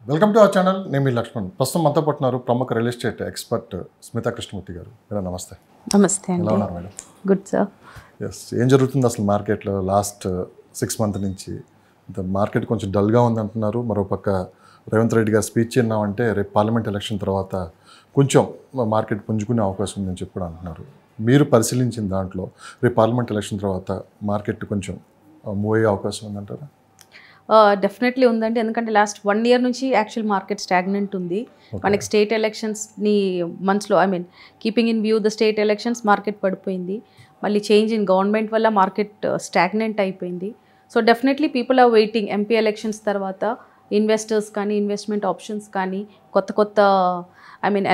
Welcome to our channel. నేను మీ లక్ష్మణ్. ప్రస్తుతం మనతో పట్టున్నారు ప్రముఖ real estate expert Smita Krishnamurthy గారు. మేడం నమస్తే. నమస్తే ఎలా అండి. ఉన్నారు మేడం? Good sir. ఎస్, ఏం జరుగుతుంది అసలు మార్కెట్లో లాస్ట్ 6 months నుంచి? మార్కెట్ కొంచెం డల్గా ఉంది అంటున్నారు. మరోపక్క రేవంత్ రెడ్డి గారు స్పీచ్ విన్నామంటే రేపు పార్లమెంట్ ఎలక్షన్ తర్వాత కొంచెం మార్కెట్ పుంజుకునే అవకాశం ఉందని చెప్పి కూడా అంటున్నారు. మీరు పరిశీలించిన దాంట్లో రేపు పార్లమెంట్ ఎలక్షన్ తర్వాత మార్కెట్ కొంచెం మూవ్ అయ్యే అవకాశం ఉందంటారా? డెఫినెట్లీ ఉందండి. ఎందుకంటే లాస్ట్ 1 year నుంచి యాక్చువల్ మార్కెట్ స్టాగ్నెంట్ ఉంది. మనకి స్టేట్ ఎలక్షన్స్ని మంత్స్లో keeping in view the state elections market పడిపోయింది. మళ్ళీ చేంజ్ ఇన్ గవర్నమెంట్ వల్ల మార్కెట్ స్టాగ్నెంట్ అయిపోయింది. So definitely people are waiting. MP elections తర్వాత ఇన్వెస్టర్స్ కానీ ఇన్వెస్ట్మెంట్ ఆప్షన్స్ కానీ కొత్త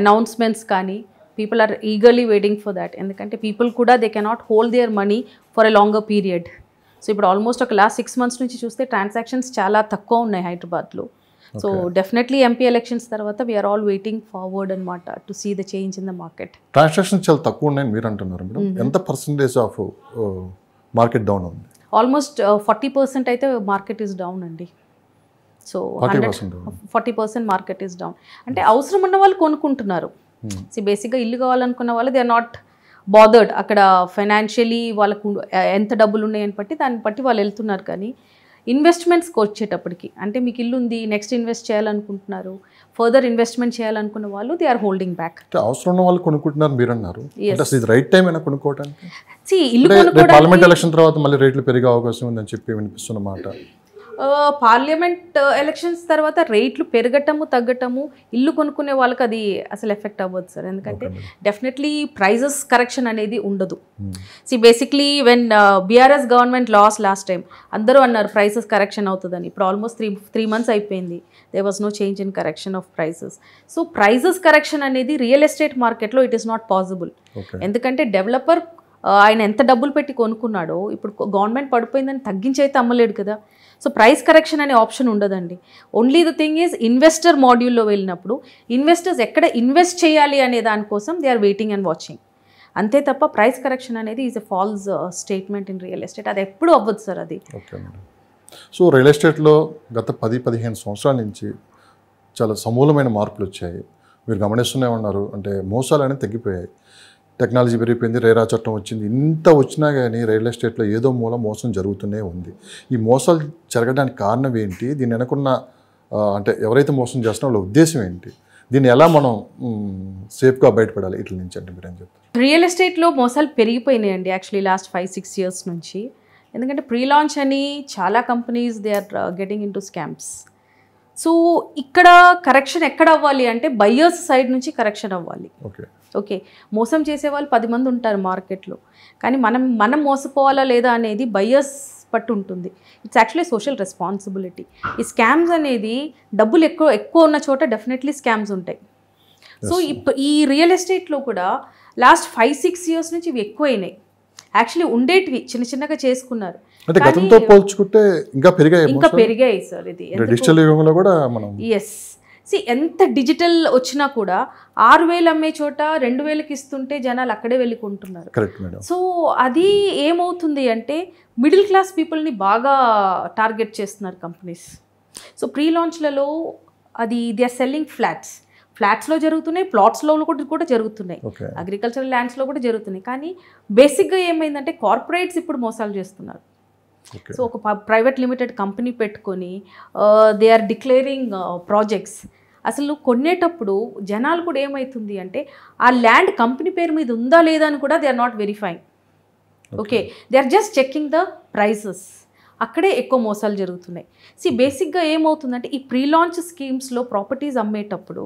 అనౌన్స్మెంట్స్ కానీ people are eagerly waiting for that. ఎందుకంటే పీపుల్ కూడా they cannot hold their money for a longer period. So ఇప్పుడు ఆల్మోస్ట్ ఒక లాస్ట్ 6 months నుంచి చూస్తే ట్రాన్సాక్షన్స్ చాలా తక్కువ ఉన్నాయి హైదరాబాద్లో. సో డెఫినెట్లీ ఎంపీ ఎలక్షన్స్ తర్వాత వీఆర్ ఆల్ వెయిటింగ్ ఫార్వర్డ్ అనమాట to see the change in the market. Transactions చాలా తక్కువ ఉన్నాయని మీరు అంటున్నారు మేడం. ఎంత పర్సంటేజ్ ఆఫ్ మార్కెట్ డౌన్ ఉంది? ఆల్మోస్ట్ 40% అయితే మార్కెట్ ఈస్ డౌన్ అండి. So 40% market is down. అంటే అవసరం ఉన్న వాళ్ళు కొనుక్కుంటున్నారు. బేసిక్గా ఇల్లు కావాలనుకున్న వాళ్ళు దే ఆర్ నాట్ బాదర్డ్. అక్కడ ఫైనాన్షియలీ వాళ్ళకు ఎంత డబ్బులు ఉన్నాయని బట్టి దాన్ని బట్టి వాళ్ళు వెళ్తున్నారు. కానీ ఇన్వెస్ట్మెంట్స్కి వచ్చేటప్పటికి అంటే మీకు ఇల్లు ఉంది, నెక్స్ట్ ఇన్వెస్ట్ చేయాలనుకుంటున్నారు, ఫర్దర్ ఇన్వెస్ట్మెంట్ చేయాలనుకున్న వాళ్ళు దే ఆర్ హోల్డింగ్ బ్యాక్. అవసరం ఉన్న వాళ్ళు కొనుక్కుంటున్నారు మీరు అన్నారు. ఇది రైట్ టైం అయినా కొనుక్కోవడానికి? ఇల్లు పార్లమెంట్ ఎలక్షన్ తర్వాత మళ్ళీ రేట్లు పెరిగే అవకాశం ఉందని చెప్పి వినిపిస్తున్న మాట. పార్లమెంట్ ఎలక్షన్స్ తర్వాత రేట్లు పెరగటము తగ్గటము ఇల్లు కొనుక్కునే వాళ్ళకి అది అసలు ఎఫెక్ట్ అవ్వదు సార్. ఎందుకంటే డెఫినెట్లీ ప్రైజెస్ కరెక్షన్ అనేది ఉండదు. Basically when BRS government last time అందరూ అన్నారు ప్రైసెస్ కరెక్షన్ అవుతుందని. ఇప్పుడు ఆల్మోస్ట్ త్రీ months అయిపోయింది. There was no change in correction of prices. So prices correction అనేది రియల్ ఎస్టేట్ మార్కెట్లో ఇట్ ఈస్ నాట్ పాసిబుల్. ఎందుకంటే డెవలపర్ ఆయన ఎంత డబ్బులు పెట్టి కొనుక్కున్నాడో ఇప్పుడు గవర్నమెంట్ పడిపోయిందని తగ్గించి అయితే అమ్మలేడు కదా. సో ప్రైస్ కరెక్షన్ అనే ఆప్షన్ ఉండదండి. Only the thing is investor మాడ్యూల్లో వెళ్ళినప్పుడు ఇన్వెస్టర్స్ ఎక్కడ ఇన్వెస్ట్ చేయాలి అనే దానికోసం they are waiting and watching. అంతే తప్ప ప్రైస్ కరెక్షన్ అనేది is a false statement in real estate. అది ఎప్పుడు అవ్వదు సార్ అది. సో రియల్ ఎస్టేట్లో గత 10-15 సంవత్సరాల నుంచి చాలా సమూలమైన మార్పులు వచ్చాయి. మీరు గమనిస్తూనే ఉన్నారు. అంటే మోసాలు అనేవి తగ్గిపోయాయి. టెక్నాలజీ పెరిగిపోయింది, రేరా చట్టం వచ్చింది. ఇంత వచ్చినా కానీ రియల్ ఎస్టేట్లో ఏదో మూల మోసం జరుగుతూనే ఉంది. ఈ మోసాలు జరగడానికి కారణం ఏంటి? దీన్ని వెనకున్న అంటే ఎవరైతే మోసం చేస్తున్నారో వాళ్ళ ఉద్దేశం ఏంటి? దీన్ని ఎలా మనం సేఫ్గా బయటపడాలి ఇట్ల నుంచి అంటే మీరు ఏం చెప్తారు? రియల్ ఎస్టేట్లో మోసాలు పెరిగిపోయినాయండి యాక్చువల్లీ లాస్ట్ 5-6 years నుంచి. ఎందుకంటే ప్రీ లాంచ్ అని చాలా companies they are getting into scams. So ఇక్కడ కరెక్షన్ ఎక్కడ అవ్వాలి అంటే బయ్యర్స్ సైడ్ నుంచి కరెక్షన్ అవ్వాలి. ఓకే, మోసం చేసే వాళ్ళు 10 మంది ఉంటారు మార్కెట్లో. కానీ మనం మోసపోవాలా లేదా అనేది బయ్యర్స్ పట్టు ఉంటుంది. It's actually social responsibility. ఈ స్కామ్స్ అనేది డబ్బులు ఎక్కువ ఉన్న చోట డెఫినెట్లీ స్కామ్స్ ఉంటాయి. సో ఈ రియల్ ఎస్టేట్లో కూడా లాస్ట్ 5-6 years నుంచి ఇవి ఎక్కువైనాయి. యాక్చువల్లీ ఉండేటివి చిన్నగా చేసుకున్నారు. అంటే గతంతో పోల్చుకుంటే ఇంకా పెరిగాయి సార్. ఇది డిజిటల్ యుగంలో కూడా మనం ఎంత డిజిటల్ వచ్చినా కూడా 6,000 అమ్మే చోట 2,000కి ఇస్తుంటే జనాలు అక్కడే వెళ్ళి కొంటున్నారు. సో అది ఏమవుతుంది అంటే మిడిల్ క్లాస్ పీపుల్ని బాగా టార్గెట్ చేస్తున్నారు కంపెనీస్. సో ప్రీ లాంచ్లలో అది దే ఆర్ సెల్లింగ్ ఫ్లాట్స్లో జరుగుతున్నాయి, ప్లాట్స్లో కూడా జరుగుతున్నాయి, అగ్రికల్చరల్ ల్యాండ్స్లో కూడా జరుగుతున్నాయి. కానీ బేసిక్గా ఏమైందంటే కార్పొరేట్స్ ఇప్పుడు మోసాలు చేస్తున్నారు. సో ఒక ప్రైవేట్ లిమిటెడ్ కంపెనీ పెట్టుకొని దే ఆర్ డిక్లేరింగ్ ప్రాజెక్ట్స్. అసలు కొనేటప్పుడు జనాలు కూడా ఏమవుతుంది అంటే ఆ ల్యాండ్ కంపెనీ పేరు మీద ఉందా లేదా అని కూడా they are not verifying. Okay, they are just checking the prices. అక్కడే ఎక్కువ మోసాలు జరుగుతున్నాయి. బేసిక్గా ఏమవుతుందంటే ఈ ప్రీ లాంచ్ స్కీమ్స్లో ప్రాపర్టీస్ అమ్మేటప్పుడు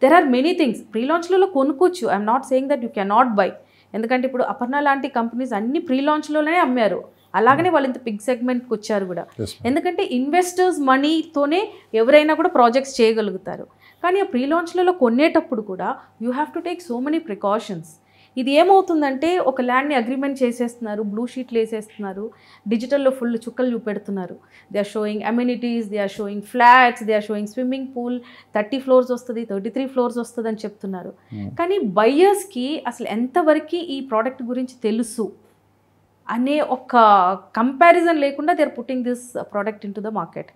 there are many things. Pre లాంచ్లలో కొనుక్కోవచ్చు. I'm not saying that you cannot buy. ఎందుకంటే ఇప్పుడు అపర్ణ లాంటి కంపెనీస్ అన్ని ప్రీ లాంచ్లోనే అమ్మారు. అలాగనే వాళ్ళు ఇంత బిగ్ సెగ్మెంట్కి వచ్చారు కూడా. ఎందుకంటే ఇన్వెస్టర్స్ మనీతోనే ఎవరైనా కూడా ప్రాజెక్ట్స్ చేయగలుగుతారు. కానీ ఆ ప్రీ లాంచ్లలో కొనేటప్పుడు కూడా you have to take so many precautions. ఇది ఏమవుతుందంటే ఒక ల్యాండ్ని అగ్రిమెంట్ చేసేస్తున్నారు, బ్లూ షీట్లు వేసేస్తున్నారు, డిజిటల్లో ఫుల్ చుక్కలు చూపెడుతున్నారు. They are showing amenities, they are showing flats, they are showing swimming pool, 30 floors వస్తుంది, 33 floors వస్తుంది అని చెప్తున్నారు. కానీ బయ్యర్స్కి అసలు ఎంతవరకు ఈ ప్రోడక్ట్ గురించి తెలుసు అనే ఒక కంపారిజన్ లేకుండా they are putting this product into the market.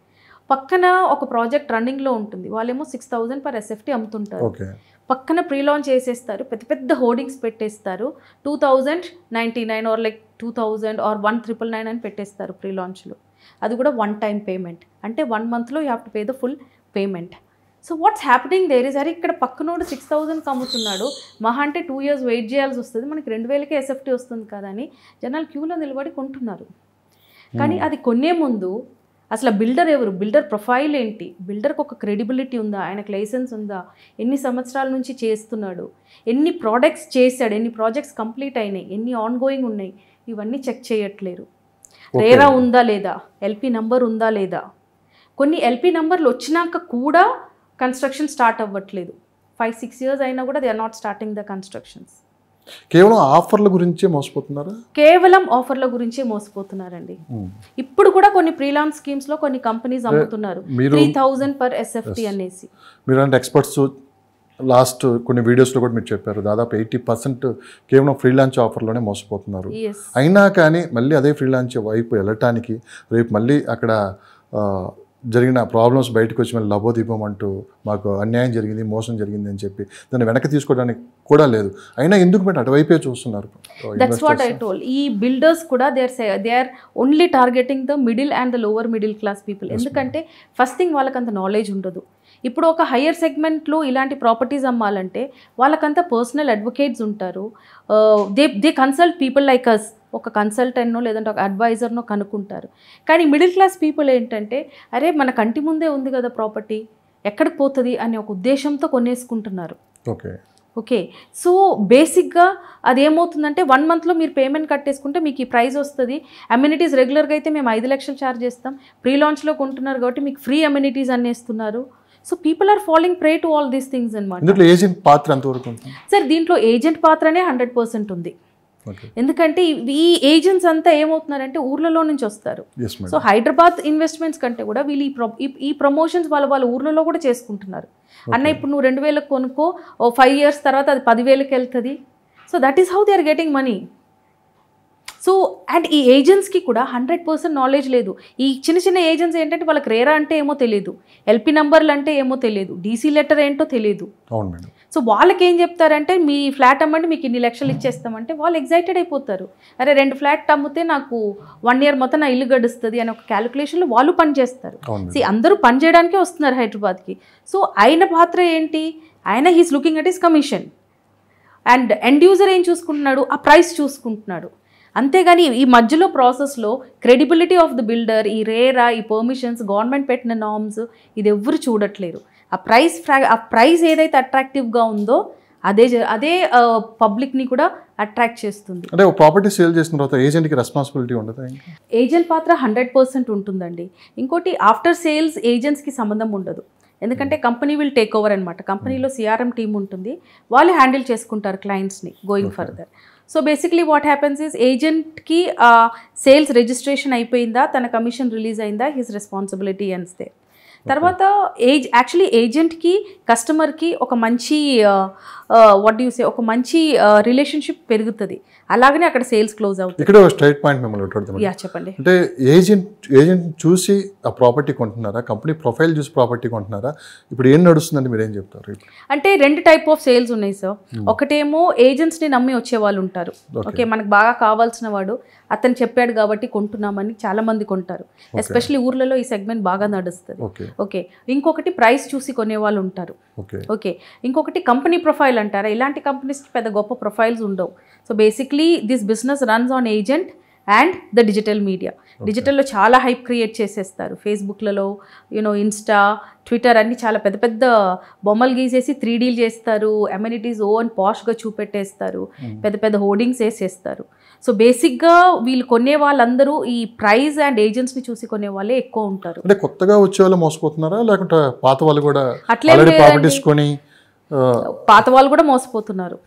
పక్కన ఒక ప్రాజెక్ట్ రన్నింగ్లో ఉంటుంది, వాళ్ళేమో 6,000 per SFT అమ్ముతుంటారు. ఓకే. పక్కన ప్రీ లాంచ్ చేసేస్తారు, పెద్ద పెద్ద హోర్డింగ్స్ పెట్టేస్తారు, 2,099 ఆర్ లైక్ 2,000 ఆర్ 1,999 అని పెట్టేస్తారు ప్రీ లాంచ్లో. అది కూడా వన్ టైం పేమెంట్, అంటే 1 monthలో you have to pay the full payment. So what's happening there is, అరే ఇక్కడ పక్కనోడు 6,000కి అమ్ముతున్నాడు, మహా అంటే 2 years వెయిట్ చేయాల్సి వస్తుంది, మనకి 2,000కే SFT వస్తుంది కదా అని జనాలు క్యూలో నిలబడి కొంటున్నారు. కానీ అది కొనే ముందు అసలు బిల్డర్ ఎవరు, బిల్డర్ ప్రొఫైల్ ఏంటి, బిల్డర్కి ఒక క్రెడిబిలిటీ ఉందా, ఆయనకు లైసెన్స్ ఉందా, ఎన్ని సంవత్సరాల నుంచి చేస్తున్నాడు, ఎన్ని ప్రోడక్ట్స్ చేశాడు, ఎన్ని ప్రాజెక్ట్స్ కంప్లీట్ అయినాయి, ఎన్ని ఆన్ గోయింగ్ ఉన్నాయి, ఇవన్నీ చెక్ చేయట్లేరు. రేరా ఉందా లేదా, ఎల్పి నంబర్ ఉందా లేదా. కొన్ని ఎల్పి నంబర్లు వచ్చినాక కూడా కన్స్ట్రక్షన్ స్టార్ట్ అవ్వట్లేదు, 5-6 years అయినా కూడా they are not starting the constructions. కేవలం ఆఫర్ల గురించే మోసపోతున్నారా? కేవలం ఆఫర్ల గురించే మోసపోతున్నారండి. ఇప్పుడు కూడా కొన్ని ప్రీలాన్స్ స్కీమ్స్ లో కొన్ని కంపెనీస్ అమ్ముతున్నారు 3,000 per SFT అనేసి. మీరు అంటే ఎక్స్పర్ట్స్ లాస్ట్ కొన్ని వీడియోస్లో కూడా మీరు చెప్పారు, దాదాపు 80% కేవలం ఫ్రీలాన్స్ ఆఫర్లోనే మోసపోతున్నారు. అయినా కానీ మళ్ళీ అదే ఫ్రీలాన్స్ వైపు వెళ్ళటానికి రేపు మళ్ళీ అక్కడ జరిగిన ప్రాబ్లమ్స్ బయటకు వచ్చి మళ్ళీ లబోదీపం అంటూ మాకు అన్యాయం జరిగింది, మోసం జరిగింది అని చెప్పి దాన్ని వెనక్కి తీసుకోవడానికి కూడా లేదు. అయినా ఎందుకు మీరు అటువైపే చూస్తున్నారు? That's what I told. ఈ బిల్డర్స్ కూడా they are only targeting the middle and the lower middle class people. ఎందుకంటే ఫస్ట్ థింగ్ వాళ్ళకంత నాలెడ్జ్ ఉండదు. ఇప్పుడు ఒక హయ్యర్ సెగ్మెంట్లో ఇలాంటి ప్రాపర్టీస్ అమ్మాలంటే వాళ్ళకంతా పర్సనల్ అడ్వకేట్స్ ఉంటారు. They consult people like us, ఒక కన్సల్టెంట్నో లేదంటే ఒక అడ్వైజర్నో కనుక్కుంటారు. కానీ మిడిల్ క్లాస్ పీపుల్ ఏంటంటే అరే మన కంటి ముందే ఉంది కదా ప్రాపర్టీ, ఎక్కడికి పోతుంది అనే ఒక ఉద్దేశంతో కొనేసుకుంటున్నారు. ఓకే, సో బేసిక్గా అదేమవుతుందంటే 1 monthలో మీరు పేమెంట్ కట్టేసుకుంటే మీకు ఈ ప్రైస్ వస్తుంది. అమ్యూనిటీస్ రెగ్యులర్గా అయితే మేము 5 లక్షలు ఛార్జ్ చేస్తాం, ప్రీ లాంచ్లో కొంటున్నారు కాబట్టి మీకు ఫ్రీ అమ్యూనిటీస్ అనేస్తున్నారు. So people are following prey to all these things అనమాట. ఏజెంట్ పాత్ర ఎంతవరకు ఉంటుంది సార్? దీంట్లో ఏజెంట్ పాత్రనే 100% ఉంది. ఎందుకంటే ఈ ఏజెంట్స్ అంతా ఏమవుతున్నారంటే ఊర్లలో నుంచి వస్తారు. సో హైదరాబాద్ ఇన్వెస్ట్మెంట్స్ కంటే కూడా వీళ్ళు ఈ ప్రమోషన్స్ వాళ్ళ ఊర్లలో కూడా చేసుకుంటున్నారు. అన్న ఇప్పుడు నువ్వు 2,000 కొనుక్కో, 5 years తర్వాత అది 10,000కి వెళ్తుంది. So that is how they are getting money. So and ఈ ఏజెంట్స్కి కూడా 100% నాలెడ్జ్ లేదు. ఈ చిన్న చిన్న ఏజెంట్స్ ఏంటంటే వాళ్ళకి రేరా అంటే ఏమో తెలియదు, ఎల్పి నంబర్లు అంటే ఏమో తెలియదు, డీసీ లెటర్ ఏంటో తెలియదు. సో వాళ్ళకి ఏం చెప్తారంటే మీ ఫ్లాట్ అమ్మంటే మీకు ఇన్ని లక్షలు ఇచ్చేస్తామంటే వాళ్ళు ఎగ్జైటెడ్ అయిపోతారు. అరే 2 ఫ్లాట్ అమ్మితే నాకు 1 year మొత్తం నా ఇల్లు గడుస్తుంది అని ఒక క్యాలిక్యులేషన్లో వాళ్ళు పనిచేస్తారు. అందరూ పని చేయడానికే వస్తున్నారు హైదరాబాద్కి. సో ఆయన పాత్ర ఏంటి, ఆయన he's looking at his commission. And end user ఏం చూసుకుంటున్నాడు, ఆ ప్రైస్ చూసుకుంటున్నాడు. అంతేగాని ఈ మధ్యలో ప్రాసెస్లో క్రెడిబిలిటీ ఆఫ్ ద బిల్డర్, ఈ రేరా, ఈ పర్మిషన్స్, గవర్నమెంట్ పెట్టిన నార్మ్స్, ఇది ఎవ్వరు చూడట్లేరు. ఆ ప్రైస్ ఏదైతే అట్రాక్టివ్గా ఉందో అదే పబ్లిక్ని కూడా అట్రాక్ట్ చేస్తుంది. అంటే ప్రాపర్టీ సేల్ చేసిన తర్వాత ఏజెంట్కి రెస్పాన్సిబిలిటీ ఉండదు? ఏజెంట్ పాత్ర 100% ఉంటుందండి. ఇంకోటి ఆఫ్టర్ సేల్స్ ఏజెంట్స్కి సంబంధం ఉండదు. ఎందుకంటే కంపెనీ విల్ టేక్ ఓవర్ అనమాట. కంపెనీలో CRM టీమ్ ఉంటుంది, వాళ్ళు హ్యాండిల్ చేసుకుంటారు క్లయింట్స్ని going further. So basically what happens is ఏజెంట్కి సేల్స్ రిజిస్ట్రేషన్ అయిపోయిందా, తన కమిషన్ రిలీజ్ అయిందా, హిస్ రెస్పాన్సిబిలిటీ అంతే. తర్వాత యాక్చువల్లీ ఏజెంట్కి కస్టమర్కి ఒక మంచి ఒక మంచి రిలేషన్షిప్ పెరుగుతుంది. అలాగనే అక్కడ సేల్స్ క్లోజ్ అవుతుంది. ఇక్కడ స్ట్రైట్ పాయింట్ మిమ్మల్ని చెప్పండి. అంటే ఏజెంట్ చూసి ఆ ప్రాపర్టీ కొంటున్నారా, కంపెనీ ప్రొఫైల్ చూసి ప్రాపర్టీ కొంటున్నారా? ఇప్పుడు ఏం నడుస్తుందంటే మీరు ఏం చెప్తారు? అంటే 2 type ఆఫ్ సేల్స్ ఉన్నాయి సార్. ఒకటేమో ఏజెంట్స్ని నమ్మి వచ్చే వాళ్ళు ఉంటారు. ఓకే, మనకు బాగా కావాల్సిన వాడు అతను చెప్పాడు కాబట్టి కొంటున్నామని చాలా మంది కొంటారు. ఎస్పెషల్లీ ఊర్లలో ఈ సెగ్మెంట్ బాగా నడుస్తుంది. ఓకే, ఇంకొకటి ప్రైస్ చూసి కొనే వాళ్ళు ఉంటారు. ఓకే, ఇంకొకటి కంపెనీ ప్రొఫైల్ అంటారా. ఇలాంటి కంపెనీస్కి పెద్ద గొప్ప ప్రొఫైల్స్ ఉండవు. So basically this business runs on agent and the digital media. డిజిటల్లో చాలా హైప్ క్రియేట్ చేసేస్తారు. ఫేస్బుక్లలో ఇన్స్టా, ట్విట్టర్ అన్ని చాలా పెద్ద పెద్ద బొమ్మలు గీసేసి 3Dలు చేస్తారు. అమ్యూనిటీస్ ఓన్ పాష్గా చూపెట్టేస్తారు, పెద్ద పెద్ద హోర్డింగ్స్ వేసేస్తారు. సో బేసిక్గా వీళ్ళు కొనే వాళ్ళందరూ ఈ ప్రైస్ అండ్ ఏజెంట్స్ని చూసి కొనే వాళ్ళే ఎక్కువ ఉంటారు. అంటే కొత్తగా వచ్చే వాళ్ళు మోసపోతున్నారా, లేకుంటే పాత వాళ్ళు కూడా అట్లే పాత వాళ్ళు కూడా మోసపోతున్నారు.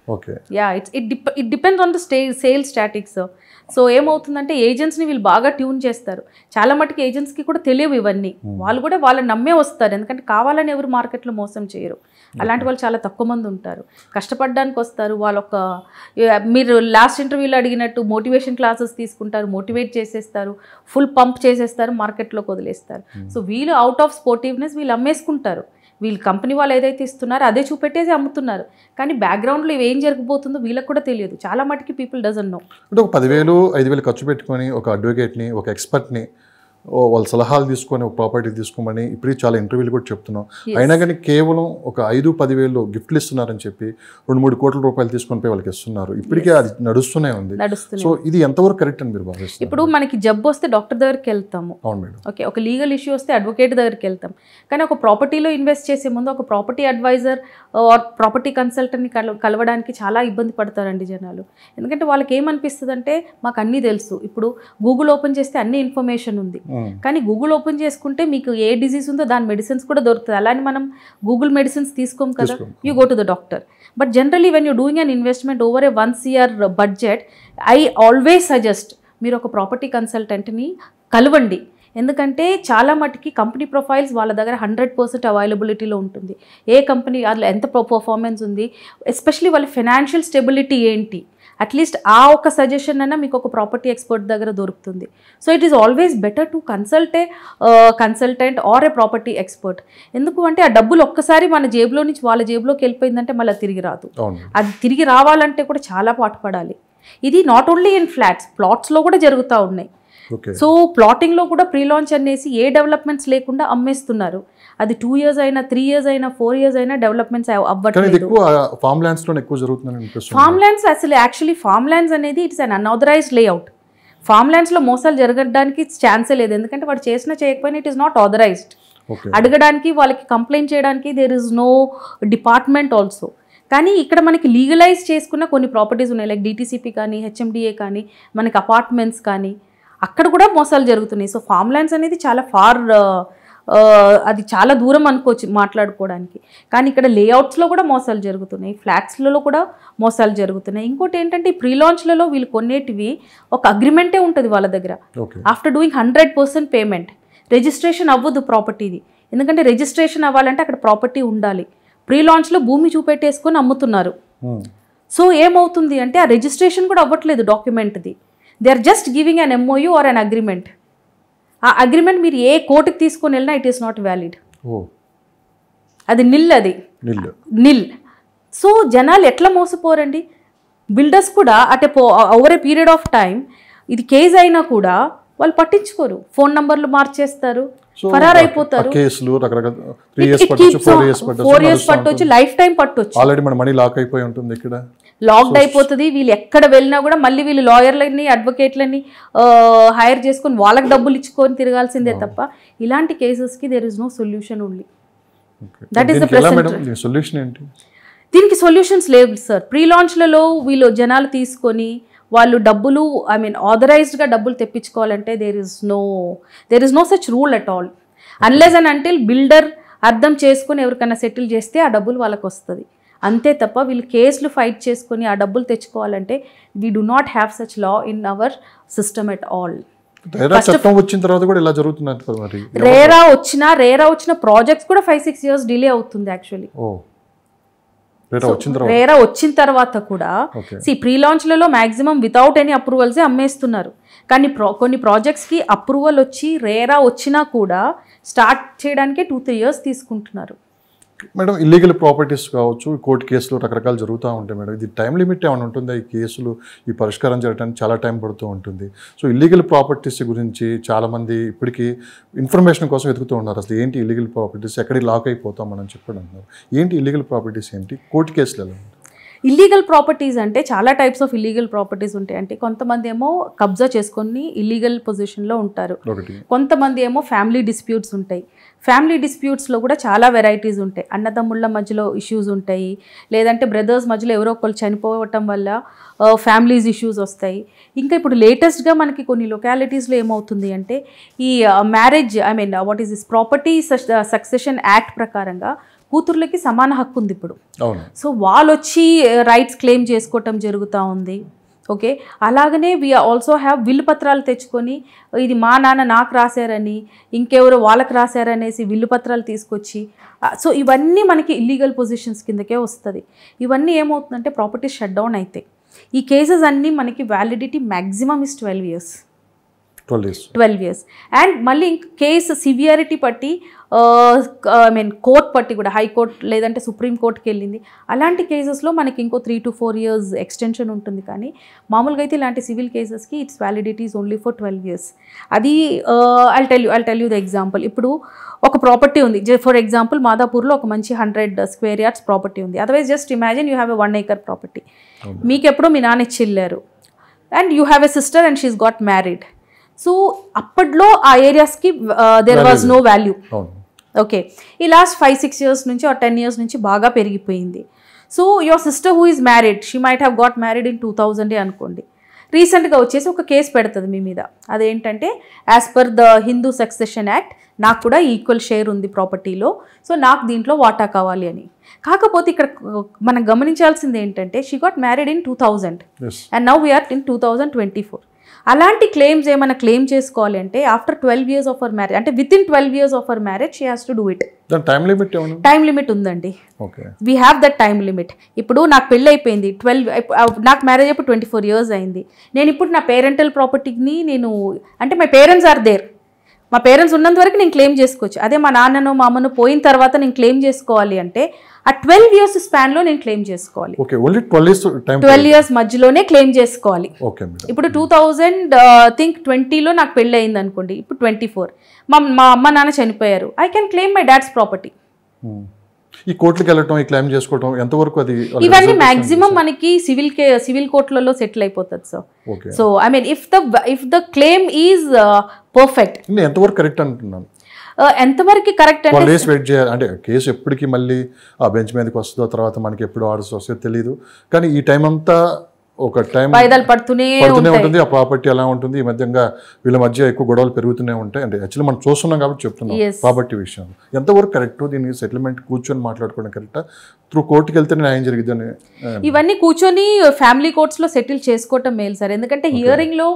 It depends on the sales statics. So ఏమవుతుందంటే ఏజెంట్స్ని వీళ్ళు బాగా ట్యూన్ చేస్తారు. చాలా మటుకు ఏజెంట్స్కి కూడా తెలియవు ఇవన్నీ. వాళ్ళు కూడా వాళ్ళని నమ్మే వస్తారు, ఎందుకంటే కావాలని ఎవరు మార్కెట్లో మోసం చేయరు. అలాంటి వాళ్ళు చాలా తక్కువ మంది ఉంటారు, కష్టపడడానికి వస్తారు. వాళ్ళొక మీరు లాస్ట్ ఇంటర్వ్యూలో అడిగినట్టు మోటివేషన్ క్లాసెస్ తీసుకుంటారు, మోటివేట్ చేసేస్తారు, ఫుల్ పంప్ చేసేస్తారు, మార్కెట్లోకి వదిలేస్తారు. సో వీళ్ళు అవుట్ ఆఫ్ స్పోర్టివ్నెస్ వీళ్ళు అమ్మేసుకుంటారు. వీళ్ళు కంపెనీ వాళ్ళు ఏదైతే ఇస్తున్నారో అదే చూపెట్టేసి అమ్ముతున్నారు, కానీ బ్యాక్గ్రౌండ్లో ఇవి ఏం జరగబోతుందో వీళ్ళకి కూడా తెలియదు. చాలా మటుకి పీపుల్ డజంట్ నో. అంటే ఒక 10,000 5,000 ఖర్చు పెట్టుకొని ఒక అడ్వకేట్ని, ఒక ఎక్స్పర్ట్ని వాళ్ళ సలహాలు తీసుకొని ఒక ప్రాపర్టీ తీసుకోమని ఇప్పుడు చాలా ఇంటర్వ్యూలు కూడా చెప్తున్నాం. అయినా కానీ కేవలం ఒక 5-10,000 గిఫ్ట్లు ఇస్తున్నారని చెప్పి 2-3 కోట్ల రూపాయలు తీసుకొని పోయి వాళ్ళకి ఇస్తున్నారు. ఇప్పటికే అది నడుస్తూనే ఉంది. సో ఇది ఎంతవరకు కరెక్ట్ అని మీరు భావిస్తారు? ఇప్పుడు మనకి జబ్బు వస్తే డాక్టర్ దగ్గరికి వెళ్తాము, అవును మేడం. ఓకే, ఒక లీగల్ ఇష్యూ వస్తే అడ్వకేట్ దగ్గరికి వెళ్తాం. కానీ ఒక ప్రాపర్టీలో ఇన్వెస్ట్ చేసే ముందు ఒక ప్రాపర్టీ అడ్వైజర్ ఆర్ ప్రాపర్టీ కన్సల్టెంట్ని కలవడానికి చాలా ఇబ్బంది పడతారండి జనాలు. ఎందుకంటే వాళ్ళకి ఏమనిపిస్తుంది అంటే మాకు అన్నీ తెలుసు. ఇప్పుడు గూగుల్ ఓపెన్ చేస్తే అన్ని ఇన్ఫర్మేషన్ ఉంది, కానీ గూగుల్ ఓపెన్ చేసుకుంటే మీకు ఏ డిజీజ్ ఉందో దాని మెడిసిన్స్ కూడా దొరుకుతుంది. అలానే మనం గూగుల్ మెడిసిన్స్ తీసుకోం కదా, you go to the doctor. But generally when you doing an investment over a 1 year budget, I always suggest మీరు ఒక ప్రాపర్టీ కన్సల్టెంట్ని కలవండి. ఎందుకంటే చాలా మటుకి కంపెనీ ప్రొఫైల్స్ వాళ్ళ దగ్గర 100% అవైలబిలిటీలో ఉంటుంది. ఏ కంపెనీ అందులో ఎంత పర్ఫార్మెన్స్ ఉంది, ఎస్పెషలీ వాళ్ళ ఫైనాన్షియల్ స్టెబిలిటీ ఏంటి, అట్లీస్ట్ ఆ ఒక సజెషన్ అన్నా మీకు ఒక ప్రాపర్టీ ఎక్స్పర్ట్ దగ్గర దొరుకుతుంది. So it is always better to consult a consultant or a property expert. ఎందుకు అంటే ఆ డబ్బులు ఒక్కసారి మన జేబులో నుంచి వాళ్ళ జేబులోకి వెళ్ళిపోయిందంటే మళ్ళీ తిరిగి రాదు. అది తిరిగి రావాలంటే కూడా చాలా పాటుపడాలి. ఇది నాట్ ఓన్లీ ఇన్ ఫ్లాట్స్, ప్లాట్స్లో కూడా జరుగుతూ ఉన్నాయి. సో ప్లాటింగ్లో కూడా ప్రీ లాంచ్ అనేసి ఏ డెవలప్మెంట్స్ లేకుండా అమ్మేస్తున్నారు. అది 2 years అయినా 3 years అయినా 4 years అయినా డెవలప్మెంట్స్ అవ్వట్లేదు. ఫామ్ ల్యాండ్స్ అసలు యాక్చువల్లీ ఫామ్ ల్యాండ్స్ అనేది it's un unauthorized layout. Farm ల్యాండ్స్లో మోసాలు జరగడానికి ఛాన్సే లేదు, ఎందుకంటే వాడు చేసినా చేయకపోయినా ఇట్ ఈస్ నాట్ ఆథరైజ్డ్. అడగడానికి వాళ్ళకి కంప్లైంట్ చేయడానికి there is no department also. కానీ ఇక్కడ మనకి లీగలైజ్ చేసుకున్న కొన్ని ప్రాపర్టీస్ ఉన్నాయి, లైక్ డిటీసీపీ కానీ హెచ్ఎండిఏ కానీ మనకి అపార్ట్మెంట్స్ కానీ, అక్కడ కూడా మోసాలు జరుగుతున్నాయి. సో ఫామ్ ల్యాండ్స్ అనేది చాలా అది చాలా దూరం అనుకోవచ్చు మాట్లాడుకోవడానికి. కానీ ఇక్కడ లేఅవుట్స్లో కూడా మోసాలు జరుగుతున్నాయి, ఫ్లాట్స్లలో కూడా మోసాలు జరుగుతున్నాయి. ఇంకోటి ఏంటంటే ఈ ప్రీ లాంచ్లలో వీళ్ళు కొనేటివి ఒక అగ్రిమెంటే ఉంటుంది వాళ్ళ దగ్గర. ఆఫ్టర్ డూయింగ్ 100% పేమెంట్ రిజిస్ట్రేషన్ అవ్వదు ప్రాపర్టీది, ఎందుకంటే రిజిస్ట్రేషన్ అవ్వాలంటే అక్కడ ప్రాపర్టీ ఉండాలి. ప్రీ లాంచ్లో భూమి చూపెట్టేసుకొని అమ్ముతున్నారు. సో ఏమవుతుంది అంటే ఆ రిజిస్ట్రేషన్ కూడా అవ్వట్లేదు డాక్యుమెంట్ది. They are just giving an MOU or an agreement. ఆ అగ్రిమెంట్ మీరు ఏ కోర్టుకి తీసుకొని వెళ్ళినా ఇట్ ఈస్ నాట్ వ్యాలిడ్, అది నిల్. సో జనాలు ఎట్లా మోసపోరండి. బిల్డర్స్ కూడా at over a period of time ఇది కేసు అయినా కూడా వాళ్ళు పట్టించుకోరు, ఫోన్ నంబర్లు మార్చేస్తారు, ఫరార్ అయిపోతారు. 4 years పట్టొచ్చు, లైఫ్ టైం పట్టొచ్చు. లాక్డ్ అయిపోతుంది. వీళ్ళు ఎక్కడ వెళ్ళినా కూడా మళ్ళీ వీళ్ళు లాయర్లని అడ్వకేట్లని హైర్ చేసుకొని వాళ్ళకి డబ్బులు ఇచ్చుకొని తిరగాల్సిందే తప్ప ఇలాంటి కేసెస్కి there is no solution only. That is the present solution. దీనికి సొల్యూషన్స్ లేవు సార్. ప్రీ లాంచ్లలో వీళ్ళు జనాలు తీసుకొని వాళ్ళు డబ్బులు ఆథరైజ్డ్గా డబ్బులు తెప్పించుకోవాలంటే there is no such rule at all, unless and until builder అర్థం చేసుకొని ఎవరికైనా సెటిల్ చేస్తే ఆ డబ్బులు వాళ్ళకి వస్తుంది. అంతే తప్ప వీళ్ళు కేసులు ఫైట్ చేసుకొని ఆ డబ్బులు తెచ్చుకోవాలంటే we do not have such law in our system at all. RERA వచ్చిన ప్రాజెక్ట్స్ కూడా 5-6 years డిలే అవుతుంది యాక్చువల్లీ. రేరా వచ్చిన తర్వాత కూడా ప్రీ లాంచ్లలో మ్యాక్సిమం వితౌట్ ఎనీ అప్రూవల్సే అమ్మేస్తున్నారు. కానీ కొన్ని ప్రాజెక్ట్స్కి అప్రూవల్ వచ్చి రేరా వచ్చినా కూడా స్టార్ట్ చేయడానికే 2-3 years తీసుకుంటున్నారు. మేడం ఇల్లీగల్ ప్రాపర్టీస్ కావచ్చు, కోర్టు కేసులు రకరకాలు జరుగుతూ ఉంటాయి మేడం. ఇది టైం లిమిట్ ఏమైనా ఉంటుందా? ఈ కేసులు ఈ పరిష్కారం జరగడానికి చాలా టైం పడుతూ ఉంటుంది. సో ఇల్లీగల్ ప్రాపర్టీస్ గురించి చాలామంది ఇప్పటికీ ఇన్ఫర్మేషన్ కోసం వెతుకుతూ ఉన్నారు. అసలు ఏంటి ఇల్లీగల్ ప్రాపర్టీస్, ఎక్కడికి లాక్ అయిపోతాం మనం చెప్పడం అన్నారు. ఏంటి ఇల్లీగల్ ప్రాపర్టీస్, ఏంటి కోర్టు కేసులు ఎలా ఉంటాయి? ఇల్లీగల్ ప్రాపర్టీస్ అంటే చాలా టైప్స్ ఆఫ్ ఇల్లీగల్ ప్రాపర్టీస్ ఉంటాయి. అంటే కొంతమంది ఏమో కబ్జా చేసుకొని ఇల్లీగల్ పొజిషన్లో ఉంటారు, కొంతమంది ఏమో ఫ్యామిలీ డిస్ప్యూట్స్ ఉంటాయి. ఫ్యామిలీ డిస్ప్యూట్స్లో కూడా చాలా వెరైటీస్ ఉంటాయి. అన్నదమ్ముళ్ళ మధ్యలో ఇష్యూస్ ఉంటాయి, లేదంటే బ్రదర్స్ మధ్యలో ఎవరో ఒకరు చనిపోవటం వల్ల ఫ్యామిలీస్ ఇష్యూస్ వస్తాయి. ఇంకా ఇప్పుడు లేటెస్ట్గా మనకి కొన్ని లొకాలిటీస్లో ఏమవుతుంది అంటే ఈ marriage what is this property succession act ప్రకారంగా కూతుర్లకి సమాన హక్కు ఉంది ఇప్పుడు. సో వాళ్ళు వచ్చి రైట్స్ క్లెయిమ్ చేసుకోవటం జరుగుతూ ఉంది. ఓకే, అలాగనే వి ఆల్సో హ్యావ్ విల్లు పత్రాలు తెచ్చుకొని ఇది మా నాన్న నాకు రాశారని ఇంకెవరో వాళ్ళకి రాశారనేసి విల్లు పత్రాలు తీసుకొచ్చి, సో ఇవన్నీ మనకి ఇల్లీగల్ పొజిషన్స్ కిందకే వస్తుంది. ఇవన్నీ ఏమవుతుందంటే ప్రాపర్టీస్ షట్ డౌన్ అవుతాయి. ఈ కేసెస్ అన్నీ మనకి validity maximum is 12 years. 12 years. And మళ్ళీ కేసు సివియారిటీ పట్టి ఐ మీన్ కోర్ట్ పట్టి కూడా హైకోర్ట్ లేదంటే సుప్రీం కోర్టుకి వెళ్ళింది, అలాంటి కేసెస్లో మనకి ఇంకో 3 to 4 years ఎక్స్టెన్షన్ ఉంటుంది. కానీ మామూలుగా అయితే ఇలాంటి సివిల్ కేసెస్కి it's validity is only for 12 years. అది I'll tell you the example. ఇప్పుడు ఒక ప్రాపర్టీ ఉంది, ఫర్ ఎగ్జాంపుల్ మాదాపూర్లో ఒక మంచి 100 square yards ప్రాపర్టీ ఉంది. Otherwise just imagine you have a 1 acre property. మీకు ఎప్పుడో మీ నాన్న ఇచ్చిల్లారు and you have a sister and she is got married. So అప్పట్లో ఆ ఏరియాస్కి there was no value. Okay, ఈ లాస్ట్ 5-6 years నుంచి ఆర్ 10 years నుంచి బాగా పెరిగిపోయింది. So your sister who is married, she might have got married in 2000 అనుకోండి. రీసెంట్గా వచ్చేసి ఒక కేసు పెడుతుంది మీ మీద. అదేంటంటే as per the Hindu succession act నాకు కూడా ఈక్వల్ షేర్ ఉంది ప్రాపర్టీలో, సో నాకు దీంట్లో వాటా కావాలి అని. కాకపోతే ఇక్కడ మనం గమనించాల్సింది ఏంటంటే she got married in 2000 and now we are in 2024. అలాంటి క్లెయిమ్స్ ఏమైనా క్లెయిమ్ చేసుకోవాలి అంటే after 12 years of our marriage, అంటే within 12 years of our marriage she has to do it. Time limit ఉందండి. We have that time limit. ఇప్పుడు నాకు పెళ్ళి అయిపోయింది, నాకు మ్యారేజ్ అయిపోయి 24 years అయింది. నేను ఇప్పుడు నా పేరెంటల్ ప్రాపర్టీని అంటే మై పేరెంట్స్ ఆర్ దేర్, మా పేరెంట్స్ ఉన్నంత వరకు నేను క్లెయిమ్ చేసుకోవచ్చు. అదే మా నాన్ననో మా అమ్మనో పోయిన తర్వాత నేను క్లెయిమ్ చేసుకోవాలి అంటే ఆ 12 years స్పాన్లో నేను క్లెయిమ్ చేసుకోవాలి. 12 years మధ్యలోనే క్లెయిమ్ చేసుకోవాలి. ఇప్పుడు 2020లో నాకు పెళ్ళి అయింది అనుకోండి, ఇప్పుడు 24 మా అమ్మ నాన్న చనిపోయారు, I can claim my dad's property. ఈ కోర్టుకి వెళ్ళటం, ఈ క్లెయిమ్ చేసుకోవడం ఎంతవరకు అది ఇవన్నీ మాక్సిమం మనకి సివిల్ కోర్టులలో సెటిల్ అయిపోతుంది sir. So I mean if the claim is perfect. ఎంతవరకు కరెక్ట్ అంటున్నాను, ఎంతవరకు కరెక్ట్ అంటే వెయిట్ చేయాలి అంటే కేసు ఎప్పటికీ మళ్ళీ ఆ బెంచ్ మీదకి వస్తుందో తర్వాత మనకి ఎప్పుడు ఆర్డర్స్ వస్తుందో తెలియదు. కానీ ఈ టైం అంతా ఒక టైం వాయిదాలు పడుతూనే ఉంటుంది. ఆ ప్రాపర్టీ ఎలా ఉంటుంది, ఈ మధ్యంగా వీళ్ళ మధ్య ఎక్కువ గొడవలు పెరుగుతూనే ఉంటాయి. అంటే యాక్చువల్లీ మనం చూస్తున్నాం కాబట్టి చెప్తున్నాం ప్రాపర్టీ విషయం ఎంతవరకు కరెక్ట్, దీన్ని సెటిల్మెంట్ కూర్చొని మాట్లాడుకోవడం కరెక్టా, త్రూ కోర్టుకి వెళ్తేనే న్యాయం జరిగిద్దని. ఇవన్నీ కూర్చొని ఫ్యామిలీ కోర్ట్స్లో సెటిల్ చేసుకోవటం మేలు సార్. ఎందుకంటే హియరింగ్లో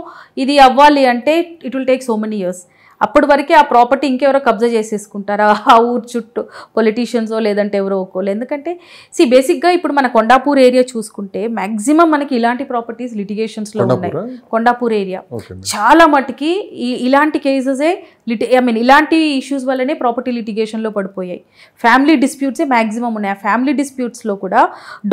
ఇది అవ్వాలి అంటే it will take so many years. అప్పటి వరకే ఆ ప్రాపర్టీ ఇంకెవరో కబ్జా చేసేసుకుంటారా ఆ ఊరు చుట్టూ, పొలిటీషియన్సో లేదంటే ఎవరో ఒక్కోళ్ళు. ఎందుకంటే బేసిక్గా ఇప్పుడు మన కొండాపూర్ ఏరియా చూసుకుంటే మ్యాక్సిమం మనకి ఇలాంటి ప్రాపర్టీస్ లిటిగేషన్స్లో ఉన్నాయి. కొండాపూర్ ఏరియా చాలా మటుకి ఇలాంటి కేసెసే ఇలాంటి ఇష్యూస్ వల్లనే ప్రాపర్టీ లిటిగేషన్లో పడిపోయాయి. ఫ్యామిలీ డిస్ప్యూట్సే మ్యాక్సిమం ఉన్నాయి. ఆ ఫ్యామిలీ డిస్ప్యూట్స్లో కూడా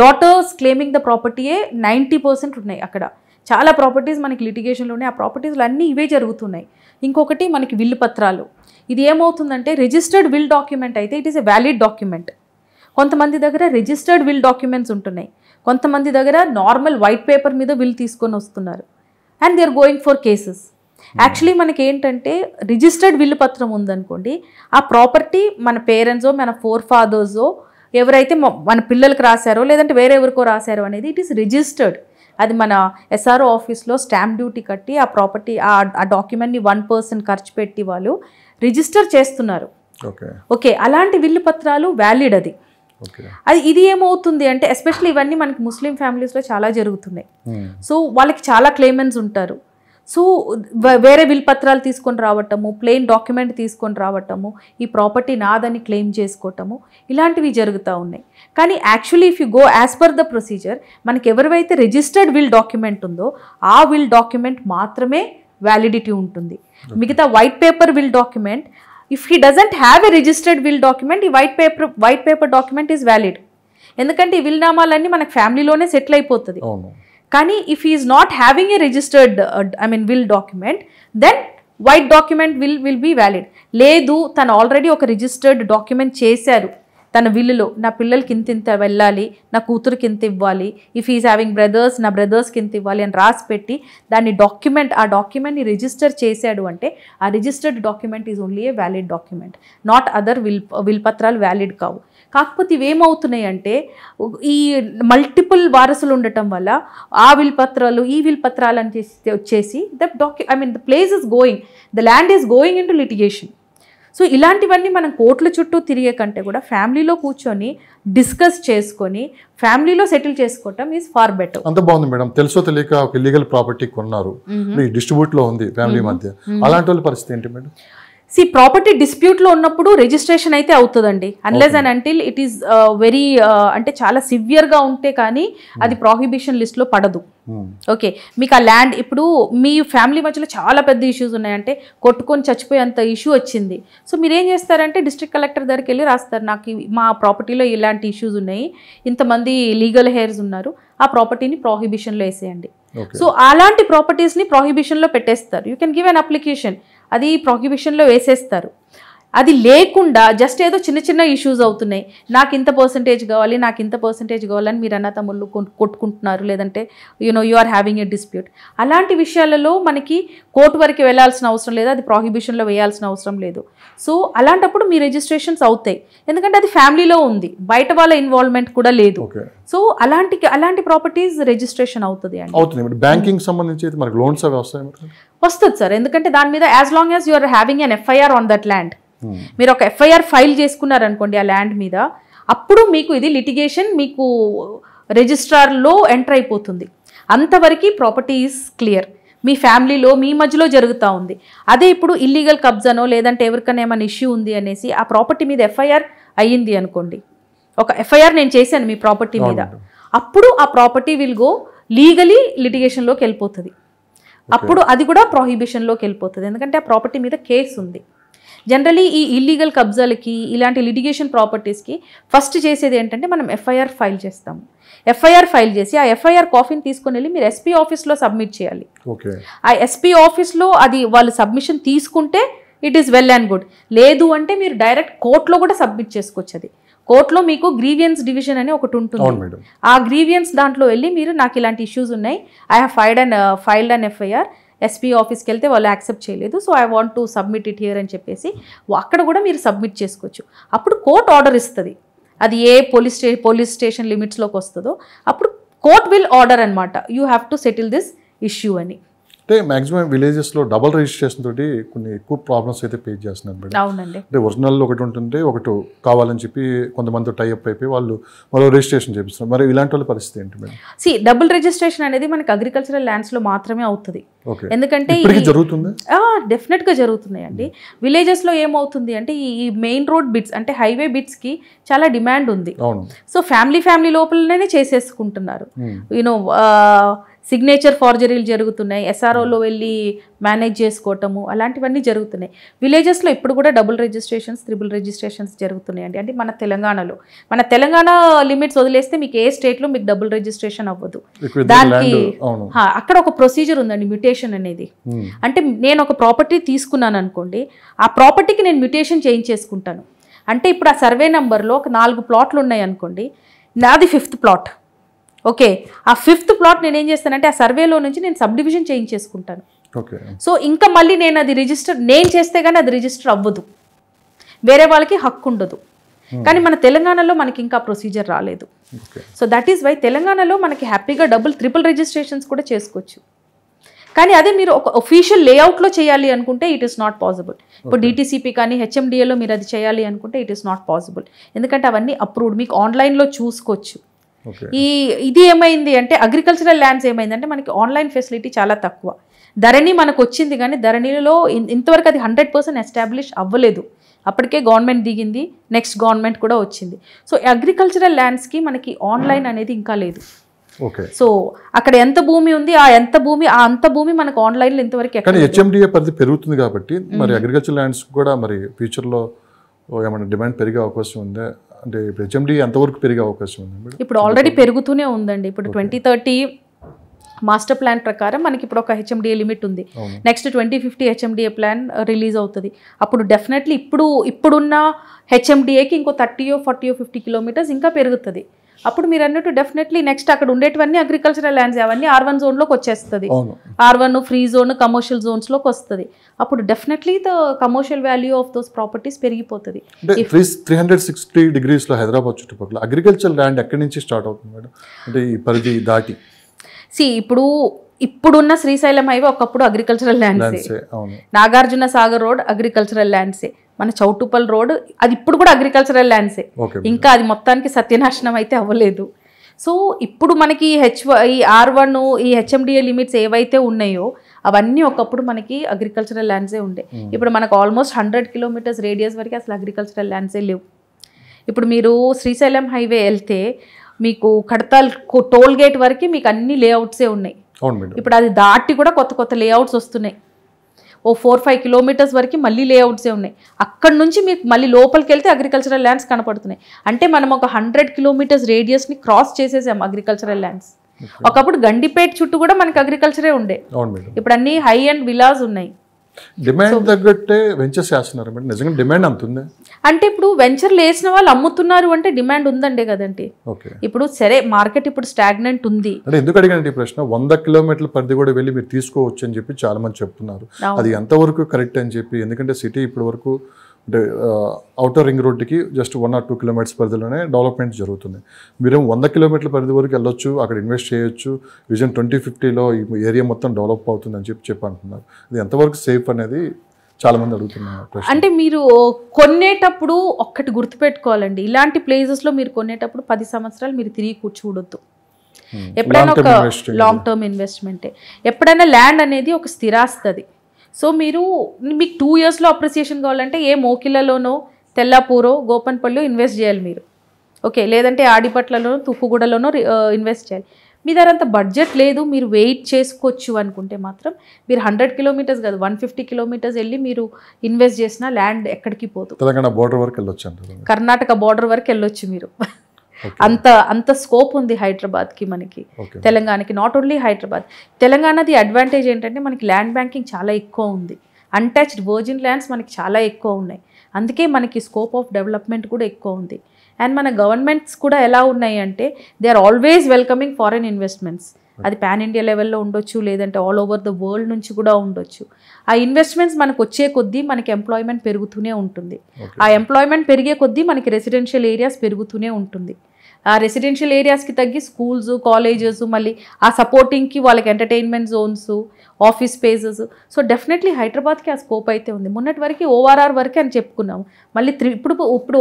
డాటర్స్ క్లెయిమింగ్ ద ప్రాపర్టీయే 90% ఉన్నాయి. అక్కడ చాలా ప్రాపర్టీస్ మనకి లిటిగేషన్లో ఉన్నాయి. ఆ ప్రాపర్టీస్లో అన్నీ ఇవే జరుగుతున్నాయి. ఇంకొకటి మనకి విల్లు పత్రాలు. ఇది ఏమవుతుందంటే రిజిస్టర్డ్ విల్ డాక్యుమెంట్ అయితే it is a valid document. కొంతమంది దగ్గర రిజిస్టర్డ్ విల్ డాక్యుమెంట్స్ ఉంటున్నాయి, కొంతమంది దగ్గర నార్మల్ వైట్ పేపర్ మీద విల్ తీసుకొని వస్తున్నారు and they are going for cases. Actually మనకి ఏంటంటే రిజిస్టర్డ్ విల్లు పత్రం ఉందనుకోండి, ఆ ప్రాపర్టీ మన పేరెంట్సో మన ఫోర్ ఫాదర్సో ఎవరైతే మన పిల్లలకు రాశారో లేదంటే వేరే ఎవరికో రాశారో అనేది ఇట్ ఈస్ రిజిస్టర్డ్. అది మన ఎస్ఆర్ఓ ఆఫీస్లో స్టాంప్ డ్యూటీ కట్టి ఆ ప్రాపర్టీ ఆ డాక్యుమెంట్ని 1% ఖర్చు పెట్టి వాళ్ళు రిజిస్టర్ చేస్తున్నారు. ఓకే, అలాంటి విల్లు పత్రాలు వ్యాలిడ్. అది ఇది ఏమవుతుంది అంటే ఎస్పెషల్లీ ఇవన్నీ మనకి ముస్లిం ఫ్యామిలీస్లో చాలా జరుగుతున్నాయి. సో వాళ్ళకి చాలా క్లెయిమెన్స్ ఉంటారు. సో వేరే విల్ పత్రాలు తీసుకొని రావటము, ప్లెయిన్ డాక్యుమెంట్ తీసుకొని రావటము, ఈ ప్రాపర్టీ నాదని క్లెయిమ్ చేసుకోవటము, ఇలాంటివి జరుగుతూ ఉన్నాయి. కానీ actually if you go as per the procedure మనకి ఎవరివైతే రిజిస్టర్డ్ విల్ డాక్యుమెంట్ ఉందో ఆ విల్ డాక్యుమెంట్ మాత్రమే వ్యాలిడిటీ ఉంటుంది. మిగతా white paper will document, if he doesn't have a registered will document, ఈ white paper document is valid. ఎందుకంటే ఈ will నామాలన్నీ మనకి ఫ్యామిలీలోనే సెటిల్ అయిపోతుంది. కానీ if is not having a registered will document then white document will be valid. లేదు తను ఆల్రెడీ ఒక రిజిస్టర్డ్ డాక్యుమెంట్ చేశారు, తన విల్లులో నా పిల్లలకి ఇంత వెళ్ళాలి, నా కూతురికి ఇంత ఇవ్వాలి, ఇఫ్ ఈజ్ హ్యావింగ్ బ్రదర్స్ నా బ్రదర్స్కి ఇంత ఇవ్వాలి అని రాసి పెట్టి దాన్ని ఆ డాక్యుమెంట్ని రిజిస్టర్ చేశాడు అంటే ఆ registered document is only a valid document, not other will పత్రాలు వ్యాలిడ్ కావు. కాకపోతే ఇవేమవుతున్నాయి అంటే ఈ మల్టిపుల్ వారసులు ఉండటం వల్ల ఆ విల్ పత్రాలు ఈ విల్ పత్రాలు అని వచ్చేసి the place is going, the land is going in to litigation. So ఇలాంటివన్నీ మనం కోర్టుల చుట్టూ తిరిగే కంటే కూడా ఫ్యామిలీలో కూర్చొని డిస్కస్ చేసుకొని ఫ్యామిలీలో సెటిల్ చేసుకోవటం ఈజ్ ఫార్ బెటర్. అంత బాగుంది మేడం. తెలుసో తెలియక ఒక ఇల్లీగల్ ప్రాపర్టీ కొన్నారు, మీ డిస్ట్రిబ్యూట్ లో ఉంది ఫ్యామిలీ మధ్య, అలాంటి వాళ్ళ పరిస్థితి ఏంటి మేడం? ప్రాపర్టీ డిస్ప్యూట్లో ఉన్నప్పుడు రిజిస్ట్రేషన్ అయితే అవుతుందండి, unless and until it is very అంటే చాలా సివియర్గా ఉంటే కానీ అది ప్రాహిబిషన్ లిస్ట్లో పడదు. ఓకే, మీకు ఆ ల్యాండ్ ఇప్పుడు మీ ఫ్యామిలీ మధ్యలో చాలా పెద్ద ఇష్యూస్ ఉన్నాయంటే, కొట్టుకొని చచ్చిపోయేంత ఇష్యూ వచ్చింది, సో మీరు ఏం చేస్తారంటే డిస్ట్రిక్ట్ కలెక్టర్ దగ్గరికి వెళ్ళి రాస్తారు, నాకు మా ప్రాపర్టీలో ఇలాంటి ఇష్యూస్ ఉన్నాయి, ఇంతమంది లీగల్ హెయిర్స్ ఉన్నారు, ఆ ప్రాపర్టీని ప్రాహిబిషన్లో వేసేయండి. సో అలాంటి ప్రాపర్టీస్ని ప్రాహిబిషన్లో పెట్టేస్తారు. You can give an application, అది ప్రాహిబిషన్లో వేసేస్తారు. అది లేకుండా జస్ట్ ఏదో చిన్న చిన్న ఇష్యూస్ అవుతున్నాయి, నాకు ఇంత పర్సంటేజ్ కావాలి, నాకు ఇంత పర్సంటేజ్ కావాలని మీరు అన్న తమ్ముళ్ళు కొట్టుకుంటున్నారు, లేదంటే you are having a dispute, అలాంటి విషయాలలో మనకి కోర్టు వరకు వెళ్ళాల్సిన అవసరం లేదు, అది ప్రాహిబిషన్లో వేయాల్సిన అవసరం లేదు. సో అలాంటప్పుడు మీ రిజిస్ట్రేషన్స్ అవుతాయి, ఎందుకంటే అది ఫ్యామిలీలో ఉంది, బయట వాళ్ళ ఇన్వాల్వ్మెంట్ కూడా లేదు. సో అలాంటి ప్రాపర్టీస్ రిజిస్ట్రేషన్ అవుతుంది అండి. బ్యాంకింగ్ సంబంధించి మనకి లోన్స్ అవి వస్తుంది సార్, ఎందుకంటే దాని మీద as long as you are having an FIR on that land, మీరు ఒక ఎఫ్ఐఆర్ ఫైల్ చేసుకున్నారనుకోండి ఆ ల్యాండ్ మీద, అప్పుడు మీకు ఇది లిటిగేషన్ మీకు రిజిస్ట్రార్లో ఎంటర్ అయిపోతుంది. అంతవరకు ప్రాపర్టీ ఈజ్ క్లియర్, మీ ఫ్యామిలీలో మీ మధ్యలో జరుగుతూ ఉంది. అదే ఇప్పుడు ఇల్లీగల్ కబ్జానో లేదంటే ఎవరికైనా ఏమైనా ఇష్యూ ఉంది అనేసి ఆ ప్రాపర్టీ మీద ఎఫ్ఐఆర్ అయ్యింది అనుకోండి, ఒక ఎఫ్ఐఆర్ నేను చేశాను మీ ప్రాపర్టీ మీద, అప్పుడు ఆ ప్రాపర్టీ విల్ గో లీగలీ లిటిగేషన్లోకి వెళ్ళిపోతుంది. అప్పుడు అది కూడా ప్రాహిబిషన్లోకి వెళ్ళిపోతుంది, ఎందుకంటే ఆ ప్రాపర్టీ మీద కేసు ఉంది. జనరలీ ఈ ఇల్లీగల్ కబ్జాలకి ఇలాంటి లిటిగేషన్ ప్రాపర్టీస్కి ఫస్ట్ చేసేది ఏంటంటే మనం ఎఫ్ఐఆర్ ఫైల్ చేస్తాము. ఎఫ్ఐఆర్ ఫైల్ చేసి ఆ ఎఫ్ఐఆర్ కాపీని తీసుకొని వెళ్ళి మీరు ఎస్పీ ఆఫీస్లో సబ్మిట్ చేయాలి. ఆ ఎస్పీ ఆఫీస్లో అది వాళ్ళు సబ్మిషన్ తీసుకుంటే it is well and good, లేదు అంటే మీరు డైరెక్ట్ కోర్టులో కూడా సబ్మిట్ చేసుకోవచ్చు. అది కోర్టులో మీకు గ్రీవియన్స్ డివిజన్ అని ఒకటి ఉంటుంది, ఆ గ్రీవియన్స్ దాంట్లో వెళ్ళి మీరు నాకు ఇలాంటి ఇష్యూస్ ఉన్నాయి, I have filed and FIR, SP ఆఫీస్కి వెళ్తే వాళ్ళు యాక్సెప్ట్ చేయలేదు, so I want to submit it here అని చెప్పేసి అక్కడ కూడా మీరు సబ్మిట్ చేసుకోవచ్చు. అప్పుడు కోర్ట్ ఆర్డర్ ఇస్తుంది, అది ఏ పోలీస్ స్టేషన్ లిమిట్స్లోకి వస్తుందో అప్పుడు కోర్ట్ విల్ ఆర్డర్ అనమాట, you have to settle this issue అని. అంటే మాక్సిమం విలేజెస్లో డబల్ రిజిస్ట్రేషన్ తోటి కొన్ని ఎక్కువ ప్రాబ్లమ్స్ అయితే ఫేస్ చేస్తున్నారు మేడం. అవునండి, అంటే ఒరిజినల్ ఒకటి ఉంటుంది, ఒకటి కావాలని చెప్పి కొంతమంది టైఅప్ అయిపోయి వాళ్ళు మరో రిజిస్ట్రేషన్ చేపిస్తున్నారు. మరి ఇలాంటి వాళ్ళ పరిస్థితి ఏంటి మేడం? డబుల్ రిజిస్ట్రేషన్ అనేది మనకి అగ్రికల్చరల్ ల్యాండ్స్లో మాత్రమే అవుతుంది, ఎందుకంటే జరుగుతుంది, డెఫినెట్గా జరుగుతున్నాయండి. విలేజెస్లో ఏమవుతుంది అంటే ఈ మెయిన్ రోడ్ బిట్స్ అంటే హైవే బిట్స్కి చాలా డిమాండ్ ఉంది. సో ఫ్యామిలీ లోపలనే చేసేసుకుంటున్నారు. యూనో సిగ్నేచర్ ఫార్జరీలు జరుగుతున్నాయి, ఎస్ఆర్ఓలో వెళ్ళి మేనేజ్ చేసుకోవటము, అలాంటివన్నీ జరుగుతున్నాయి. విలేజెస్లో ఇప్పుడు కూడా డబుల్ రిజిస్ట్రేషన్స్, త్రిబుల్ రిజిస్ట్రేషన్స్ జరుగుతున్నాయండి. అంటే మన తెలంగాణ లిమిట్స్ వదిలేస్తే మీకు ఏ స్టేట్లో మీకు డబుల్ రిజిస్ట్రేషన్ అవ్వదు. దానికి అక్కడ ఒక ప్రొసీజర్ ఉందండి, మ్యూటేషన్ అనేది. అంటే నేను ఒక ప్రాపర్టీ తీసుకున్నాను అనుకోండి, ఆ ప్రాపర్టీకి నేను మ్యూటేషన్ చేయించేసుకుంటాను. అంటే ఇప్పుడు ఆ సర్వే నెంబర్లో ఒక 4 ప్లాట్లు ఉన్నాయి అనుకోండి, నాది 5th ప్లాట్. ఓకే, ఆ 5th ప్లాట్ నేను ఏం చేస్తానంటే ఆ సర్వేలో నుంచి నేను సబ్ డివిజన్ చేయించేసుకుంటాను. సో ఇంకా మళ్ళీ నేను అది నేను చేస్తే కానీ అది రిజిస్టర్ అవ్వదు, వేరే వాళ్ళకి హక్కు ఉండదు. కానీ మన తెలంగాణలో మనకి ఇంకా ప్రొసీజర్ రాలేదు. సో దట్ ఈస్ వై తెలంగాణలో మనకి హ్యాపీగా త్రిపుల్ రిజిస్ట్రేషన్స్ కూడా చేసుకోవచ్చు. కానీ అదే మీరు ఒక ఒఫీషియల్ లేఅవుట్లో చేయాలి అనుకుంటే ఇట్ ఈస్ నాట్ పాసిబుల్. ఇప్పుడు డిటీసీపీ కానీ హెచ్ఎండిఏలో మీరు అది చేయాలి అనుకుంటే ఇట్ ఈస్ నాట్ పాసిబుల్, ఎందుకంటే అవన్నీ అప్రూవ్డ్, మీకు ఆన్లైన్లో చూసుకోవచ్చు. ఇది ఏమైంది అంటే అగ్రికల్చరల్ ల్యాండ్స్ ఏమైందంటే మనకి ఆన్లైన్ ఫెసిలిటీ చాలా తక్కువ. ధరణి మనకు వచ్చింది కానీ ధరణిలో ఇంతవరకు అది 100% ఎస్టాబ్లిష్ అవ్వలేదు. అప్పటికే గవర్నమెంట్ దిగింది, నెక్స్ట్ గవర్నమెంట్ కూడా వచ్చింది. సో అగ్రికల్చరల్ ల్యాండ్స్కి మనకి ఆన్లైన్ అనేది ఇంకా లేదు. సో అక్కడ ఎంత భూమి ఉంది, అంత భూమి మనకు ఆన్లైన్లో ఇంతవరకు. కానీ హెచ్ఎండిఏ పరిధి పెరుగుతుంది కాబట్టి మరి అగ్రికల్చర్ ల్యాండ్స్ కూడా మరి ఫ్యూచర్లో ఏమైనా డిమాండ్ పెరిగే అవకాశం ఉందా? అంటే ఇప్పుడు హెచ్ఎండిఏ ఎంతవరకు పెరిగే అవకాశం ఉంది? ఇప్పుడు ఆల్రెడీ పెరుగుతూనే ఉందండి. ఇప్పుడు 2030 మాస్టర్ ప్లాన్ ప్రకారం మనకి ఇప్పుడు ఒక హెచ్ఎండిఏ లిమిట్ ఉంది. నెక్స్ట్ 2050 హెచ్ఎండిఏ ప్లాన్ రిలీజ్ అవుతుంది. అప్పుడు డెఫినెట్లీ ఇప్పుడున్న హెచ్ఎండిఏకి ఇంకో 30 or 40 or 50 కిలోమీటర్స్ ఇంకా పెరుగుతుంది. అప్పుడు మీరు అన్నట్టు డెఫినెట్లీ నెక్స్ట్ అక్కడ ఉండేటివన్నీ అగ్రికల్చరల్ ల్యాండ్స్ అవన్నీ R1 జోన్లోకి వచ్చేస్తుంది. R1 ఫ్రీ జోన్, కమర్షియల్ జోన్స్లోకి వస్తుంది. అప్పుడు definitely the commercial value of those properties పెరిగిపోతుంది. 360 degreesలో హైదరాబాద్ చుట్టుపక్కల అగ్రికల్చర్ ల్యాండ్ ఎక్కడి నుంచి స్టార్ట్ అవుతుంది మేడం? అంటే ఈ పరిధి దాటి ఇప్పుడు ఇప్పుడున్న శ్రీశైలం హైవే ఒకప్పుడు అగ్రికల్చరల్ ల్యాండ్సే, నాగార్జున సాగర్ రోడ్ అగ్రికల్చరల్ ల్యాండ్సే, మన చౌటుప్పల్ రోడ్ అది ఇప్పుడు కూడా అగ్రికల్చరల్ ల్యాండ్సే, ఇంకా అది మొత్తానికి సత్యనాశనం అయితే అవ్వలేదు. సో ఇప్పుడు మనకి ఈ R1 ఈ HMDA లిమిట్స్ ఏవైతే ఉన్నాయో అవన్నీ ఒకప్పుడు మనకి అగ్రికల్చరల్ ల్యాండ్సే ఉండే. ఇప్పుడు మనకు ఆల్మోస్ట్ 100 కిలోమీటర్స్ రేడియస్ వరకు అసలు అగ్రికల్చరల్ ల్యాండ్సే లేవు. ఇప్పుడు మీరు శ్రీశైలం హైవే వెళ్తే మీకు కడతాల్ టోల్ గేట్ వరకు మీకు అన్ని లేఅవుట్సే ఉన్నాయి. ఇప్పుడు అది దాటి కూడా కొత్త కొత్త లేఅవుట్స్ వస్తున్నాయి. ఓ 4-5 కిలోమీటర్స్ వరకు మళ్ళీ లేఅవుట్సే ఉన్నాయి. అక్కడ నుంచి మీకు మళ్ళీ లోపలికి వెళ్తే అగ్రికల్చరల్ ల్యాండ్స్ కనపడుతున్నాయి. అంటే మనం ఒక 100 కిలోమీటర్స్ రేడియస్ని క్రాస్ చేసేసాం అగ్రికల్చరల్ ల్యాండ్స్. ఒకప్పుడు గండిపేట చుట్టూ కూడా మనకి అగ్రికల్చరే ఉండే, ఇప్పుడు అన్ని హై అండ్ విలాస్ ఉన్నాయి. డిమాండ్ తగ్గట్టే వెంచర్స్ చేస్తున్నారు మేడం, నిజంగా డిమాండ్ అంత ఉంది అంటే ఇప్పుడు వెంచర్లు వేసిన వాళ్ళు అమ్ముతున్నారు అంటే డిమాండ్ ఉందండే కదండి. ఇప్పుడు సరే మార్కెట్ ఇప్పుడు స్టాగ్నెంట్ ఉంది అంటే ఎందుకు అడిగానంటే ఈ ప్రశ్న, 100 కిలోమీటర్ల పరిధి కూడా వెళ్ళి మీరు తీసుకోవచ్చు అని చెప్పి చాలా మంది చెప్తున్నారు. అది ఎంతవరకు కరెక్ట్ అని చెప్పి, ఎందుకంటే సిటీ ఇప్పటి వరకు అంటే అవుటర్ రింగ్ రోడ్డుకి జస్ట్ 1 or 2 కిలోమీటర్స్ పరిధిలోనే డెవలప్మెంట్ జరుగుతుంది. మీరేమో 100 కిలోమీటర్ల పరిధి వరకు వెళ్ళొచ్చు, అక్కడ ఇన్వెస్ట్ చేయొచ్చు, విజన్ 2050లో ఈ ఏరియా మొత్తం డెవలప్ అవుతుంది అని చెప్పి అంటున్నారు. అది ఎంతవరకు సేఫ్ అనేది చాలా మంది అడుగుతున్నారు. అంటే మీరు కొనేటప్పుడు ఒక్కటి గుర్తుపెట్టుకోవాలండి, ఇలాంటి ప్లేసెస్లో మీరు కొనేటప్పుడు 10 సంవత్సరాలు మీరు తిరిగి కూర్చోవద్దు. ఎప్పుడైనా ఒక లాంగ్ టర్మ్ ఇన్వెస్ట్మెంటే. ఎప్పుడైనా ల్యాండ్ అనేది ఒక స్థిరాస్తుంది. సో మీకు 2 ఇయర్స్లో అప్రిసియేషన్ కావాలంటే ఏ మోకిలలోనో తెల్లాపూరో గోపన్పల్లిలో ఇన్వెస్ట్ చేయాలి మీరు, ఓకే, లేదంటే ఆడిపట్లలోనో తుక్కుగూడలోనో ఇన్వెస్ట్ చేయాలి. మీ దగ్గర అంత బడ్జెట్ లేదు, మీరు వెయిట్ చేసుకోవచ్చు అనుకుంటే మాత్రం మీరు 100 కిలోమీటర్స్ కాదు 150 కిలోమీటర్స్ వెళ్ళి మీరు ఇన్వెస్ట్ చేసిన ల్యాండ్ ఎక్కడికి పోదు. తెలంగాణ బోర్డర్ వరకు వెళ్ళొచ్చు, కర్ణాటక బోర్డర్ వరకు వెళ్ళొచ్చు మీరు. అంత స్కోప్ ఉంది హైదరాబాద్కి, మనకి తెలంగాణకి. నాట్ ఓన్లీ హైదరాబాద్, తెలంగాణది అడ్వాంటేజ్ ఏంటంటే మనకి ల్యాండ్ బ్యాంకింగ్ చాలా ఎక్కువ ఉంది. అన్టచ్డ్ వర్జిన్ ల్యాండ్స్ మనకి చాలా ఎక్కువ ఉన్నాయి. అందుకే మనకి స్కోప్ ఆఫ్ డెవలప్మెంట్ కూడా ఎక్కువ ఉంది. అండ్ మన గవర్నమెంట్స్ కూడా ఎలా ఉన్నాయి అంటే they are always welcoming foreign investments. అది పాన్ ఇండియా లెవెల్లో ఉండొచ్చు, లేదంటే ఆల్ ఓవర్ ద వరల్డ్ నుంచి కూడా ఉండొచ్చు. ఆ ఇన్వెస్ట్మెంట్స్ మనకు వచ్చే కొద్దీ మనకి ఎంప్లాయ్మెంట్ పెరుగుతూనే ఉంటుంది. ఆ ఎంప్లాయ్మెంట్ పెరిగే కొద్దీ మనకి రెసిడెన్షియల్ ఏరియాస్ పెరుగుతూనే ఉంటుంది. ఆ రెసిడెన్షియల్ ఏరియాస్కి తగ్గి స్కూల్స్, కాలేజెస్, మళ్ళీ ఆ సపోర్టింగ్కి వాళ్ళకి entertainment Jones, office spaces. So definitely హైదరాబాద్కి ఆ స్కోప్ అయితే ఉంది. మొన్నటి వరకు ORR వరకే అని చెప్పుకున్నాము, మళ్ళీ ఇప్పుడు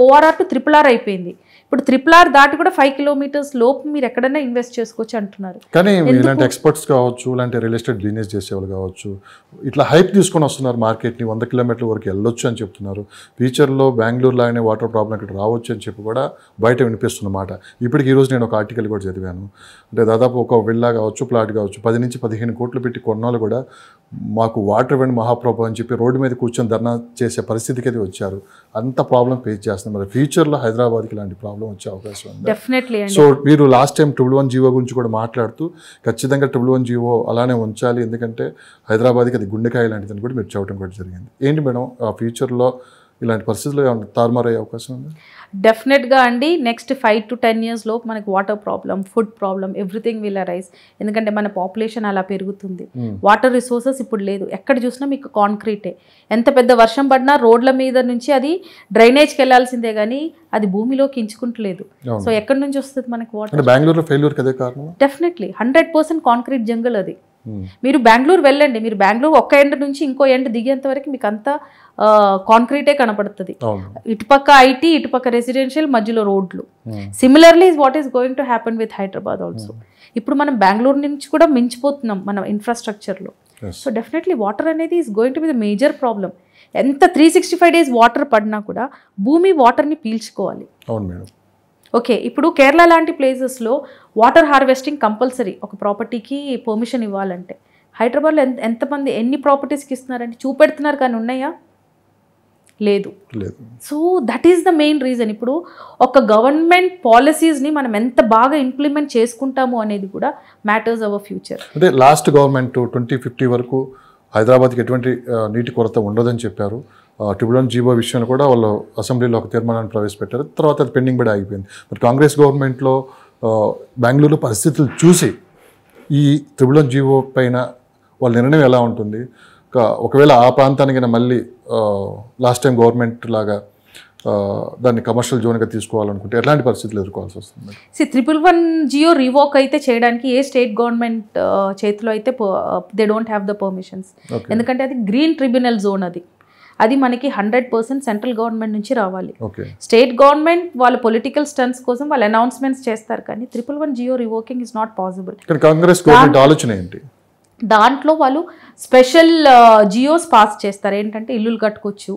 ORR టు RRR అయిపోయింది. ఇప్పుడు RRR దాటి కూడా 5 కిలోమీటర్స్ లోపు మీరు ఎక్కడైనా ఇన్వెస్ట్ చేసుకోవచ్చు అంటున్నారు. కానీ ఇలాంటి ఎక్స్పర్ట్స్ కావచ్చు, ఇలాంటి రియల్ ఎస్టేట్ బిజినెస్ చేసేవాళ్ళు కావచ్చు, ఇట్లా హైప్ తీసుకొని వస్తున్నారు మార్కెట్ని, 100 కిలోమీటర్ల వరకు వెళ్ళొచ్చు అని చెప్తున్నారు. ఫ్యూచర్లో బెంగళూరు లాగానే వాటర్ ప్రాబ్లం ఇక్కడ రావచ్చు అని చెప్పి కూడా బయట వినిపిస్తున్నమాట. ఇప్పటికి ఈరోజు నేను ఒక ఆర్టికల్ కూడా చదివాను. అంటే దాదాపు ఒక విల్లా కావచ్చు, ప్లాట్ కావచ్చు, 10 నుంచి 15 కోట్లు పెట్టి కొన్నాళ్ళు కూడా మాకు వాటర్ ఇవ్వండి మహాప్రభు అని చెప్పి రోడ్డు మీద కూర్చొని ధర్నా చేసే పరిస్థితికి అయితే వచ్చారు. అంత ప్రాబ్లం ఫేస్ చేస్తున్నారు. మరి ఫ్యూచర్లో హైదరాబాద్కి ఇలాంటి ప్రాబ్లం వచ్చే అవకాశం ఉంది. డెఫినెట్లీ. సో మీరు లాస్ట్ టైం 111 జీవో గురించి కూడా మాట్లాడుతూ ఖచ్చితంగా 111 జీవో అలానే ఉంచాలి, ఎందుకంటే హైదరాబాద్కి అది గుండెకాయ లాంటిదని కూడా మీరు చెప్పడం కూడా జరిగింది. ఏంటి మేడం ఆ ఫ్యూచర్లో ఇలాంటి పరిస్థితుల్లో ఏమైనా తారుమారయ్యే అవకాశం ఉంది? డెఫినెట్గా అండి. నెక్స్ట్ 5 to 10 years లోపు మనకి water problem, food problem, everything will arise. ఎందుకంటే మన పాపులేషన్ అలా పెరుగుతుంది. వాటర్ రిసోర్సెస్ ఇప్పుడు లేదు, ఎక్కడ చూసినా మీకు కాంక్రీటే. ఎంత పెద్ద వర్షం పడినా రోడ్ల మీద నుంచి అది డ్రైనేజ్కి వెళ్ళాల్సిందే కానీ అది భూమిలోకి ఇంచుకుంటలేదు. సో ఎక్కడి నుంచి వస్తుంది మనకి వాటర్? బెంగళూరులో ఫెయిల్యూర్ కదే కారణం. డెఫినెట్లీ 100% కాంక్రీట్ జంగల్ అది. మీరు బెంగళూరు వెళ్ళండి, మీరు బెంగళూరు ఒక్క ఎండ్ నుంచి ఇంకో ఎండ్ దిగేంత వరకు మీకు అంతా కాంక్రీటే కనపడుతుంది. ఇటుపక్క IT, ఇటుపక్క రెసిడెన్షియల్, మధ్యలో రోడ్లు. Similarly is what is going to happen with Hyderabad also. ఇప్పుడు మనం బెంగళూరు నుంచి కూడా మించిపోతున్నాం మన ఇన్ఫ్రాస్ట్రక్చర్లో. సో డెఫినెట్లీ వాటర్ అనేది is going to be the major problem. ఎంత 365 days వాటర్ పడినా కూడా భూమి వాటర్ని పీల్చుకోవాలి. అవును మేడం. ఓకే, ఇప్పుడు కేరళ లాంటి ప్లేసెస్లో వాటర్ హార్వెస్టింగ్ కంపల్సరీ, ఒక ప్రాపర్టీకి పర్మిషన్ ఇవ్వాలంటే. హైదరాబాద్లో ఎంతమంది ఎన్ని ప్రాపర్టీస్కి ఇస్తున్నారంటే చూపెడుతున్నారు కానీ ఉన్నాయా? లేదు. So that is the main reason. ఇప్పుడు ఒక గవర్నమెంట్ పాలసీస్ని మనం ఎంత బాగా ఇంప్లిమెంట్ చేసుకుంటాము అనేది కూడా మ్యాటర్స్ అవర్ ఫ్యూచర్. అంటే లాస్ట్ గవర్నమెంట్ 2050 వరకు హైదరాబాద్కి ఎటువంటి నీటి కొరత ఉండదని చెప్పారు. 111 జీవో విషయంలో కూడా వాళ్ళు అసెంబ్లీలో ఒక తీర్మానాన్ని ప్రవేశపెట్టారు. తర్వాత అది పెండింగ్ పడి ఆగిపోయింది. మరి కాంగ్రెస్ గవర్నమెంట్లో బెంగళూరు పరిస్థితులు చూసి ఈ 111 జీవో పైన వాళ్ళ నిర్ణయం ఎలా ఉంటుంది? ఒకవేళ ఆ ప్రాంతానికి మళ్ళీ లాస్ట్ టైం గవర్నమెంట్ లాగా దాన్ని కమర్షియల్ జోన్గా తీసుకోవాలనుకుంటే ఎలాంటి పరిస్థితులు ఎదుర్కోవాల్సి వస్తుంది? 311 జియో రివోక్ అయితే చేయడానికి ఏ స్టేట్ గవర్నమెంట్ చేతిలో అయితే they don't have the permissions. ఎందుకంటే అది గ్రీన్ ట్రిబ్యునల్ జోన్, అది మనకి 100% సెంట్రల్ గవర్నమెంట్ నుంచి రావాలి. స్టేట్ గవర్నమెంట్ వాళ్ళ పొలిటికల్ స్టంట్స్ కోసం వాళ్ళు అనౌన్స్మెంట్స్ చేస్తారు, కానీ 311 GO revoking is not possible. Congress government ఆలోచన ఏంటి? దాంట్లో వాళ్ళు స్పెషల్ జియోస్ పాస్ చేస్తారు. ఏంటంటే ఇల్లులు కట్టుకోవచ్చు,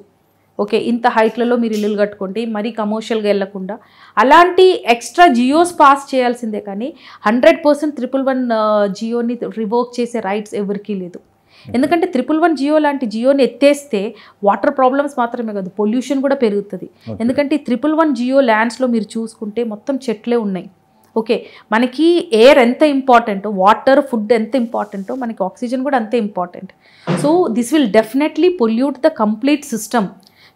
ఓకే, ఇంత హైట్లలో మీరు ఇల్లులు కట్టుకోండి, మరీ కమర్షియల్గా వెళ్ళకుండా అలాంటి ఎక్స్ట్రా జియోస్ పాస్ చేయాల్సిందే. కానీ 100% 311 జియోని రివోక్ చేసే రైట్స్ ఎవరికీ లేదు. ఎందుకంటే 311 జియో లాంటి జియోని ఎత్తేస్తే వాటర్ ప్రాబ్లమ్స్ మాత్రమే కాదు, పొల్యూషన్ కూడా పెరుగుతుంది. ఎందుకంటే 311 జియో ల్యాండ్స్లో మీరు చూసుకుంటే మొత్తం చెట్లే ఉన్నాయి. ఓకే, మనకి ఎయిర్ ఎంత ఇంపార్టెంటో, వాటర్, ఫుడ్ ఎంత ఇంపార్టెంటో, మనకి ఆక్సిజన్ కూడా అంతే important. So this will definitely pollute the complete system.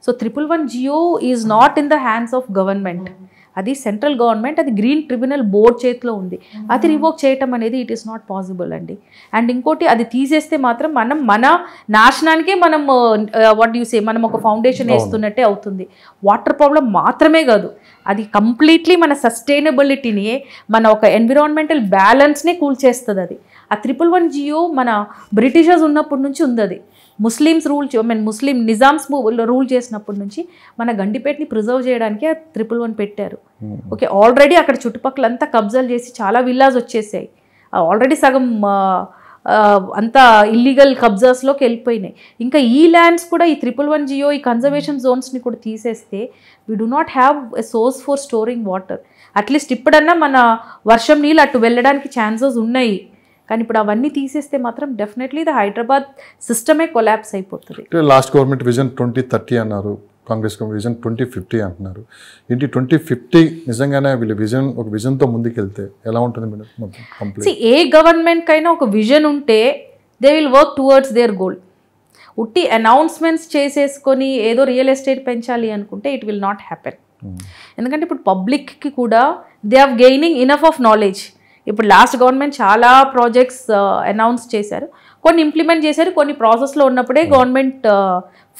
So 311 GO is not in the hands of government, అది సెంట్రల్ గవర్నమెంట్, అది గ్రీన్ ట్రిబ్యునల్ బోర్డ్ చేతిలో ఉంది. అది రివోక్ చేయటం అనేది ఇట్ ఈస్ నాట్ పాసిబుల్ అండి. అండ్ ఇంకోటి, అది తీసేస్తే మాత్రం మన నాశనానికే మనం వాట్ యూ సే మనం ఒక ఫౌండేషన్ వేస్తున్నట్టే అవుతుంది. వాటర్ ప్రాబ్లం మాత్రమే కాదు, అది కంప్లీట్లీ మన సస్టైనబిలిటీని, మన ఒక ఎన్విరాన్మెంటల్ బ్యాలెన్స్నే కూల్చేస్తుంది. అది ఆ 311 జియో మన బ్రిటిషర్స్ ఉన్నప్పటి నుంచి ఉంది. అది ముస్లిమ్స్ ముస్లిం నిజామ్స్ రూల్ చేసినప్పటి నుంచి మన గండిపేటని ప్రిజర్వ్ చేయడానికి ఆ 311 పెట్టారు. ఓకే, ఆల్రెడీ అక్కడ చుట్టుపక్కలంతా కబ్జాలు చేసి చాలా విల్లాస్ వచ్చేసాయి. ఆల్రెడీ సగం అంతా ఇల్లీగల్ కబ్జాస్లోకి వెళ్ళిపోయినాయి. ఇంకా ఈ ల్యాండ్స్ కూడా ఈ 311 జియో ఈ కన్జర్వేషన్ జోన్స్ని కూడా తీసేస్తే we do not have a source for storing water. At least ఇప్పుడన్నా మన వర్షం నీళ్ళు అటు వెళ్ళడానికి ఛాన్సెస్ ఉన్నాయి. కానీ ఇప్పుడు అవన్నీ తీసేస్తే మాత్రం డెఫినెట్లీ ద హైదరాబాద్ సిస్టమే కొలాప్స్ అయిపోతుంది. లాస్ట్ గవర్నమెంట్ విజన్ 2030 అన్నారు, కాంగ్రెస్ విజన్ 2050 అంటున్నారు. ఏంటి 2050 నిజంగానే వీళ్ళ విజన్ ఒక విజన్తో ముందుకెళ్తే ఎలా ఉంటుంది మేడం? ఏ గవర్నమెంట్కైనా ఒక విజన్ ఉంటే they will work towards there goal. ఉట్టి అనౌన్స్మెంట్స్ చేసేసుకొని ఏదో రియల్ ఎస్టేట్ పెంచాలి అనుకుంటే ఇట్ విల్ నాట్ హ్యాపెన్. ఎందుకంటే ఇప్పుడు పబ్లిక్కి కూడా they are gaining enough of knowledge. ఇప్పుడు లాస్ట్ గవర్నమెంట్ చాలా ప్రాజెక్ట్స్ అనౌన్స్ చేశారు, కొన్ని ఇంప్లిమెంట్ చేశారు, కొన్ని ప్రాసెస్లో ఉన్నప్పుడే గవర్నమెంట్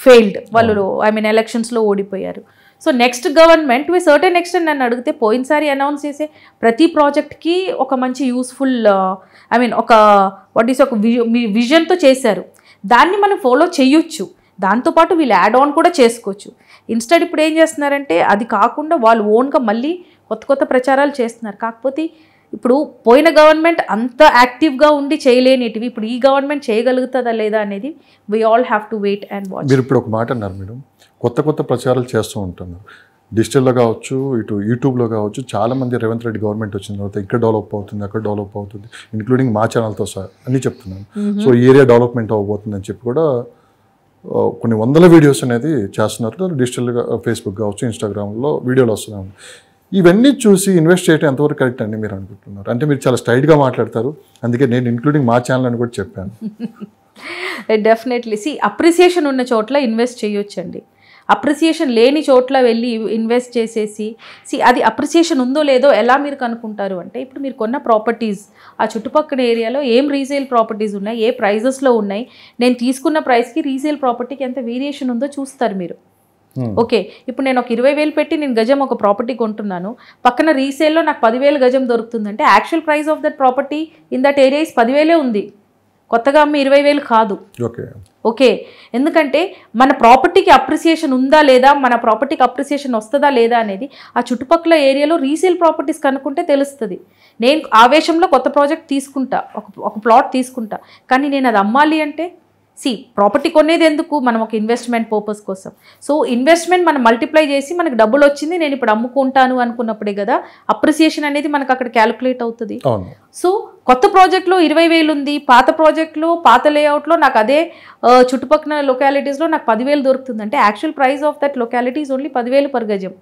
ఫెయిల్డ్, వాళ్ళు ఎలక్షన్స్లో ఓడిపోయారు. సో నెక్స్ట్ గవర్నమెంట్ వి సర్టెన్ ఎక్స్టెంట్ నన్ను అడిగితే పోయినసారి అనౌన్స్ చేసే ప్రతి ప్రాజెక్ట్కి ఒక మంచి యూస్ఫుల్ ఒక విజన్తో చేశారు. దాన్ని మనం ఫాలో చేయొచ్చు, దాంతోపాటు వీళ్ళు యాడ్ ఆన్ కూడా చేసుకోవచ్చు. ఇన్స్టెడ్ ఇప్పుడు ఏం చేస్తున్నారంటే అది కాకుండా వాళ్ళు ఓన్గా మళ్ళీ కొత్త కొత్త ప్రచారాలు చేస్తున్నారు. కాకపోతే ఇప్పుడు పోయిన గవర్నమెంట్ అంత యాక్టివ్గా ఉండి చేయలేనిటివి ఇప్పుడు ఈ గవర్నమెంట్ చేయగలుగుతుందా లేదా అనేది we all have to wait and watch. మీరు ఇప్పుడు ఒక మాట అన్నారు మేడం, కొత్త కొత్త ప్రచారాలు చేస్తూ ఉంటున్నారు, డిజిటల్లో కావచ్చు, ఇటు యూట్యూబ్లో కావచ్చు. చాలామంది రేవంత్ రెడ్డి గవర్నమెంట్ వచ్చిన తర్వాత ఇక్కడ డెవలప్ అవుతుంది, అక్కడ డెవలప్ అవుతుంది, ఇంక్లూడింగ్ మా ఛానల్తో సహా అన్నీ చెప్తున్నాను. సో ఈ ఏరియా డెవలప్మెంట్ అవ్వబోతుంది అని చెప్పి కూడా కొన్ని వందల వీడియోస్ అనేది చేస్తున్నారు. డిజిటల్గా ఫేస్బుక్ కావచ్చు, ఇన్స్టాగ్రామ్లో వీడియోలు వస్తున్నాయి. ఇవన్నీ చూసి ఇన్వెస్ట్ చేయడం ఎంతవరకు కరెక్ట్ అని మీరు అనుకుంటున్నారు? అంటే మీరు చాలా స్ట్రైట్గా మాట్లాడతారు, అందుకే నేను ఇంక్లూడింగ్ మా ఛానల్ అని కూడా చెప్పాను. డెఫినెట్లీ అప్రిసియేషన్ ఉన్న చోట్ల ఇన్వెస్ట్ చేయొచ్చండి. అప్రిసియేషన్ లేని చోట్ల వెళ్ళి ఇన్వెస్ట్ చేసేసి అది అప్రిసియేషన్ ఉందో లేదో ఎలా మీరు కనుక్కుంటారు అంటే, ఇప్పుడు మీరు కొన్న ప్రాపర్టీస్ ఆ చుట్టుపక్కల ఏరియాలో ఏం రీసేల్ ప్రాపర్టీస్ ఉన్నాయి, ఏ ప్రైజెస్లో ఉన్నాయి, నేను తీసుకున్న ప్రైస్కి రీసేల్ ప్రాపర్టీకి ఎంత వేరియేషన్ ఉందో చూస్తారు మీరు. ఓకే, ఇప్పుడు నేను ఒక 20,000 పెట్టి నేను గజం ఒక ప్రాపర్టీ కొంటున్నాను, పక్కన రీసేల్లో నాకు 10,000 గజం దొరుకుతుందంటే actual price of that property in that area is 10,000 ఉంది, కొత్తగా అమ్మి 20,000 కాదు. ఓకే, ఎందుకంటే మన ప్రాపర్టీకి అప్రిసియేషన్ ఉందా లేదా, మన ప్రాపర్టీకి అప్రిసియేషన్ వస్తుందా లేదా అనేది ఆ చుట్టుపక్కల ఏరియాలో రీసేల్ ప్రాపర్టీస్ కనుక్కుంటే తెలుస్తుంది. నేను ఆవేశంలో కొత్త ప్రాజెక్ట్ తీసుకుంటా, ఒక ప్లాట్ తీసుకుంటా, కానీ నేను అది అమ్మాలి అంటే ప్రాపర్టీ కొనేది ఎందుకు, మనం ఒక ఇన్వెస్ట్మెంట్ పర్పస్ కోసం. సో ఇన్వెస్ట్మెంట్ మనం మల్టిప్లై చేసి మనకు డబ్బులు వచ్చింది, నేను ఇప్పుడు అమ్ముకుంటాను అనుకున్నప్పుడే కదా అప్రిసియేషన్ అనేది మనకు అక్కడ క్యాలిక్యులేట్ అవుతుంది. సో కొత్త ప్రాజెక్ట్లో 20,000 ఉంది, పాత ప్రాజెక్ట్లో పాత లేఅవుట్లో నాకు అదే చుట్టుపక్కల లొకాలిటీస్లో నాకు 10,000 దొరుకుతుంది అంటే actual price of that locality is only 10,000 per గజం.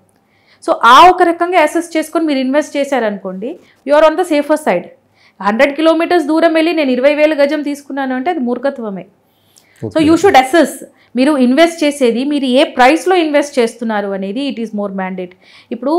సో ఆ ఒక రకంగా అసెస్ చేసుకొని మీరు ఇన్వెస్ట్ చేశారనుకోండి, you are on the safer side. 100 kilometres దూరం వెళ్ళి నేను 20,000 గజం తీసుకున్నాను అంటే అది మూర్ఖత్వమే. సో యూ షుడ్ అసెస్ మీరు ఇన్వెస్ట్ చేసేది మీరు ఏ ప్రైస్లో ఇన్వెస్ట్ చేస్తున్నారు అనేది ఇట్ ఈస్ మోర్ మ్యాండేట్. ఇప్పుడు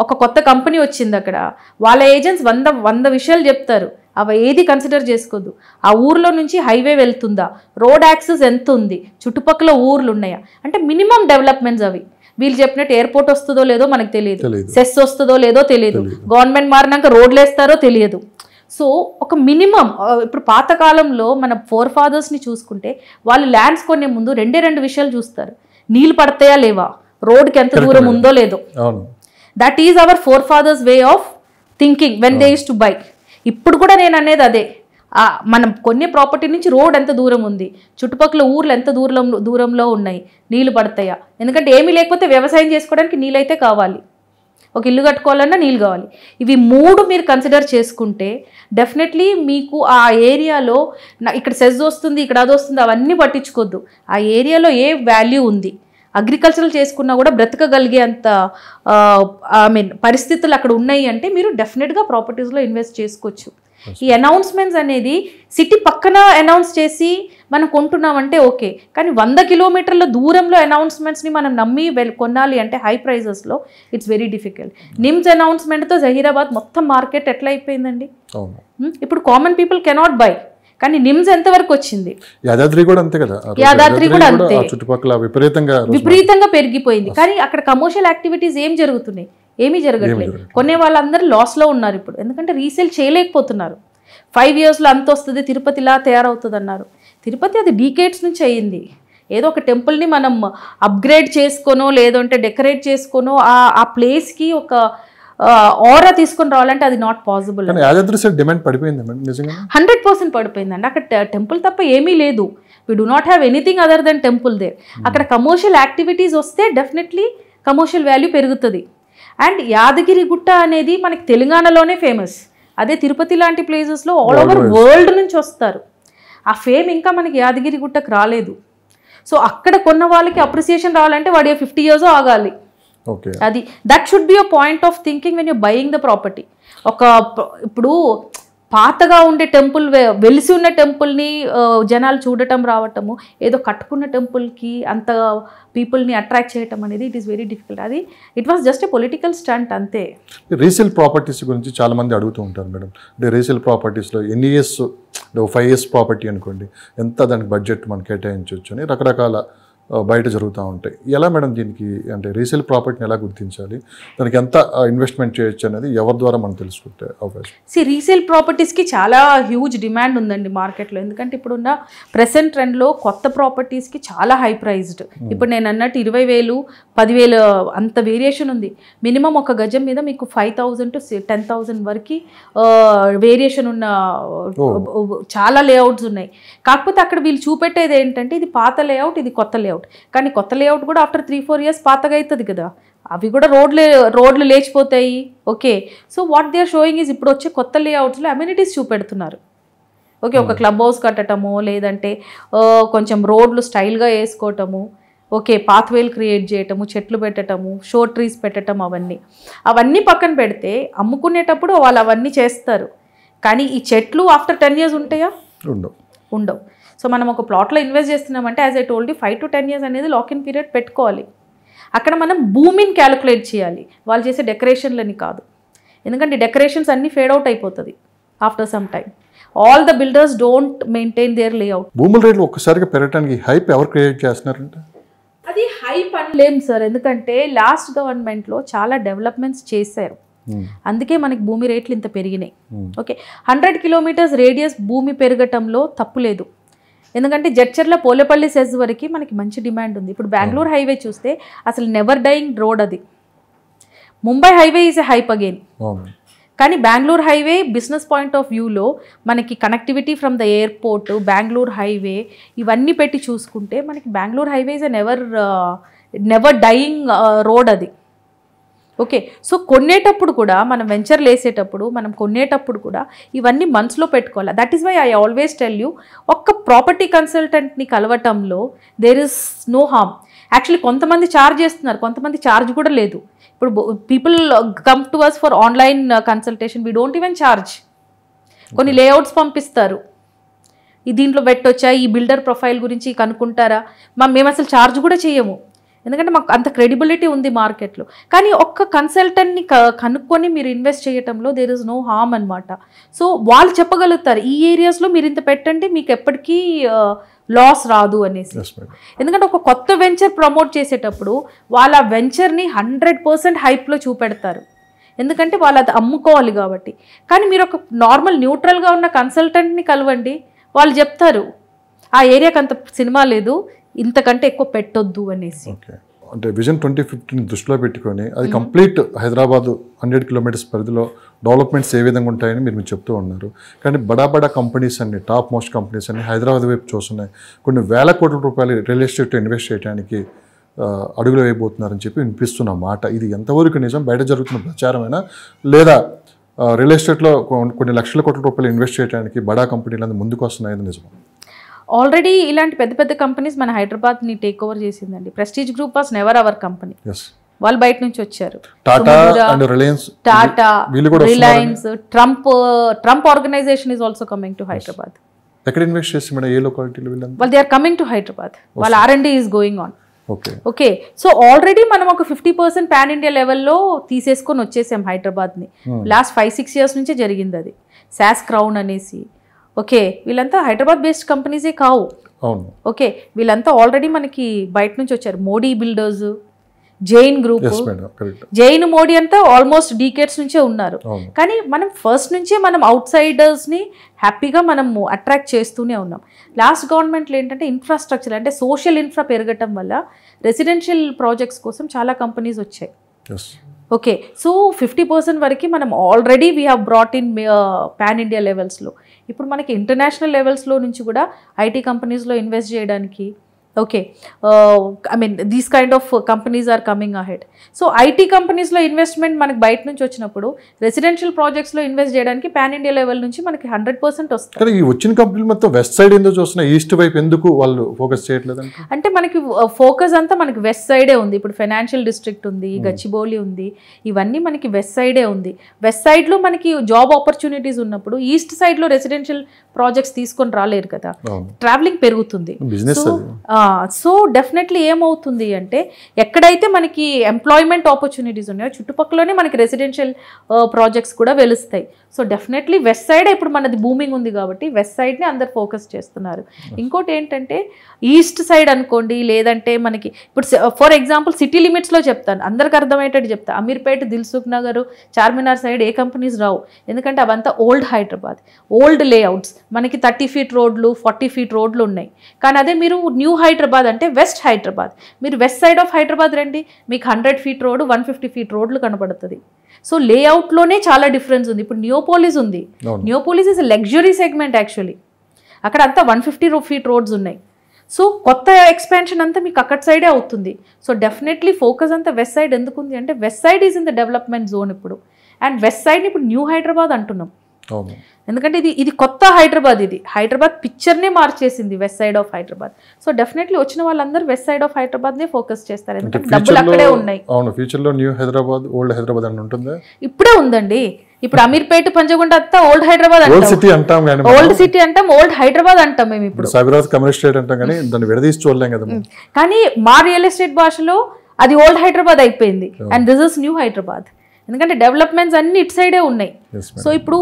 ఒక కొత్త కంపెనీ వచ్చింది, అక్కడ వాళ్ళ ఏజెంట్స్ 100 విషయాలు చెప్తారు, అవి ఏది కన్సిడర్ చేసుకోవద్దు. ఆ ఊర్లో నుంచి హైవే వెళ్తుందా, రోడ్ యాక్సెస్ ఎంత ఉంది, చుట్టుపక్కల ఊర్లు ఉన్నాయా, అంటే మినిమం డెవలప్మెంట్స్ అవి. వీళ్ళు చెప్పినట్టు ఎయిర్పోర్ట్ వస్తుందో లేదో మనకు తెలియదు, తెలీదు. సెస్ వస్తుందో లేదో తెలియదు, గవర్నమెంట్ మారినాక రోడ్లు వేస్తారో తెలియదు. సో ఒక మినిమం ఇప్పుడు పాతకాలంలో మన ఫోర్ ఫాదర్స్ని చూసుకుంటే వాళ్ళు ల్యాండ్స్ కొనే ముందు రెండు విషయాలు చూస్తారు. నీళ్ళు పడతాయా లేవా, రోడ్కి ఎంత దూరం ఉందో లేదో. That is our forefathers way of thinking when they use to buy. ఇప్పుడు కూడా నేను అనేది అదే, మనం కొనే ప్రాపర్టీ నుంచి రోడ్ ఎంత దూరం ఉంది, చుట్టుపక్కల ఊర్లు ఎంత దూరంలో ఉన్నాయి, నీళ్ళు పడతాయా. ఎందుకంటే ఏమీ లేకపోతే వ్యవసాయం చేసుకోవడానికి నీళ్ళైతే కావాలి, ఒక ఇల్లు కట్టుకోవాలన్నా నీళ్ళు కావాలి. ఇవి 3 మీరు కన్సిడర్ చేసుకుంటే డెఫినెట్లీ మీకు ఆ ఏరియాలో ఇక్కడ సెజ్ వస్తుంది, ఇక్కడ అది వస్తుంది, అవన్నీ పట్టించుకోవద్దు. ఆ ఏరియాలో ఏ వాల్యూ ఉంది, అగ్రికల్చరల్ చేసుకున్నా కూడా బ్రతకగలిగే అంత పరిస్థితులు అక్కడ ఉన్నాయి అంటే మీరు డెఫినెట్గా ప్రాపర్టీస్లో ఇన్వెస్ట్ చేసుకోవచ్చు. ఈ అనౌన్స్మెంట్స్ అనేది సిటీ పక్కన అనౌన్స్ చేసి మనం కొంటున్నామంటే ఓకే, కానీ 100 కిలోమీటర్ల దూరంలో అనౌన్స్మెంట్స్ని మనం నమ్మి కొనాలి అంటే హై ప్రైజెస్లో ఇట్స్ వెరీ డిఫికల్ట్. నిమ్స్ అనౌన్స్మెంట్తో జహీరాబాద్ మొత్తం మార్కెట్ ఎట్లా అయిపోయిందండి. ఇప్పుడు కామన్ పీపుల్ కెనాట్ బై, కానీ నిమ్స్ ఎంతవరకు వచ్చింది, యాదాద్రి కూడా అంతే కదా, యాదాద్రి కూడా అంతే, చుట్టుపక్కల విపరీతంగా పెరిగిపోయింది. కానీ అక్కడ కమర్షియల్ యాక్టివిటీస్ ఏం జరుగుతున్నాయి, ఏమీ జరగట్లేదు. కొనే వాళ్ళందరూ లాస్లో ఉన్నారు ఇప్పుడు, ఎందుకంటే రీసేల్ చేయలేకపోతున్నారు. 5 yearsలో అంత వస్తుంది, తిరుపతిలా తయారవుతుంది అన్నారు. తిరుపతి అది డీకేడ్స్ నుంచి అయ్యింది. ఏదో ఒక టెంపుల్ని మనం అప్గ్రేడ్ చేసుకోనో లేదంటే డెకరేట్ చేసుకోనో ఆ ప్లేస్కి ఒక ఆరా తీసుకొని రావాలంటే అది నాట్ పాసిబుల్. 100% పడిపోయిందండి. అక్కడ టెంపుల్ తప్ప ఏమీ లేదు. We do not have anything other than temple there. అక్కడ కమర్షియల్ యాక్టివిటీస్ వస్తే డెఫినెట్లీ కమర్షియల్ వాల్యూ పెరుగుతుంది. అండ్ యాదగిరి గుట్ట అనేది మనకి తెలంగాణలోనే ఫేమస్. అదే తిరుపతి లాంటి ప్లేసెస్లో ఆల్ ఓవర్ వరల్డ్ నుంచి వస్తారు. ఆ ఫేమ్ ఇంకా మనకి యాదగిరి గుట్టకు రాలేదు. సో అక్కడ కొన్న వాళ్ళకి అప్రిసియేషన్ రావాలంటే వాడి 50 years ఆగాలి. అది that should be a point of thinking when you buying the property. ఇప్పుడు పాతగా ఉండే టెంపుల్, వెలిసి ఉన్న టెంపుల్ని జనాలు చూడటం రావటము, ఏదో కట్టుకున్న టెంపుల్కి అంత పీపుల్ని అట్రాక్ట్ చేయటం అనేది ఇట్ ఈస్ వెరీ డిఫికల్ట్. అది it was just a political stunt అంతే. రీసేల్ ప్రాపర్టీస్ గురించి చాలామంది అడుగుతూ ఉంటారు మేడం. అంటే రీసేల్ ప్రాపర్టీస్లో ఎన్ని ఇయర్స్, 5 years ప్రాపర్టీ అనుకోండి, ఎంత దానికి బడ్జెట్ మనం కేటాయించవచ్చు అని రకరకాల బయట జరుగుతూ ఉంటాయి. ఎలా మేడం దీనికి అంటే రీసేల్ ప్రాపర్టీని ఎలా గుర్తించాలి, దానికి ఎంత ఇన్వెస్ట్మెంట్ చేయొచ్చు అనేది ఎవరి ద్వారా మనం తెలుసుకుంటే అవకాశం? రీసేల్ ప్రాపర్టీస్కి చాలా హ్యూజ్ డిమాండ్ ఉందండి మార్కెట్లో. ఎందుకంటే ఇప్పుడున్న ప్రెసెంట్ ట్రెండ్లో కొత్త ప్రాపర్టీస్కి చాలా హై ప్రైజ్డ్. ఇప్పుడు నేను అన్నట్టు 20,000, 10,000 అంత వేరియేషన్ ఉంది. మినిమం ఒక గజం మీద మీకు 5,000 to 10,000 వరకు వేరియేషన్ ఉన్న చాలా లేఅవుట్స్ ఉన్నాయి. కాకపోతే అక్కడ వీళ్ళు చూపెట్టేది ఏంటంటే ఇది పాత లేఅవుట్, ఇది కొత్త లేఅవుట్. కానీ కొత్త లేఅవుట్ కూడా ఆఫ్టర్ 3-4 years పాతగా అవుతుంది కదా, అవి కూడా రోడ్లు లేచిపోతాయి. Okay, so what they are showing is ఇప్పుడు వచ్చే కొత్త లేఅవుట్స్లో అమ్యూనిటీస్ చూపెడుతున్నారు. ఓకే, ఒక క్లబ్ హౌస్ కట్టడము, లేదంటే కొంచెం రోడ్లు స్టైల్గా వేసుకోవటము, ఓకే పాత్వేలు క్రియేట్ చేయటము, చెట్లు పెట్టడము, షో ట్రీస్ పెట్టడం, అవన్నీ పక్కన పెడితే అమ్ముకునేటప్పుడు వాళ్ళు అవన్నీ చేస్తారు. కానీ ఈ చెట్లు ఆఫ్టర్ 10 years ఉంటాయా? ఉండవు. సో మనం ఒక ప్లాట్లో ఇన్వెస్ట్ చేస్తున్నామంటే as I told 5 to 10 years అనేది లాక్-ఇన్ పీరియడ్ పెట్టుకోవాలి. అక్కడ మనం భూమిని క్యాలిక్యులేట్ చేయాలి, వాళ్ళు చేసే డెకరేషన్లని కాదు. ఎందుకంటే డెకరేషన్స్ అన్నీ ఫేడ్ అవుట్ అయిపోతుంది after some time. All the builders don't maintain their layout. భూముల రేట్లు ఒక్కసారిగా పెరగడానికి హైప్ ఎవరు క్రియేట్ చేస్తున్నారంటే అది హైప్ అనలేం సార్, ఎందుకంటే లాస్ట్ గవర్నమెంట్లో చాలా డెవలప్మెంట్స్ చేశారు, అందుకే మనకి భూమి రేట్లు ఇంత పెరిగినాయి. ఓకే, 100 kilometers రేడియస్ భూమి పెరగటంలో తప్పు లేదు. ఎందుకంటే జడ్చర్ల పోలేపల్లి సెజ్ వరకు మనకి మంచి డిమాండ్ ఉంది. ఇప్పుడు బెంగళూరు హైవే చూస్తే అసలు నెవర్ డైయింగ్ రోడ్ అది. Mumbai highway is a hype again. కానీ Bengaluru highway business point of వ్యూలో మనకి connectivity from the airport, Bengaluru highway ఇవన్నీ పెట్టి చూసుకుంటే మనకి Bengaluru highway is a never dying road అది. ఓకే, సో కొనేటప్పుడు కూడా మనం వెంచర్లు వేసేటప్పుడు మనం కొనేటప్పుడు కూడా ఇవన్నీ మనసులో పెట్టుకోవాలి. That is why I always tell you, ఒక్క ప్రాపర్టీ కన్సల్టెంట్ని కలవటంలో there is no harm. Actually కొంతమంది ఛార్జ్ చేస్తున్నారు, కొంతమంది ఛార్జ్ కూడా లేదు. ఇప్పుడు people come to us for online consultation, we don't even charge. కొన్ని లేఅవుట్స్ పంపిస్తారు, ఈ దీంట్లో పెట్టొచ్చా, ఈ బిల్డర్ ప్రొఫైల్ గురించి కనుక్కుంటారా, మేము అసలు ఛార్జ్ కూడా చేయము. ఎందుకంటే మాకు అంత క్రెడిబిలిటీ ఉంది మార్కెట్లో. కానీ ఒక్క కన్సల్టెంట్ని కనుక్కొని మీరు ఇన్వెస్ట్ చేయడంలో దేర్ ఇస్ నో హార్మ్ అనమాట. సో వాళ్ళు చెప్పగలుగుతారు ఈ ఏరియాస్లో మీరు ఇంత పెట్టండి మీకు ఎప్పటికీ లాస్ రాదు అనేసి. ఎందుకంటే ఒక కొత్త వెంచర్ ప్రమోట్ చేసేటప్పుడు వాళ్ళ వెంచర్ని 100% హైప్లో చూపెడతారు, ఎందుకంటే వాళ్ళు అది అమ్ముకోవాలి కాబట్టి. కానీ మీరు ఒక నార్మల్ న్యూట్రల్గా ఉన్న కన్సల్టెంట్ని కలవండి, వాళ్ళు చెప్తారు ఆ ఏరియాకి అంత సినిమా లేదు, ఇంతకంటే ఎక్కువ పెట్టొద్దు అనేసి. అంటే విజన్ 2050 దృష్టిలో పెట్టుకొని అది కంప్లీట్ హైదరాబాద్ 100 కిలోమీటర్స్ పరిధిలో డెవలప్మెంట్స్ ఏ విధంగా ఉంటాయని మీరు చెప్తూ ఉన్నారు. కానీ బడా కంపెనీస్ అన్ని, టాప్ మోస్ట్ కంపెనీస్ అన్ని హైదరాబాద్ వైపు చూస్తున్నాయి. కొన్ని వేల కోట్ల రూపాయలు రియల్ ఎస్టేట్ ఇన్వెస్ట్ చేయడానికి అడుగులు వేయబోతున్నారని చెప్పి వినిపిస్తున్న మాట, ఇది ఎంతవరకు నిజం? బయట జరుగుతున్న ప్రచారమైనా లేదా రియల్ ఎస్టేట్లో కొన్ని లక్షల కోట్ల రూపాయలు ఇన్వెస్ట్ చేయడానికి బడా కంపెనీలు ముందుకు వస్తున్నాయని నిజం? ఆల్రెడీ ఇలాంటి పెద్ద పెద్ద కంపెనీస్ మన హైదరాబాద్ని టేక్ ఓవర్ చేసిందండి. Prestige group was never our company, వాళ్ళు బయట నుంచి వచ్చారు. Tata, Reliance, Trump organization is also coming to Hyderabad. ఎక్కడ ఇన్వెస్ట్ చేసి మేడం, ఏ లొకాలిటీలో? వాళ్ళు they are coming to Hyderabad, వాళ్ళ R&D is going on. Okay, so already మనం ఒక 50% పాన్ ఇండియా లెవెల్లో తీసేసుకొని వచ్చేసాం హైదరాబాద్ని. లాస్ట్ 5-6 years నుంచే జరిగింది అది. సాస్ క్రౌన్ అనేసి, ఓకే, వీళ్ళంతా హైదరాబాద్ బేస్డ్ కంపెనీసే కావు. ఓకే, వీళ్ళంతా ఆల్రెడీ మనకి బయట నుంచి వచ్చారు. మోడీ బిల్డర్స్, జైన్ గ్రూప్, జైన్ మోడీ అంతా ఆల్మోస్ట్ డీకేడ్స్ నుంచే ఉన్నారు. కానీ మనం ఫస్ట్ నుంచే మనం అవుట్ సైడర్స్ని హ్యాపీగా మనం అట్రాక్ట్ చేస్తూనే ఉన్నాం. లాస్ట్ గవర్నమెంట్లో ఏంటంటే ఇన్ఫ్రాస్ట్రక్చర్ అంటే సోషల్ ఇన్ఫ్రా పెరగటం వల్ల రెసిడెన్షియల్ ప్రాజెక్ట్స్ కోసం చాలా కంపెనీస్ వచ్చాయి. ఓకే, సో 50% వరకు మనం already we have brought in pan India లెవెల్స్లో. ఇప్పుడు మనకి ఇంటర్నేషనల్ లెవెల్స్లో నుంచి కూడా ఐటీ కంపెనీస్లో ఇన్వెస్ట్ చేయడానికి, okay, I mean these kind of companies are coming ahead. So IT కంపెనీస్లో ఇన్వెస్ట్మెంట్ మనకి బయట నుంచి వచ్చినప్పుడు రెసిడెన్షియల్ ప్రాజెక్ట్స్లో ఇన్వెస్ట్ చేయడానికి పాన్ ఇండియా లెవెల్ నుంచి మనకి 100% వస్తుంది. కానీ ఈ వచ్చిన కంపెనీలు మొత్తం వెస్ట్ సైడ్ ఎందుకు చూస్తున్నా, ఈస్ట్ వైపు ఎందుకు వాళ్ళు ఫోకస్ చేయట్లేదు? అంటే మనకి ఫోకస్ అంతా మనకి వెస్ట్ సైడే ఉంది. ఇప్పుడు ఫైనాన్షియల్ డిస్ట్రిక్ట్ ఉంది, గచ్చిబౌలి ఉంది, ఇవన్నీ మనకి వెస్ట్ సైడే ఉంది. వెస్ట్ సైడ్లో మనకి జాబ్ ఆపర్చునిటీస్ ఉన్నప్పుడు ఈస్ట్ సైడ్లో రెసిడెన్షియల్ ప్రాజెక్ట్స్ తీసుకొని రాలేరు కదా, ట్రావెలింగ్ పెరుగుతుంది. సో డెఫినెట్లీ ఏమవుతుంది అంటే ఎక్కడైతే మనకి ఎంప్లాయ్మెంట్ ఆపర్చునిటీస్ ఉన్నాయో చుట్టుపక్కలనే మనకి రెసిడెన్షియల్ ప్రాజెక్ట్స్ కూడా వెలుస్తాయి. సో డెఫినెట్లీ వెస్ట్ సైడ్ ఇప్పుడు మనది బూమింగ్ ఉంది కాబట్టి వెస్ట్ సైడ్ని అందరు ఫోకస్ చేస్తున్నారు. ఇంకోటి ఏంటంటే ఈస్ట్ సైడ్ అనుకోండి, లేదంటే మనకి ఇప్పుడు ఫర్ ఎగ్జాంపుల్ సిటీ లిమిట్స్లో చెప్తాను, అందరికి అర్థమయ్యేటట్టు చెప్తాను. అమీర్పేట, దిల్సుఖ్ నగర్, చార్మినార్ సైడ్ ఏ కంపెనీస్ రావు, ఎందుకంటే అవంతా ఓల్డ్ హైదరాబాద్, ఓల్డ్ లేఅవుట్స్. మనకి 30 feet రోడ్లు, 40 feet రోడ్లు ఉన్నాయి. కానీ అదే మీరు న్యూ హైదరాబాద్ అంటే వెస్ట్ హైదరాబాద్, మీరు వెస్ట్ సైడ్ ఆఫ్ హైదరాబాద్ రండి, మీకు 100 feet రోడ్, 150 feet రోడ్లు కనబడుతుంది. సో లేఅవుట్లోనే చాలా డిఫరెన్స్ ఉంది. ఇప్పుడు నియోపోలిస్ ఉంది, Neopolis is luxury segment actually, అక్కడ అంతా 150 feet రోడ్స్ ఉన్నాయి. సో కొత్త ఎక్స్పాన్షన్ అంతా మీకు అక్కడ సైడే అవుతుంది. సో డెఫినెట్లీ ఫోకస్ అంతా వెస్ట్ సైడ్ ఎందుకు ఉంది అంటే west side is in the development zone ఇప్పుడు. అండ్ వెస్ట్ సైడ్ని ఇప్పుడు న్యూ హైదరాబాద్ అంటున్నాం, ఎందుకంటే ఇది కొత్త హైదరాబాద్, ఇది హైదరాబాద్ పిక్చర్నే మార్చేసింది west side of Hyderabad. So definitely వచ్చిన వాళ్ళందరూ వెస్ట్ సైడ్ ఆఫ్ హైదరాబాద్నే ఫోకస్ చేస్తారు, ఎందుకంటే డబ్బులు అక్కడే ఉన్నాయి. అవును, ఫ్యూచర్లో న్యూ హైదరాబాద్, ఓల్డ్ హైదరాబాద్ అని ఉంటుంది. ఇప్పుడే ఉందండి. ఇప్పుడు అమీర్పేట, పంజగుంట అంతా ఓల్డ్ హైదరాబాద్ అంటాం, ఓల్డ్ సిటీ అంటాం, ఓల్డ్ హైదరాబాద్ అంటాం మేము. ఇప్పుడు సైబరాబాద్ కమ్యూనిస్టేట్ అంటాం, కానీ దాన్ని విడదీసి చూడలేం కదా. కానీ మా రియల్ ఎస్టేట్ భాషలో అది ఓల్డ్ హైదరాబాద్ అయిపోయింది and this is new Hyderabad, ఎందుకంటే డెవలప్మెంట్స్ అన్ని ఇటు సైడే ఉన్నాయి. సో ఇప్పుడు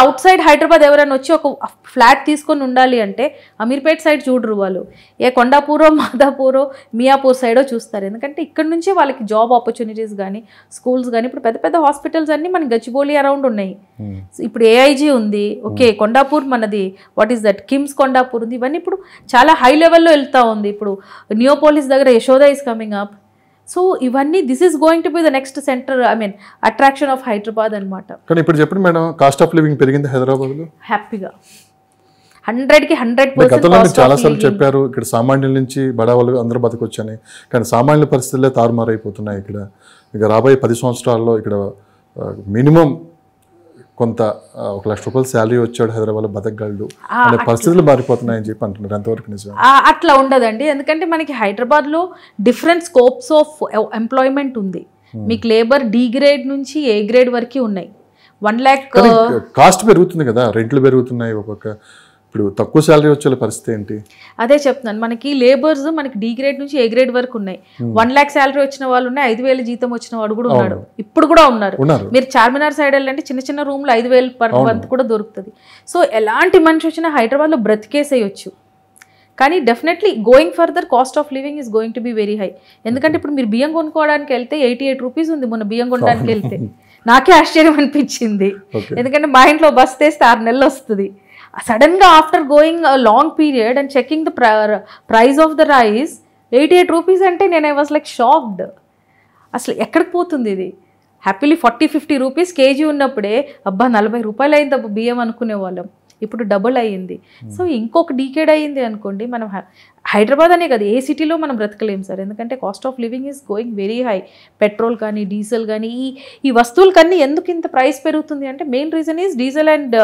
అవుట్ సైడ్ హైదరాబాద్ ఎవరైనా వచ్చి ఒక ఫ్లాట్ తీసుకొని ఉండాలి అంటే అమీర్పేట సైడ్ చూడరు వాళ్ళు, ఏ కొండాపూరో, మాదాపూరో, మియాపూర్ సైడో చూస్తారు, ఎందుకంటే ఇక్కడ నుంచే వాళ్ళకి జాబ్ ఆపర్చునిటీస్ కానీ, స్కూల్స్ కానీ, ఇప్పుడు పెద్ద పెద్ద హాస్పిటల్స్ అన్ని మనకి గచ్చిబౌలి అరౌండ్ ఉన్నాయి. ఇప్పుడు AIG ఉంది, ఓకే, కొండాపూర్ మనది what is that KIMS Kondapur ఉంది, ఇవన్నీ ఇప్పుడు చాలా హై లెవెల్లో వెళ్తూ ఉంది. ఇప్పుడు నియోపోలిస్ దగ్గర Yashoda is coming up. So ఇవన్నీ this is going to be the next centre, I mean attraction of Hyderabad అనమాట. కానీ ఇప్పుడు చెప్పండి మేడం, కాస్ట్ ఆఫ్ లివింగ్ పెరిగింది హైదరాబాద్లో హ్యాపీగా 100కి 100%. గతంలో మీరు చాలాసార్లు చెప్పారు ఇక్కడ సామాన్యుల నుంచి బడా వాళ్ళు అందరూ బతకొచ్చాయి, కానీ సామాన్యుల పరిస్థితులే తారుమారైపోతున్నాయి. ఇక్కడ ఇక రాబోయే 10 సంవత్సరాల్లో ఇక్కడ మినిమం కొంత 1 లక్ష రూపాయలు శాలరీ వచ్చాడు హైదరాబాద్లో బతకగలడు అనే పరిస్థితులు మారిపోతున్నాయని చెప్పి అంటున్నారు, ఎంతవరకు నిజం? అట్లా ఉండదండి, ఎందుకంటే మనకి హైదరాబాద్లో డిఫరెంట్ స్కోప్స్ ఆఫ్ ఎంప్లాయ్మెంట్ ఉంది. మీకు లేబర్ D గ్రేడ్ నుంచి A గ్రేడ్ వరకు ఉన్నాయి. 1 lakh కాస్ట్ పెరుగుతుంది కదా, రెంట్లు పెరుగుతున్నాయి. ఒక్కొక్క ఇప్పుడు తక్కువ శాలరీ వచ్చే పరిస్థితి ఏంటి? అదే చెప్తున్నాను, మనకి లేబర్స్ మనకి డి గ్రేడ్ నుంచి ఏ గ్రేడ్ వరకు ఉన్నాయి. 1 lakh శాలరీ వచ్చిన వాళ్ళు ఉన్నాయి, 5,000 జీతం వచ్చిన వాడు కూడా ఉన్నాడు, ఇప్పుడు కూడా ఉన్నారు. మీరు చార్మినార్ సైడ్ వెళ్ళంటే చిన్న చిన్న రూమ్లో 5,000 పర్ మంత్ కూడా దొరుకుతుంది. సో ఎలాంటి మనిషి వచ్చినా హైదరాబాద్లో బ్రతికేసేయచ్చు. కానీ definitely going further cost of living is going to be very high. ఎందుకంటే ఇప్పుడు మీరు బియ్యం కొనుక్కోవడానికి వెళ్తే 88 రూపీస్ ఉంది. మొన్న బియ్యం కొనడానికి వెళ్తే నాకే ఆశ్చర్యం అనిపించింది. ఎందుకంటే మా ఇంట్లో బస్ తెస్తే 6 నెలలు వస్తుంది. సడన్గా after going long period and checking the price of the rice 88 rupees అంటే నేను ఐ వాజ్ లైక్ షాక్డ్. అసలు ఎక్కడికి పోతుంది ఇది? హ్యాపీలీ 40-50 రూపీస్ కేజీ ఉన్నప్పుడే అబ్బా 40 రూపాయలు అయింది అబ్బా బియ్యం అనుకునే వాళ్ళం. ఇప్పుడు డబుల్ అయ్యింది. సో ఇంకొక డీకేడ్ అయ్యింది అనుకోండి, మనం హైదరాబాద్ అనే కదా ఏ సిటీలో మనం బ్రతకలేము సార్. ఎందుకంటే cost of living is going very high. Petrol కానీ డీజిల్ కానీ ఈ వస్తువులకన్నీ ఎందుకు ఇంత ప్రైస్ పెరుగుతుంది అంటే main reason is diesel and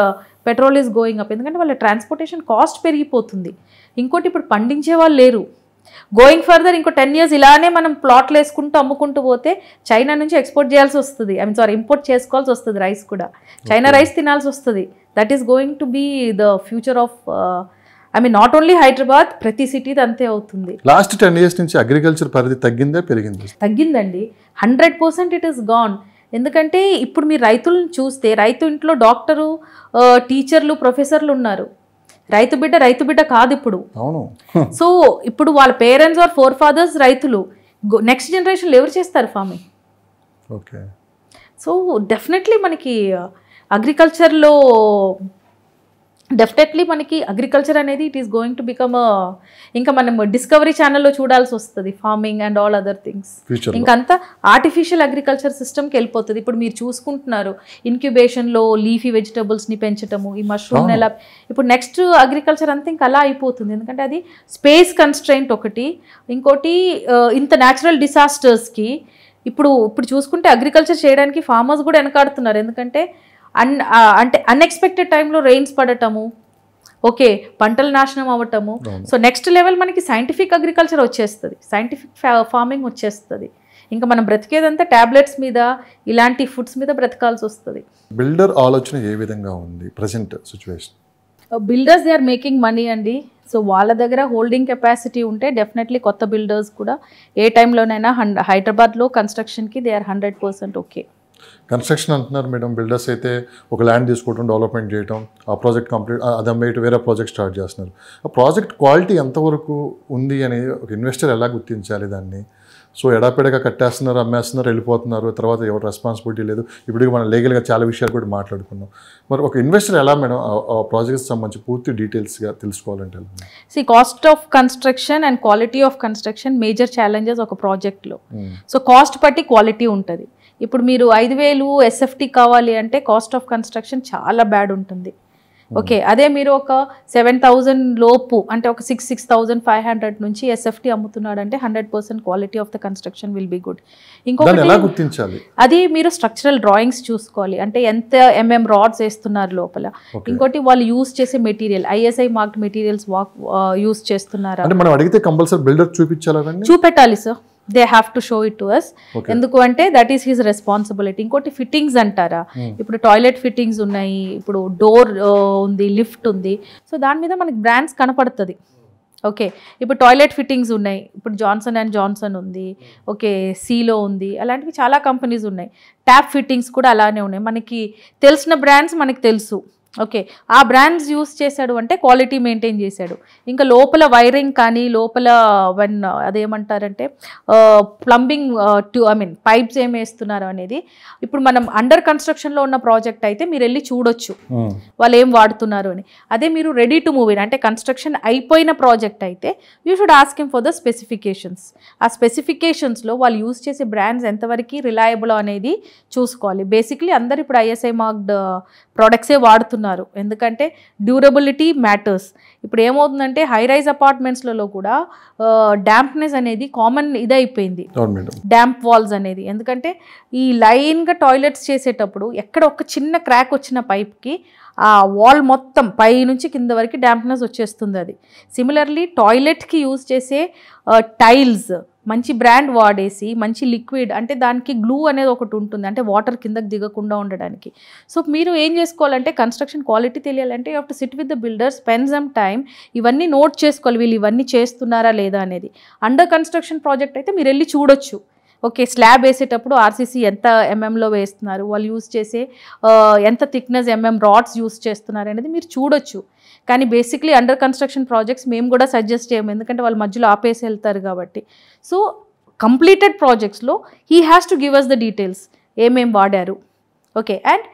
petrol is going up. ఎందుకంటే వాళ్ళ ట్రాన్స్పోర్టేషన్ కాస్ట్ పెరిగిపోతుంది. ఇంకోటి ఇప్పుడు పండించే వాళ్ళు లేరు. గోయింగ్ ఫర్దర్ ఇంకో 10 years ఇలానే మనం ప్లాట్లు వేసుకుంటూ అమ్ముకుంటూ పోతే చైనా నుంచి ఎక్స్పోర్ట్ చేయాల్సి వస్తుంది. ఇంపోర్ట్ చేసుకోవాల్సి వస్తుంది. రైస్ కూడా చైనా రైస్ తినాల్సి వస్తుంది. That is going to be the future of not only Hyderabad, ప్రతి సిటీ అంతే అవుతుంది. లాస్ట్ 10 years నుంచి అగ్రికల్చర్ పరిధి తగ్గిందా పెరిగింది? తగ్గిందండి. 100% ఇట్ ఈస్ గాన్. ఎందుకంటే ఇప్పుడు మీరు రైతులను చూస్తే రైతు ఇంట్లో డాక్టరు, టీచర్లు, ప్రొఫెసర్లు ఉన్నారు. రైతు బిడ్డ కాదు ఇప్పుడు. సో ఇప్పుడు వాళ్ళ పేరెంట్స్ ఆర్ ఫోర్ ఫాదర్స్ రైతులు. నెక్స్ట్ జనరేషన్లో ఎవరు చేస్తారు ఫార్మింగ్? ఓకే. సో డెఫినెట్లీ మనకి అగ్రికల్చర్లో అగ్రికల్చర్ అనేది it is going to become ఇంకా మనం డిస్కవరీ ఛానల్లో చూడాల్సి వస్తుంది farming and all other things. ఇంకంతా ఆర్టిఫిషియల్ అగ్రికల్చర్ సిస్టమ్కి వెళ్ళిపోతుంది. ఇప్పుడు మీరు చూసుకుంటున్నారు ఇన్క్యుబేషన్లో లీఫీ వెజిటబుల్స్ని పెంచటము, ఈ మష్రూమ్ని ఎలా. ఇప్పుడు నెక్స్ట్ అగ్రికల్చర్ అంతా ఇంకా అలా అయిపోతుంది. ఎందుకంటే అది స్పేస్ కన్స్ట్రెయింట్ ఒకటి, ఇంకోటి ఇంత న్యాచురల్ డిసాస్టర్స్కి ఇప్పుడు చూసుకుంటే అగ్రికల్చర్ చేయడానికి ఫార్మర్స్ కూడా వెనకాడుతున్నారు. ఎందుకంటే అంటే అన్ఎక్స్పెక్టెడ్ టైంలో రెయిన్స్ పడటము, ఓకే, పంటలు నాశనం అవ్వటము. సో నెక్స్ట్ లెవెల్ మనకి సైంటిఫిక్ అగ్రికల్చర్ వచ్చేస్తుంది, సైంటిఫిక్ ఫార్మింగ్ వచ్చేస్తుంది. ఇంకా మనం బ్రతికేదంతా ట్యాబ్లెట్స్ మీద, ఇలాంటి ఫుడ్స్ మీద బ్రతకాల్సి వస్తుంది. బిల్డర్ ఆలోచన ఏ విధంగా ఉంది present situation? Builders they are making money అండి. సో వాళ్ళ దగ్గర హోల్డింగ్ కెపాసిటీ ఉంటే డెఫినెట్లీ కొత్త బిల్డర్స్ కూడా ఏ టైంలోనైనా హైదరాబాద్లో కన్స్ట్రక్షన్కి దే ఆర్ 100% ఓకే. కన్స్ట్రక్షన్ అంటున్నారు మేడం, బిల్డర్స్ అయితే ఒక ల్యాండ్ తీసుకోవడం, డెవలప్మెంట్ చేయడం, ఆ ప్రాజెక్ట్ కంప్లీట్ అది అమ్మేయటం, వేరే ప్రాజెక్ట్ స్టార్ట్ చేస్తున్నారు. ఆ ప్రాజెక్ట్ క్వాలిటీ ఎంతవరకు ఉంది అని ఒక ఇన్వెస్టర్ ఎలా గుర్తించాలి దాన్ని? సో ఎడాపెడగా కట్టేస్తున్నారు, అమ్మేస్తున్నారు, వెళ్ళిపోతున్నారు, తర్వాత ఎవరు రెస్పాన్సిబిలిటీ లేదు. ఇప్పటికి మనం లీగల్గా చాలా విషయాలు కూడా మాట్లాడుకున్నాం. మరి ఒక ఇన్వెస్టర్ ఎలా మేడం ఆ ప్రాజెక్ట్కి సంబంధించి పూర్తి డీటెయిల్స్గా తెలుసుకోవాలంటే? Cost of construction and quality of construction major challenges ఒక ప్రాజెక్ట్లో. సో కాస్ట్ బట్టి క్వాలిటీ ఉంటుంది. ఇప్పుడు మీరు 5,000 ఎస్ఎఫ్టీ కావాలి అంటే కాస్ట్ ఆఫ్ కన్స్ట్రక్షన్ చాలా బ్యాడ్ ఉంటుంది. ఓకే, అదే మీరు ఒక 7,000 లోపు అంటే ఒక 6,500 నుంచి ఎస్ఎఫ్టీ అమ్ముతున్నాడు అంటే 100% quality of the construction will be good. ఇంకొకటి అది మీరు స్ట్రక్చరల్ డ్రాయింగ్స్ చూసుకోవాలి, అంటే ఎంత ఎంఎం రాడ్స్ వేస్తున్నారు లోపల. ఇంకోటి వాళ్ళు యూజ్ చేసే material ISI marked materials use చేస్తున్నారా, చూపెట్టాలి sir. They have to show it to us. ఎందుకు అంటే దట్ ఈస్ హిస్ రెస్పాన్సిబిలిటీ. ఇంకోటి ఫిట్టింగ్స్ అంటారా, ఇప్పుడు టాయిలెట్ ఫిట్టింగ్స్ ఉన్నాయి, ఇప్పుడు డోర్ ఉంది, లిఫ్ట్ ఉంది. సో దాని మీద మనకి బ్రాండ్స్ కనపడుతుంది. ఓకే, ఇప్పుడు టాయిలెట్ ఫిట్టింగ్స్ ఉన్నాయి, ఇప్పుడు జాన్సన్ ఉంది, ఓకే, సీలో ఉంది, అలాంటివి చాలా కంపెనీస్ ఉన్నాయి. ట్యాప్ ఫిట్టింగ్స్ కూడా అలానే ఉన్నాయి. మనకి తెలిసిన బ్రాండ్స్ మనకి తెలుసు. ఓకే, ఆ బ్రాండ్స్ యూస్ చేశాడు అంటే క్వాలిటీ మెయింటైన్ చేశాడు. ఇంకా లోపల వైరింగ్ కానీ లోపల అదేమంటారంటే ప్లంబింగ్ పైప్స్ ఏం వేస్తున్నారు అనేది ఇప్పుడు మనం అండర్ కన్స్ట్రక్షన్లో ఉన్న ప్రాజెక్ట్ అయితే మీరు వెళ్ళి చూడొచ్చు వాళ్ళు ఏం వాడుతున్నారు అని. అదే మీరు రెడీ టు మూవ్ ఇన్ అంటే కన్స్ట్రక్షన్ అయిపోయిన ప్రాజెక్ట్ అయితే you should ask him for the specifications. ఆ స్పెసిఫికేషన్స్లో వాళ్ళు యూస్ చేసే బ్రాండ్స్ ఎంతవరకు రిలయబుల్ అనేది చూసుకోవాలి. బేసిక్లీ అందరు ఇప్పుడు ఐఎస్ఐ మార్క్డ్ ప్రోడక్ట్సే వాడుతున్నారు, ఎందుకంటే డ్యూరబిలిటీ మ్యాటర్స్. ఇప్పుడు ఏమవుతుందంటే హై రైజ్ అపార్ట్మెంట్స్లలో కూడా డాంప్నెస్ అనేది కామన్ ఇదైపోయింది, డాంప్ వాల్స్ అనేది. ఎందుకంటే ఈ లైన్గా టాయిలెట్స్ చేసేటప్పుడు ఎక్కడ ఒక చిన్న క్రాక్ వచ్చిన పైప్కి ఆ వాల్ మొత్తం పై నుంచి కింద వరకు డాంప్నెస్ వచ్చేస్తుంది. అది సిమిలర్లీ టాయిలెట్కి యూజ్ చేసే టైల్స్ మంచి బ్రాండ్ వాడేసి మంచి లిక్విడ్ అంటే దానికి గ్లూ అనేది ఒకటి ఉంటుంది, అంటే వాటర్ కిందకి దిగకుండా ఉండడానికి. సో మీరు ఏం చేసుకోవాలంటే కన్స్ట్రక్షన్ క్వాలిటీ తెలియాలంటే you have to SIT with the builder, spend some time, ఇవన్నీ నోట్ చేసుకోవాలి వీళ్ళు ఇవన్నీ చేస్తున్నారా లేదా అనేది. అండర్ కన్స్ట్రక్షన్ ప్రాజెక్ట్ అయితే మీరు వెళ్ళి చూడొచ్చు. ఓకే, స్లాబ్ వేసేటప్పుడు ఆర్సీసీ ఎంత ఎంఎంలో వేస్తున్నారు, వాళ్ళు యూస్ చేసే ఎంత థిక్నెస్ ఎంఎం రాడ్స్ యూస్ చేస్తున్నారు అనేది మీరు చూడొచ్చు. కానీ బేసిక్లీ అండర్ కన్స్ట్రక్షన్ ప్రాజెక్ట్స్ మేము కూడా సజెస్ట్ చేయము, ఎందుకంటే వాళ్ళు మధ్యలో ఆపేసి వెళ్తారు కాబట్టి. సో కంప్లీటెడ్ ప్రాజెక్ట్స్లో he has to give us the details ఏమేం వాడారు. Okay, and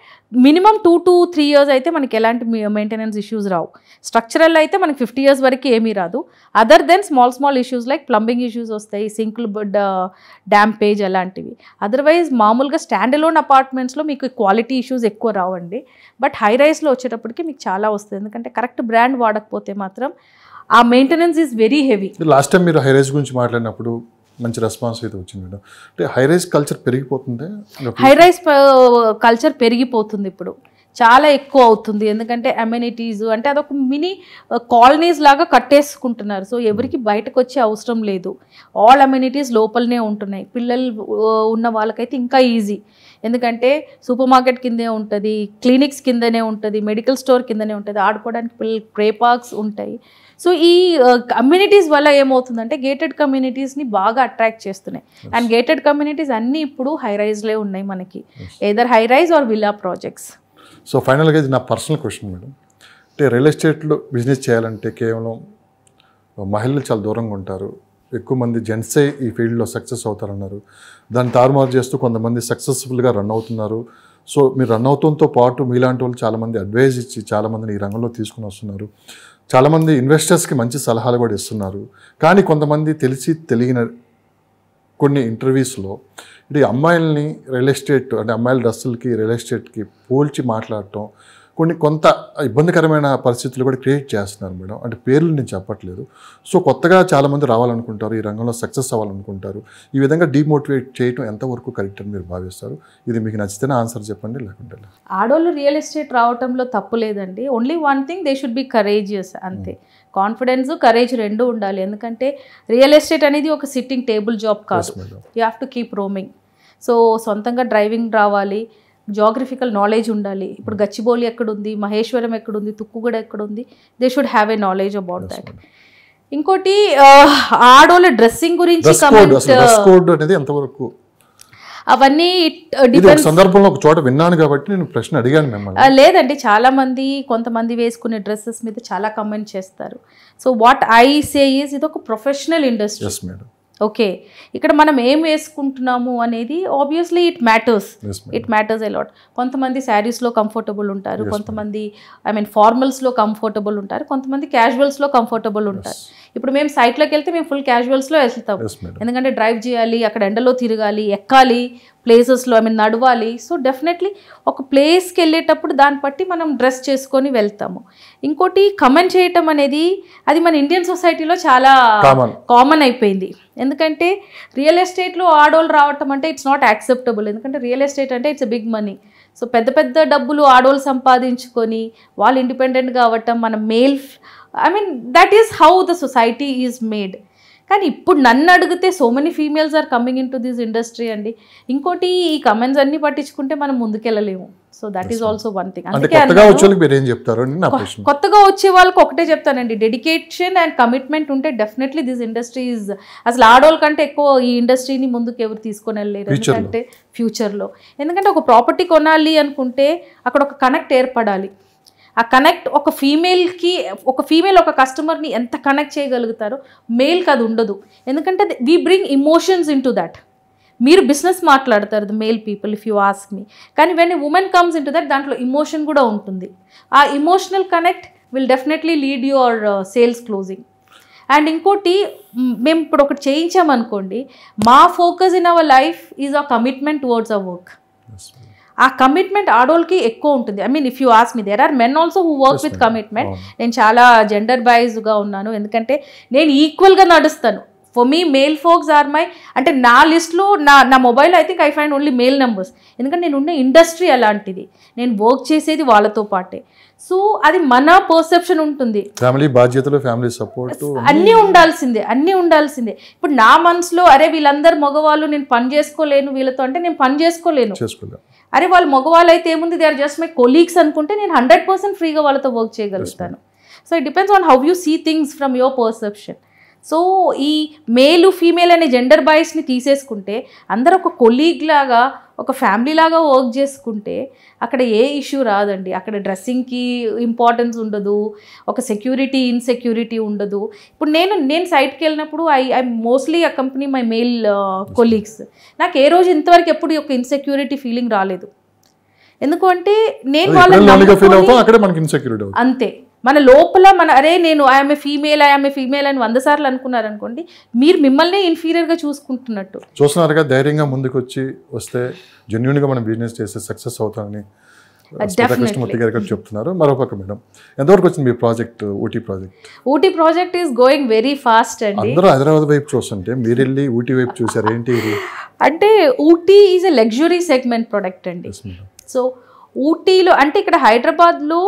minimum 2 to 3 years అయితే మనకి ఎలాంటి మెయింటెనెన్స్ ఇష్యూస్ రావు. స్ట్రక్చరల్ అయితే మనకి 50 years వరకు ఏమీ రాదు. Other than small issues like plumbing issues వస్తాయి, సింక్లు డ్యాంపేజ్ అలాంటివి. అదర్వైజ్ మామూలుగా స్టాండ్ అలోన్ అపార్ట్మెంట్స్లో మీకు క్వాలిటీ ఇష్యూస్ ఎక్కువ రావండి. బట్ హై రైజ్లో వచ్చేటప్పటికి మీకు చాలా వస్తుంది, ఎందుకంటే కరెక్ట్ బ్రాండ్ వాడకపోతే మాత్రం ఆ maintenance is very heavy. Last time మీరు హై రైజ్ గురించి మాట్లాడినప్పుడు మంచి రెస్పాన్స్ అయితే వచ్చింది మేడం. అంటే హై రైజ్ కల్చర్ పెరిగిపోతుంది, హై రైజ్ కల్చర్ పెరిగిపోతుంది ఇప్పుడు, చాలా ఎక్కువ అవుతుంది. ఎందుకంటే అమ్యూనిటీస్ అంటే అదొక మినీ కాలనీస్ లాగా కట్టేసుకుంటున్నారు. సో ఎవరికి బయటకు వచ్చే అవసరం లేదు, ఆల్ అమ్యూనిటీస్ లోపలనే ఉంటున్నాయి. పిల్లలు ఉన్న వాళ్ళకైతే ఇంకా ఈజీ, ఎందుకంటే సూపర్ మార్కెట్ కిందే ఉంటుంది, క్లినిక్స్ కిందనే ఉంటుంది, మెడికల్ స్టోర్ కిందనే ఉంటుంది, ఆడుకోవడానికి పిల్లలు ప్లే పార్క్స్ ఉంటాయి. సో ఈ కమ్యూనిటీస్ వల్ల ఏమవుతుందంటే గేటెడ్ కమ్యూనిటీస్ని బాగా అట్రాక్ట్ చేస్తున్నాయి. అండ్ గేటెడ్ కమ్యూనిటీస్ అన్నీ ఇప్పుడు హై రైజ్లే ఉన్నాయి మనకి, either high rise or villa projects. So ఫైనల్గా ఇది నా పర్సనల్ క్వశ్చన్ మేడం. అంటే రియల్ ఎస్టేట్లో బిజినెస్ చేయాలంటే కేవలం మహిళలు చాలా దూరంగా ఉంటారు, ఎక్కువ మంది జెంట్సే ఈ ఫీల్డ్లో సక్సెస్ అవుతారన్నారు. దాన్ని తారుమారు చేస్తూ కొంతమంది సక్సెస్ఫుల్గా రన్ అవుతున్నారు. సో మీరు రన్ అవుతుంతో పాటు మీలాంటి వాళ్ళు చాలామంది అడ్వైజ్ ఇచ్చి చాలామందిని ఈ రంగంలో తీసుకుని వస్తున్నారు. చాలామంది ఇన్వెస్టర్స్కి మంచి సలహాలు కూడా ఇస్తున్నారు. కానీ కొంతమంది తెలిసి తెలియని కొన్ని ఇంటర్వ్యూస్లో ఇది అమ్మాయిల్ని రియల్ ఎస్టేట్ అంటే అమ్మాయిల డ్రెస్సులకి రియల్ ఎస్టేట్కి పోల్చి మాట్లాడటం కొంత ఇబ్బందికరమైన పరిస్థితులు కూడా క్రియేట్ చేస్తున్నారు మేడం. అంటే పేర్లు నేను చెప్పట్లేదు. సో కొత్తగా చాలామంది రావాలనుకుంటారు, ఈ రంగంలో సక్సెస్ అవ్వాలనుకుంటారు. ఈ విధంగా డీమోటివేట్ చేయడం ఎంతవరకు కరెక్ట్ అని మీరు భావిస్తారు? ఇది మీకు నచ్చితేనే ఆన్సర్ చెప్పండి, లేకుంటే ఆడోళ్ళు రియల్ ఎస్టేట్ రావడంలో తప్పు లేదండి. Only one thing, they should be courageous, అంతే. కాన్ఫిడెన్స్ కరేజ్ రెండు ఉండాలి. ఎందుకంటే రియల్ ఎస్టేట్ అనేది ఒక సిట్టింగ్ టేబుల్ జాబ్ కాదు, you have to keep roaming. So సొంతంగా డ్రైవింగ్ రావాలి, జాగ్రఫికల్ నాలెడ్జ్ ఉండాలి. ఇప్పుడు గచ్చిబౌలి ఎక్కడుంది, మహేశ్వరం ఎక్కడుంది, తుక్కుగూడ ఎక్కడుంది, they should have a knowledge about that. ఇంకోటి ఆడోళ్ళ డ్రెస్సింగ్ గురించి అవన్నీ సందర్భంలో ఒక చోట విన్నాను కాబట్టి నేను ప్రశ్న అడిగాను మిమ్మల్ని. లేదండి, చాలా మంది కొంతమంది వేసుకునే డ్రెస్సెస్ మీద చాలా కమెంట్ చేస్తారు. So what I say is ఇది ఒక ప్రొఫెషనల్ ఇండస్ట్రీ. ఓకే, ఇక్కడ మనం ఏం వేసుకుంటున్నాము అనేది obviously it matters a lot. కొంతమంది శారీస్లో కంఫర్టబుల్ ఉంటారు, కొంతమంది ఫార్మల్స్లో కంఫర్టబుల్ ఉంటారు, కొంతమంది క్యాజువల్స్లో కంఫర్టబుల్ ఉంటారు. ఇప్పుడు మేము సైట్లోకి వెళ్తే మేము ఫుల్ క్యాజువల్స్లో వెళ్తాం, ఎందుకంటే డ్రైవ్ చేయాలి, అక్కడ ఎండలో తిరగాలి, ఎక్కాలి, ప్లేసెస్లో నడవాలి. సో డెఫినెట్లీ ఒక ప్లేస్కి వెళ్ళేటప్పుడు దాన్ని బట్టి మనం డ్రెస్ చేసుకొని వెళ్తాము. ఇంకోటి కమెంట్ చేయటం అనేది అది మన ఇండియన్ సొసైటీలో చాలా కామన్ అయిపోయింది. ఎందుకంటే రియల్ ఎస్టేట్లో ఆడోళ్ళు రావటం అంటే ఇట్స్ నాట్ యాక్సెప్టబుల్. ఎందుకంటే రియల్ ఎస్టేట్ అంటే it's a big money. So పెద్ద పెద్ద డబ్బులు ఆడోళ్ళు సంపాదించుకొని వాళ్ళు ఇండిపెండెంట్గా అవ్వటం, మన male that is how the society is made. కానీ ఇప్పుడు నన్ను అడిగితే so many females are coming in to this industry అండి. ఇంకోటి ఈ కమెంట్స్ అన్ని పట్టించుకుంటే మనం ముందుకెళ్ళలేము. So that is also one thing. కొత్తగా వచ్చే వాళ్ళకి ఒకటే చెప్తానండి, డెడికేషన్ అండ్ కమిట్మెంట్ ఉంటే డెఫినెట్లీ దిస్ ఇండస్ట్రీ ఈజ్, అసలు ఆడోళ్ళ కంటే ఎక్కువ ఈ ఇండస్ట్రీని ముందుకు ఎవరు తీసుకొని వెళ్ళలేరు. ఎందుకంటే ఫ్యూచర్లో, ఎందుకంటే ఒక ప్రాపర్టీ కొనాలి అనుకుంటే అక్కడ ఒక కనెక్ట్ ఏర్పడాలి. ఆ కనెక్ట్ ఒక ఫీమేల్ ఒక కస్టమర్ని ఎంత కనెక్ట్ చేయగలుగుతారో మేల్కి అది ఉండదు. ఎందుకంటే we bring emotions in to that. మీరు బిజినెస్ మాట్లాడతారు the male people if you ask me, కానీ when a woman comes in to that దాంట్లో ఇమోషన్ కూడా ఉంటుంది. ఆ emotional connect will definitely lead your sales closing. And ఇంకోటి, మేము ఇప్పుడు ఒకటి చేయించామనుకోండి, మా focus in our life is a commitment towards our work. ఆ కమిట్మెంట్ ఆడోళ్ళకి ఎక్కువ ఉంటుంది. If you ask me, there are men also who work with commitment. నేను చాలా జెండర్ బైజ్గా ఉన్నాను, ఎందుకంటే నేను ఈక్వల్గా నడుస్తాను. For me male folks are my, అంటే నా లిస్ట్లో నా mobile I think I find only male numbers. ఎందుకంటే నేను ఉన్న ఇండస్ట్రీ అలాంటిది, నేను వర్క్ చేసేది వాళ్ళతో పాటే. సో అది మన పర్సెప్షన్ ఉంటుంది. ఫ్యామిలీ బాధ్యతలు, ఫ్యామిలీ సపోర్ట్ అన్నీ ఉండాల్సిందే. ఇప్పుడు నా మనసులో అరే వీళ్ళందరూ మగవాళ్ళు, నేను పని చేసుకోలేను వీళ్ళతో అంటే నేను పని చేసుకోలేను. అరే వాళ్ళు మగవాళ్ళు అయితే ఏముంది, they are just my colleagues అనుకుంటే నేను 100% ఫ్రీగా వాళ్ళతో వర్క్ చేయగలుగుతాను. So it depends on how you see things from your perception. So ఈ మేలు ఫీమేల్ అనే జెండర్ బాయ్స్ని తీసేసుకుంటే అందరూ ఒక కొలీగ్ లాగా, ఒక ఫ్యామిలీ లాగా వర్క్ చేసుకుంటే అక్కడ ఏ ఇష్యూ రాదండి. అక్కడ డ్రెస్సింగ్కి ఇంపార్టెన్స్ ఉండదు, ఒక సెక్యూరిటీ ఇన్సెక్యూరిటీ ఉండదు. ఇప్పుడు నేను సైట్కి వెళ్ళినప్పుడు I mostly accompany my male colleagues. నాకు ఏ రోజు ఇంతవరకు ఎప్పుడు ఒక ఇన్సెక్యూరిటీ ఫీలింగ్ రాలేదు. ఎందుకంటే నేను వాళ్ళని అంతే, మన లోపల అరే నేను ఐఎమ్ ఏ ఫీమేల్ అని 100 సార్లు అనుకున్నారనుకోండి, మీరు మిమ్మల్ని ఇన్ఫీరియర్గా చూసుకుంటున్నట్టు. చూస్తున్నారుగా, ధైర్యంగా ముందుకు వస్తే జెన్యూన్గా మనం బిజినెస్ చేస్తే సక్సెస్ అవుతామని కృష్ణమూర్తి గారు చెప్తున్నారు. మరోపక్క మేడం, ఎంతవరకు వచ్చింది మీ project, Ooty project is going very fast అండి. అందరూ హైదరాబాద్ వైపు చూస్తుంటే మీరు వెళ్ళి ఊటీ వైపు చూసారు, ఏంటి ఇది? అంటే Ooty is a luxury segment product అండి. సో ఊటీలో అంటే ఇక్కడ హైదరాబాద్లో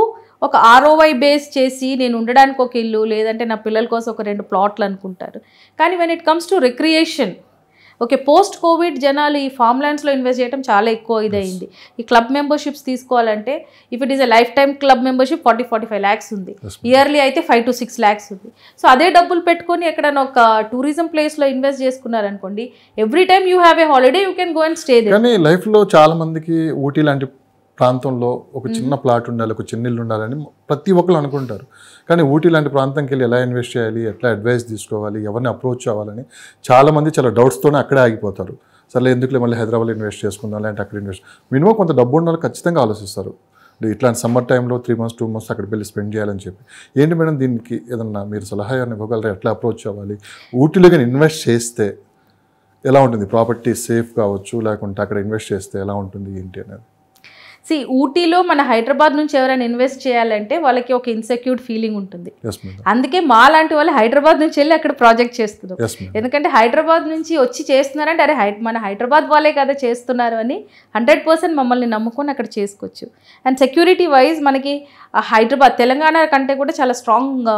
ఒక ROI బేస్ చేసి నేను ఉండడానికి ఒక ఇల్లు, లేదంటే నా పిల్లల కోసం ఒక 2 ప్లాట్లు అనుకుంటారు. కానీ when it comes to recreation, okay, post Covid జనాలు ఈ ఫామ్ ల్యాండ్స్లో ఇన్వెస్ట్ చేయడం చాలా ఎక్కువ ఇదైంది. ఈ క్లబ్ మెంబర్షిప్స్ తీసుకోవాలంటే if it is a life time club membership 40-45 lakhs ఉంది, ఇయర్లీ అయితే 5 to 6 lakhs ఉంది. సో అదే డబ్బులు పెట్టుకొని ఎక్కడైనా ఒక టూరిజం ప్లేస్లో ఇన్వెస్ట్ చేసుకున్నారనుకోండి, every time you have a holiday, you can go and stay there. కానీ లైఫ్లో చాలా మందికి ఊటీ లాంటి ప్రాంతంలో ఒక చిన్న ప్లాట్ ఉండాలి, ఒక చిన్న ఇల్లు ఉండాలని ప్రతి ఒక్కరు అనుకుంటారు. కానీ ఊటీ లాంటి ప్రాంతంకి వెళ్ళి ఎలా ఇన్వెస్ట్ చేయాలి, ఎట్లా అడ్వైస్ తీసుకోవాలి, ఎవరిని అప్రోచ్ అవ్వాలని చాలామంది చాలా డౌట్స్తోనే అక్కడే ఆగిపోతారు. సరే ఎందుకులే మళ్ళీ హైదరాబాద్లో ఇన్వెస్ట్ చేసుకుందాం, లేదంటే అక్కడ మినిమం కొంత డబ్బు ఉండాలి ఖచ్చితంగా ఆలోచిస్తారు. ఇట్లాంటి సమ్మర్ టైంలో 3 months 2 months అక్కడికి వెళ్ళి స్పెండ్ చేయాలని చెప్పి. ఏంటి మేడం దీనికి ఏదన్నా మీరు సలహా ఇవ్వగలరా, ఎట్లా అప్రోచ్ అవ్వాలి? ఊటీలో కానీ ఇన్వెస్ట్ చేస్తే ఎలా ఉంటుంది, ప్రాపర్టీ సేఫ్ కావచ్చు, లేకుంటే అక్కడ ఇన్వెస్ట్ చేస్తే ఎలా ఉంటుంది ఏంటి అనేది? ఊటీలో మన హైదరాబాద్ నుంచి ఎవరైనా ఇన్వెస్ట్ చేయాలంటే వాళ్ళకి ఒక ఇన్సెక్యూర్డ్ ఫీలింగ్ ఉంటుంది. అందుకే మా లాంటి వాళ్ళు హైదరాబాద్ నుంచి వెళ్ళి అక్కడ ప్రాజెక్ట్ చేస్తున్నాం. ఎందుకంటే హైదరాబాద్ నుంచి వచ్చి చేస్తున్నారంటే అరే మన హైదరాబాద్ వాళ్ళే కదా చేస్తున్నారు అని 100% మమ్మల్ని నమ్ముకొని అక్కడ చేసుకోవచ్చు. అండ్ సెక్యూరిటీ వైజ్ మనకి హైదరాబాద్ తెలంగాణ కంటే కూడా చాలా స్ట్రాంగ్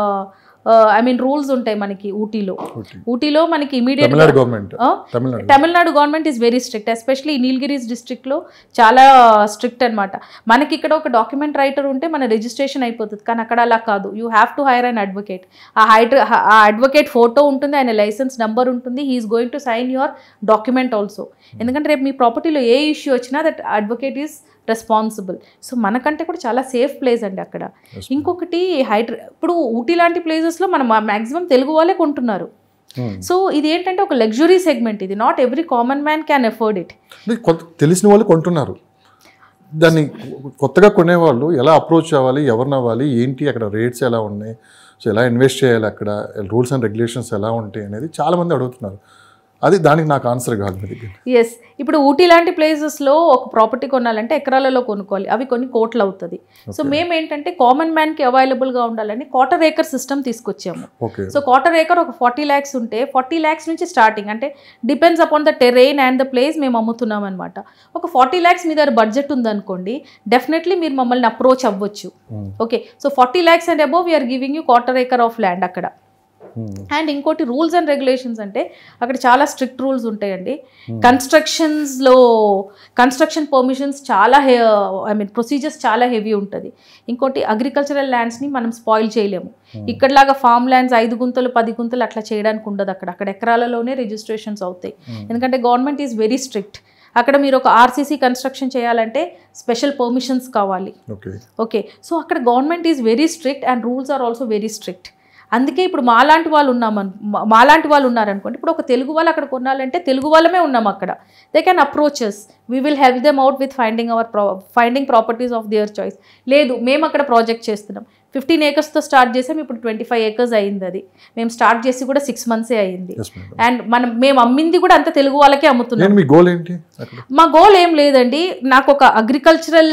రూల్స్ ఉంటాయి మనకి ఊటీలో మనకి immediate Tamil Nadu government is very strict, especially Nilgiris డిస్ట్రిక్ట్లో చాలా స్ట్రిక్ట్ అనమాట. మనకి ఇక్కడ ఒక డాక్యుమెంట్ రైటర్ ఉంటే మన రిజిస్ట్రేషన్ అయిపోతుంది, కానీ అక్కడ అలా కాదు. You have to hire an advocate. ఆ అడ్వకేట్ ఫోటో ఉంటుంది, ఆయన లైసెన్స్ నెంబర్ ఉంటుంది, he is going to sign your document also. ఎందుకంటే రేపు మీ ప్రాపర్టీలో ఏ ఇష్యూ వచ్చినా దట్ అడ్వకేట్ ఈస్ రెస్పాన్సిబుల్. సో మనకంటే కూడా చాలా సేఫ్ ప్లేస్ అండి అక్కడ. ఇంకొకటి ఇప్పుడు ఊటీ లాంటి ప్లేసెస్లో మనం మ్యాక్సిమం తెలుగు వాళ్ళే కొంటున్నారు. సో ఇది ఏంటంటే ఒక లగ్జరీ సెగ్మెంట్, ఇది not every common man can afford it. తెలిసిన వాళ్ళు కొంటున్నారు, దాన్ని కొత్తగా కొనేవాళ్ళు ఎలా అప్రోచ్ అవ్వాలి, ఎవరిని అవ్వాలి, ఏంటి అక్కడ రేట్స్ ఎలా ఉన్నాయి, సో ఎలా ఇన్వెస్ట్ చేయాలి, అక్కడ రూల్స్ అండ్ రెగ్యులేషన్స్ ఎలా ఉంటాయి అనేది చాలామంది అడుగుతున్నారు. అది దానికి నాకు ఆన్సర్ కాదు మీ దగ్గర. ఎస్, ఇప్పుడు ఊటీ లాంటి ప్లేసెస్లో ఒక ప్రాపర్టీ కొనాలంటే ఎకరాలలో కొనుక్కోవాలి, అవి కొన్ని కోట్లు అవుతుంది. సో మేము ఏంటంటే కామన్ మ్యాన్కి అవైలబుల్గా ఉండాలని క్వార్టర్ ఏకర్ సిస్టమ్ తీసుకొచ్చాము. సో క్వార్టర్ ఏకర్ ఒక 40 lakhs ఉంటే 40 lakhs నుంచి స్టార్టింగ్, అంటే depends upon the terrain and the place మేము అమ్ముతున్నాం అనమాట. ఒక 40 lakhs మీ దగ్గర బడ్జెట్ ఉందనుకోండి, డెఫినెట్లీ మీరు మమ్మల్ని అప్రోచ్ అవ్వచ్చు. Okay, so 40 lakhs and above we're giving you quarter acre of land అక్కడ. అండ్ ఇంకోటి రూల్స్ అండ్ రెగ్యులేషన్స్ అంటే అక్కడ చాలా స్ట్రిక్ట్ రూల్స్ ఉంటాయండి. కన్స్ట్రక్షన్ పర్మిషన్స్ చాలా ప్రొసీజర్స్ చాలా హెవీ ఉంటుంది. ఇంకోటి అగ్రికల్చరల్ ల్యాండ్స్ని మనం స్పాయిల్ చేయలేము. ఇక్కడలాగా ఫామ్ ల్యాండ్స్ 5 గుంతలు 10 గుంతలు అట్లా చేయడానికి ఉండదు. అక్కడ ఎకరాలలోనే రిజిస్ట్రేషన్స్ అవుతాయి. ఎందుకంటే గవర్నమెంట్ ఈజ్ వెరీ స్ట్రిక్ట్. అక్కడ మీరు ఒక RCC కన్స్ట్రక్షన్ చేయాలంటే స్పెషల్ పర్మిషన్స్ కావాలి. ఓకే, సో అక్కడ government is very strict and rules are also very strict. అందుకే ఇప్పుడు మాలాంటి వాళ్ళు ఉన్నారనుకోండి, ఇప్పుడు ఒక తెలుగు వాళ్ళు అక్కడ కొనాలంటే తెలుగు వాళ్ళమే ఉన్నాం అక్కడ. They can approaches, we will help them out with finding properties of their choice. లేదు మేము అక్కడ ప్రాజెక్ట్ చేస్తున్నాం, 15 acresతో స్టార్ట్ చేసాం, ఇప్పుడు 25 acres అయింది. అది మేము స్టార్ట్ చేసి కూడా 6 months అయింది. అండ్ మేము అమ్మింది కూడా అంత తెలుగు వాళ్ళకే అమ్ముతున్నాం. మీ గోల్ ఏంటి? మా గోల్ ఏం లేదండి, నాకు ఒక అగ్రికల్చరల్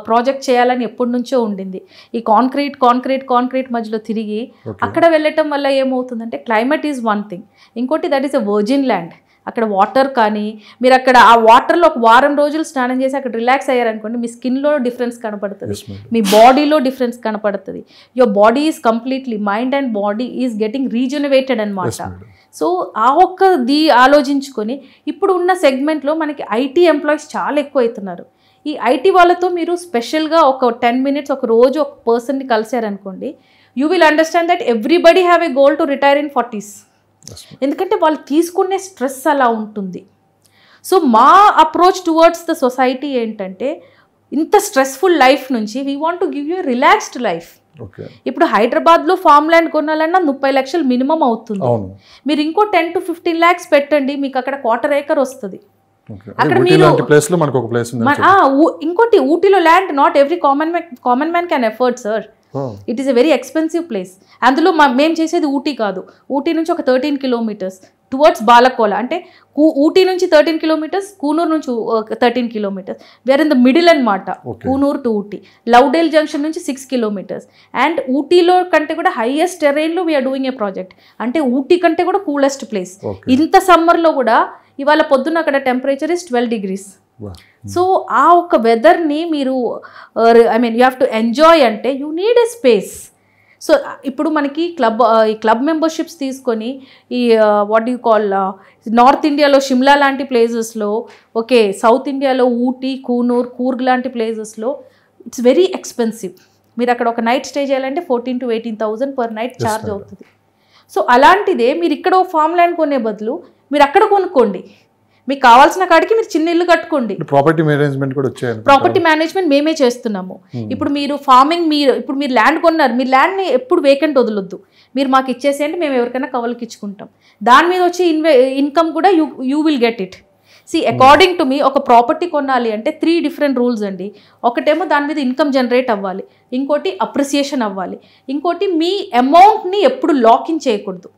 ప్రాజెక్ట్ చేయాలని ఎప్పటి నుంచో ఉండింది. ఈ కాంక్రీట్ మధ్యలో తిరిగి అక్కడ వెళ్ళటం వల్ల ఏమవుతుందంటే క్లైమేట్ ఈజ్ వన్ థింగ్, ఇంకోటి that is a virgin land. అక్కడ వాటర్ కానీ మీరు అక్కడ ఆ వాటర్లో ఒక వారం రోజులు స్నానం చేసి అక్కడ రిలాక్స్ అయ్యారనుకోండి, మీ స్కిన్లో డిఫరెన్స్ కనపడుతుంది, మీ బాడీలో డిఫరెన్స్ కనపడుతుంది. Your body is completely, mind and body is getting regenerated అనమాట. సో ఆ ఒక్కది ఆలోచించుకొని ఇప్పుడు ఉన్న సెగ్మెంట్లో మనకి ఐటీ ఎంప్లాయీస్ చాలా ఎక్కువ అవుతున్నారు. ఈ ఐటీ వాళ్ళతో మీరు స్పెషల్గా ఒక 10 minutes ఒక రోజు ఒక పర్సన్ని కలిసారనుకోండి, you will understand that everybody have a goal to retire in 40s. ఎందుకంటే వాళ్ళు తీసుకునే స్ట్రెస్ అలా ఉంటుంది. సో మా అప్రోచ్ టువర్డ్స్ ద సొసైటీ ఏంటంటే, ఇంత స్ట్రెస్ఫుల్ లైఫ్ నుంచి we want to give you relaxed life. ఇప్పుడు హైదరాబాద్లో ఫామ్ ల్యాండ్ కొనాలన్నా 30 లక్షలు మినిమం అవుతుంది. మీరు ఇంకో 10 to 15 lakhs పెట్టండి, మీకు అక్కడ 1/4 acre వస్తుంది. అక్కడ మీరు ఇంకోటి ఊటీలో land not every common man can afford sir. It is a very expensive place. అందులో మేము చేసేది ఊటీ కాదు, ఊటీ నుంచి ఒక 13 kilometers టువర్డ్స్ బాలకోల, అంటే ఊటీ నుంచి 13 kilometers, కూనూరు నుంచి 13 kilometers. Where in the middle అనమాట, కూనూరు టు ఊటీ. లౌడేల్ జంక్షన్ నుంచి 6 kilometers. అండ్ ఊటీలో కంటే కూడా హైయెస్ట్ టెరైన్లో వీఆర్ డూయింగ్ ఏ ప్రాజెక్ట్. అంటే ఊటీ కంటే కూడా కూలెస్ట్ ప్లేస్. ఇంత సమ్మర్లో కూడా ఇవాళ పొద్దున్న అక్కడ టెంపరేచర్ ఇస్ 12 degrees. సో ఆ ఒక వెదర్ని మీరు I mean you have to enjoy అంటే you need a space. So ఇప్పుడు మనకి క్లబ్ మెంబర్షిప్స్ తీసుకొని ఈ వాట్ యూ కాల్ నార్త్ ఇండియాలో షిమ్లా లాంటి ప్లేసెస్లో, ఓకే సౌత్ ఇండియాలో ఊటీ, కూర్గ్ లాంటి ప్లేసెస్లో ఇట్స్ వెరీ ఎక్స్పెన్సివ్. మీరు అక్కడ ఒక నైట్ స్టే చేయాలంటే 14,000 to 18,000 per night ఛార్జ్ అవుతుంది. సో అలాంటిదే మీరు ఇక్కడ ఫామ్ ల్యాండ్ కొనే బదులు మీరు అక్కడ కొనుక్కోండి, మీకు కావాల్సిన కాడికి మీరు చిన్న ఇల్లు కట్టుకోండి. ప్రాపర్టీ మేనేజ్మెంట్ కూడా వచ్చాయి. ప్రాపర్టీ మేనేజ్మెంట్ మేమే చేస్తున్నాము. ఇప్పుడు మీరు ఫార్మింగ్ ఇప్పుడు మీరు ల్యాండ్ కొన్నారు, మీరు ల్యాండ్ని ఎప్పుడు వేకెంట్ వదలొద్దు, మీరు మాకు ఇచ్చేసేయండి, మేము ఎవరికైనా కవలకి ఇచ్చుకుంటాం. దాని మీద వచ్చే ఇన్కమ్ కూడా you will get it. According to మీ ఒక ప్రాపర్టీ కొనాలి అంటే 3 different రూల్స్ అండి. ఒకటేమో దాని మీద ఇన్కమ్ జనరేట్ అవ్వాలి, ఇంకోటి అప్రిసియేషన్ అవ్వాలి, ఇంకోటి మీ అమౌంట్ని ఎప్పుడు లాకిన్ చేయకూడదు.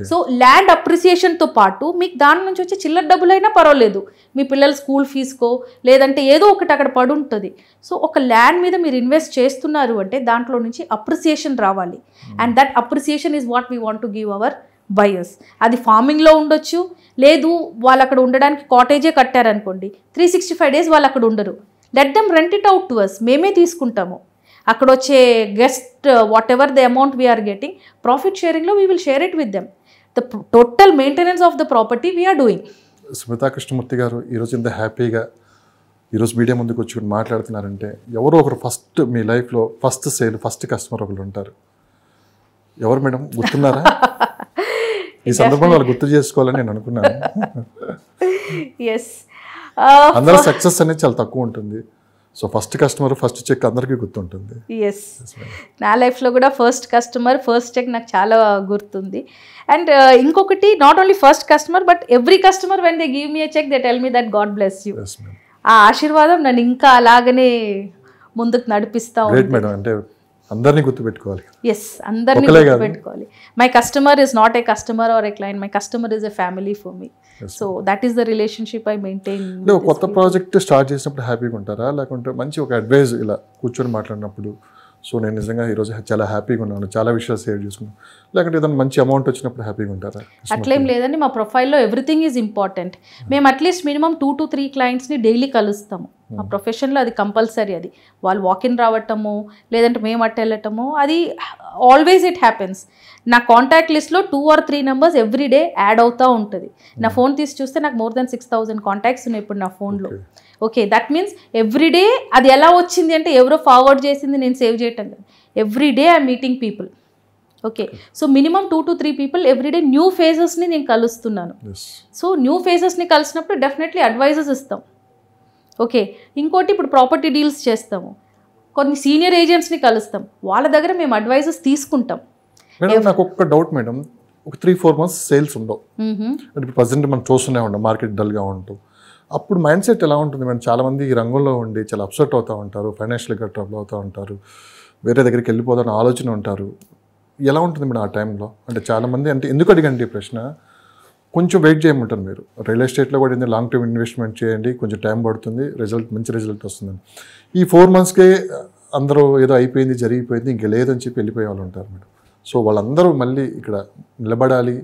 సో ల్యాండ్ అప్రిసియేషన్తో పాటు మీకు దాని నుంచి వచ్చే చిల్లర డబ్బులైనా పర్వాలేదు, మీ పిల్లల స్కూల్ ఫీజుకో లేదంటే ఏదో ఒకటి అక్కడ పడి ఉంటుంది. సో ఒక ల్యాండ్ మీద మీరు ఇన్వెస్ట్ చేస్తున్నారు అంటే దాంట్లో నుంచి అప్రిసియేషన్ రావాలి. And that appreciation is what we want to give our buyers. అది ఫార్మింగ్లో ఉండొచ్చు, లేదు వాళ్ళు అక్కడ ఉండడానికి కాటేజే కట్టారనుకోండి, 365 days వాళ్ళు అక్కడ ఉండరు. Let them rent it out to us, మేమే తీసుకుంటాము. అక్కడ వచ్చే guest whatever the amount we are getting, profit షేరింగ్లో we will share it with them. The total maintenance of the property we are doing. Smita Krishnamurthy garu ఈరోజు ఇంత హ్యాపీగా ఈరోజు మీడియా ముందుకు వచ్చి మాట్లాడుతున్నారంటే, ఎవరో ఒకరు ఫస్ట్ మీ లైఫ్లో ఫస్ట్ సేల్ ఫస్ట్ కస్టమర్ ఒకరు ఉంటారు. ఎవరు మేడం, గుర్తున్నారా? ఈ సందర్భంలో వాళ్ళు గుర్తు చేసుకోవాలని నేను అనుకున్నాను. అందరూ సక్సెస్ అనేది చాలా తక్కువ ఉంటుంది. So first customer first check అందరికీ గుర్తుంటుంది. ఎస్, నా లైఫ్లో కూడా ఫస్ట్ కస్టమర్ ఫస్ట్ చెక్ నాకు చాలా గుర్తుంది. అండ్ ఇంకొకటి, not only first customer but every customer when they give me a cheque they tell me that God bless you. ఆ ఆశీర్వాదం నన్ను ఇంకా అలాగనే ముందుకు నడిపిస్తా ఉంది మేడం. అంటే అందరినీ గుర్తుపెట్టుకోవాలి. ఎస్, అందరినీ గుర్తుపెట్టుకోవాలి. My customer is not a customer or A client, my customer is a family for me. So that is the relationship I maintain. కొత్త ప్రాజెక్ట్ స్టార్ట్ చేసినప్పుడు హ్యాపీగా ఉంటారా, లేకుంటే మంచి ఒక అడ్వైజ్ ఇలా కూర్చొని మాట్లాడినప్పుడు సో నేను నిజంగా ఈరోజు చాలా హ్యాపీగా ఉన్నాను, చాలా విషయాలు సేవ్ చేసుకున్నాను, లేకుంటే ఏదైనా మంచి అమౌంట్ వచ్చినప్పుడు హ్యాపీగా ఉంటారా? అట్లేం లేదండి, మా ప్రొఫైల్లో ఎవ్రీథింగ్ ఈజ్ ఇంపార్టెంట్. మేము అట్లీస్ట్ మినిమం 2 to 3 clientsని డైలీ కలుస్తాము. మా ప్రొఫెషన్లో అది కంపల్సరీ. అది వాళ్ళు వాకిన్ రావటము లేదంటే మేము అట్ట వెళ్ళటము, అది ఆల్వేస్ ఇట్ హ్యాపెన్స్. నా కాంటాక్ట్ లిస్ట్లో 2 or 3 numbers every day add అవుతూ ఉంటుంది. నా ఫోన్ తీసి చూస్తే నాకు more than 6,000 కాంటాక్ట్స్ ఉన్నాయి ఇప్పుడు నా ఫోన్లో. Okay, that means every day అది ఎలా వచ్చింది అంటే ఎవరో ఫార్వర్డ్ చేసింది నేను సేవ్ చేయటం కాదు. Every day I meeting people. Okay, so minimum 2 to 3 people every day new ఫేజెస్ని నేను కలుస్తున్నాను. సో న్యూ ఫేజెస్ని కలిసినప్పుడు డెఫినెట్లీ అడ్వైజెస్ ఇస్తాం. ఓకే, ఇంకోటి ఇప్పుడు ప్రాపర్టీ డీల్స్ చేస్తాము, కొన్ని సీనియర్ ఏజెంట్స్ని కలుస్తాం, వాళ్ళ దగ్గర మేము అడ్వైజెస్ తీసుకుంటాం. మేడం నాకు ఒక్క డౌట్ మేడం, ఒక 3-4 months సేల్స్ ఉండవు అంటే ఇప్పుడు ప్రజెంట్ మనం చూస్తూనే ఉంటాం మార్కెట్ డల్గా ఉంటాం. అప్పుడు మైండ్ సెట్ ఎలా ఉంటుంది మేడం? చాలామంది ఈ రంగంలో ఉండి చాలా అప్సెట్ అవుతూ ఉంటారు, ఫైనాన్షియల్గా ట్రబుల్ అవుతూ ఉంటారు, వేరే దగ్గరికి వెళ్ళిపోతారని ఆలోచన ఉంటారు. ఎలా ఉంటుంది మేడం ఆ టైంలో? అంటే చాలామంది, అంటే ఎందుకు అడిగండి ఈ ప్రశ్న, కొంచెం వెయిట్ చేయమంటారు మీరు. రియల్ ఎస్టేట్లో కూడా లాంగ్ టర్మ్ ఇన్వెస్ట్మెంట్ చేయండి, కొంచెం టైం పడుతుంది, మంచి రిజల్ట్ వస్తుందని. ఈ 4 monthsకే అందరూ ఏదో అయిపోయింది, జరిగిపోయింది, ఇంక లేదని చెప్పి వెళ్ళిపోయే వాళ్ళు ఉంటారు మేడం. సో వాళ్ళందరూ మళ్ళీ ఇక్కడ నిలబడాలి,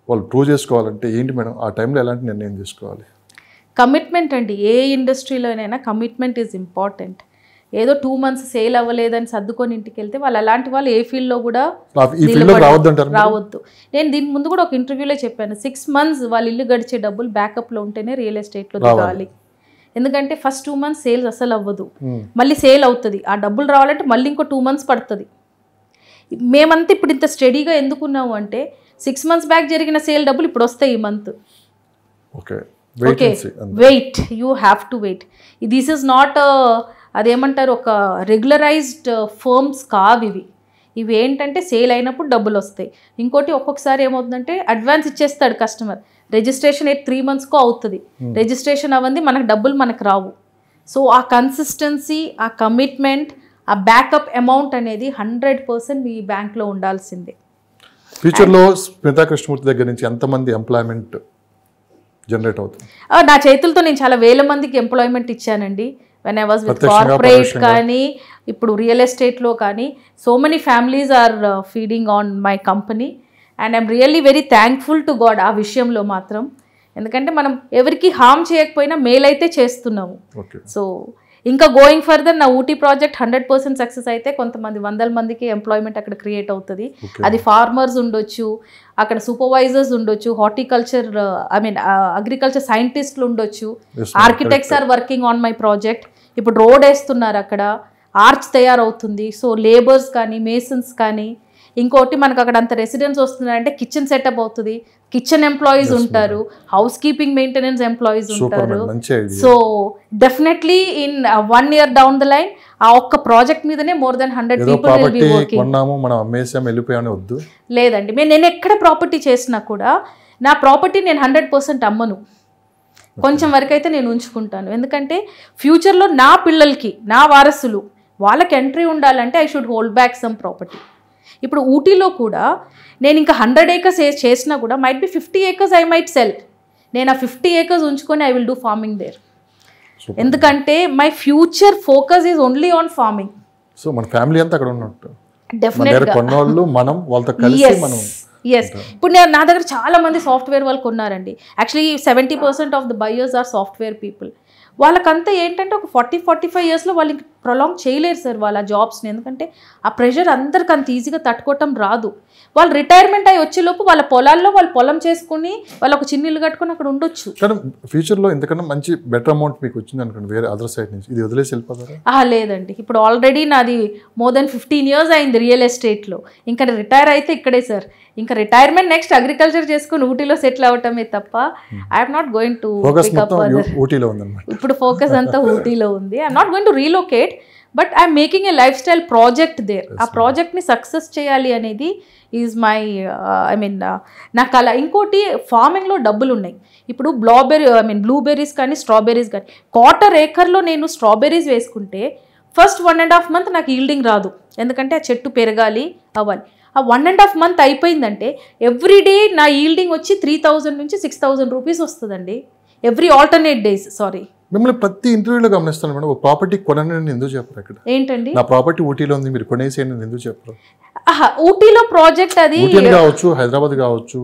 వాళ్ళు ప్రూవ్ చేసుకోవాలంటే ఏంటి మేడం? ఆ టైంలో ఎలాంటి నిర్ణయం తీసుకోవాలి? కమిట్మెంట్ అండి. ఏ ఇండస్ట్రీలోనైనా కమిట్మెంట్ ఈజ్ ఇంపార్టెంట్. ఏదో 2 months సేల్ అవ్వలేదని సర్దుకొని ఇంటికి వెళ్తే వాళ్ళు అలాంటి వాళ్ళు ఏ ఫీల్డ్లో కూడా రావద్దు. నేను దీని ముందు కూడా ఒక ఇంటర్వ్యూలో చెప్పాను, 6 months వాళ్ళ ఇల్లు గడిచే డబ్బులు బ్యాకప్లో ఉంటేనే రియల్ ఎస్టేట్లో దిగాలి. ఎందుకంటే ఫస్ట్ 2 months సేల్స్ అసలు అవ్వదు, మళ్ళీ సేల్ అవుతుంది. ఆ డబ్బులు రావాలంటే మళ్ళీ ఇంకో 2 months పడుతుంది. మేమంతా ఇప్పుడు ఇంత స్టడీగా ఎందుకున్నాము అంటే 6 months బ్యాక్ జరిగిన సేల్ డబ్బులు ఇప్పుడు వస్తాయి ఈ month. Okay, wait, you have to wait. This is not అదేమంటారు, ఒక రెగ్యులరైజ్డ్ ఫర్మ్స్ కావు ఇవి. ఇవి ఏంటంటే సేల్ అయినప్పుడు డబ్బులు వస్తాయి. ఇంకోటి ఒక్కొక్కసారి ఏమవుతుందంటే అడ్వాన్స్ ఇచ్చేస్తాడు కస్టమర్, రిజిస్ట్రేషన్ 3 monthsకో అవుతుంది, రిజిస్ట్రేషన్ అవ్వంది మనకు డబ్బులు మనకు రావు. సో ఆ కన్సిస్టెన్సీ, ఆ కమిట్మెంట్, ఆ బ్యాకప్ అమౌంట్ అనేది 100% మీ బ్యాంక్లో ఉండాల్సిందే. ఫ్యూచర్లో స్మితా కృష్ణమూర్తి దగ్గర నుంచి ఎంతమంది ఎంప్లాయ్మెంట్ జనరేట్ అవుతుంది? నా చేతులతో నేను చాలా వేల మందికి ఎంప్లాయ్మెంట్ ఇచ్చానండి. When I was with corporate కానీ ఇప్పుడు రియల్ ఎస్టేట్లో కానీ so many families are feeding on my company and I'm really very thankful to God ఆ విషయంలో మాత్రం. ఎందుకంటే మనం ఎవరికి హార్మ్ చేయకపోయినా మేల్ అయితే చేస్తున్నాము. సో ఇంకా గోయింగ్ ఫర్దర్ నా ఊటీ ప్రాజెక్ట్ 100% సక్సెస్ అయితే కొంతమంది 100 మందికి ఎంప్లాయ్మెంట్ అక్కడ క్రియేట్ అవుతుంది. అది ఫార్మర్స్ ఉండొచ్చు, అక్కడ సూపర్వైజర్స్ ఉండొచ్చు, హార్టికల్చర్ అగ్రికల్చర్ సైంటిస్టులు ఉండొచ్చు, architects are working on my project. ఇప్పుడు రోడ్ వేస్తున్నారు, అక్కడ ఆర్చ్ తయారవుతుంది. సో లేబర్స్ కానీ మేసన్స్ కానీ, ఇంకోటి మనకు అక్కడ అంత రెసిడెన్స్ వస్తున్నారంటే కిచెన్ సెటప్ అవుతుంది, కిచెన్ ఎంప్లాయీస్ ఉంటారు, హౌస్ కీపింగ్ మెయింటెనెన్స్ ఎంప్లాయీస్ ఉంటారు. So definitely in 1 year down the line ఆ ఒక్క ప్రాజెక్ట్ మీదనే more than 100 people will be working. లేదండి, నేను ఎక్కడ ప్రాపర్టీ చేసినా కూడా నా ప్రాపర్టీ నేను 100% అమ్మను, కొంచెం వరకు అయితే నేను ఉంచుకుంటాను. ఎందుకంటే ఫ్యూచర్లో నా పిల్లలకి, నా వారసులు, వాళ్ళకి ఎంట్రీ ఉండాలంటే I should hold back some property. ఇప్పుడు ఊటీలో కూడా నేను ఇంకా 100 acres చేసినా కూడా might be 50 acres I might sell. నేను ఆ 50 acres ఉంచుకొని I will do farming there. ఎందుకంటే my future focus is only on farming. So మన ఫ్యామిలీ అంతా అక్కడ ఉన్నట్టు. డెఫినెట్గా ఇప్పుడు నా దగ్గర చాలా మంది సాఫ్ట్వేర్ వాళ్ళు కొన్నారండి. Actually 70% of the buyers are software people. వాళ్ళకంతా ఏంటంటే ఒక 40-45 yearsలో వాళ్ళు ప్రొలాంగ్ చేయలేరు సార్ వాళ్ళ జాబ్స్ని. ఎందుకంటే ఆ ప్రెషర్ అందరికి అంత ఈజీగా తట్టుకోవటం రాదు. వాళ్ళు రిటైర్మెంట్ అయ్యి వచ్చేలోపు వాళ్ళ పొలాల్లో వాళ్ళు పొలం చేసుకుని వాళ్ళు ఒక చిన్న ఇల్లు కట్టుకుని అక్కడ ఉండొచ్చు. కానీ ఫ్యూచర్లో ఇంతకన్నా మంచి బెటర్ అమౌంట్ మీకు వచ్చింది అనుకోండి వేరే అదర్ సైడ్ నుంచి, ఇది వదిలేసి వెళ్ళిపోతారా? లేదండి, ఇప్పుడు ఆల్రెడీ నాది మోర్ దెన్ 15 years అయింది రియల్ ఎస్టేట్లో. ఇంకా రిటైర్ అయితే ఇక్కడే సార్. ఇంకా రిటైర్మెంట్ నెక్స్ట్ అగ్రికల్చర్ చేసుకుని ఊటీలో సెటిల్ అవ్వటమే తప్ప ఐఎమ్ నాట్ గోయింగ్ టు ఇప్పుడు ఫోకస్ అంతా ఊటీలో ఉంది. I'm not going to relocate, but I'm making a lifestyle project there. ఆ ప్రాజెక్ట్ని సక్సెస్ చేయాలి అనేది ఈజ్ మై నా కళ. ఇంకోటి ఫార్మింగ్లో డబ్బులు ఉన్నాయి. ఇప్పుడు బ్లూబెర్రీస్ కానీ స్ట్రాబెర్రీస్ కానీ 1/4 acre నేను స్ట్రాబెర్రీస్ వేసుకుంటే ఫస్ట్ 1.5 months నాకు ఈల్డింగ్ రాదు. ఎందుకంటే ఆ చెట్టు పెరగాలి అవ్వాలి. ఆ 1.5 months అయిపోయిందంటే ఎవ్రీడే నా ఈల్డింగ్ వచ్చి 3,000 నుంచి 6,000 rupees వస్తుందండి. Every alternate days. సారీ, మిమ్మల్ని ప్రతి ఇంటర్వ్యూలో గమనిస్తాను మేడం, ఒక ప్రాపర్టీ కొనని ఎందుకు చెప్పరు? ఇక్కడ ఏంటండి, నా ప్రాపర్టీ ఊటీలో ఉంది, మీరు కొనేసేయండి ఎందుకు చెప్పరు? ఊటీలో ప్రాజెక్ట్ అది కావచ్చు, హైదరాబాద్ కావచ్చు.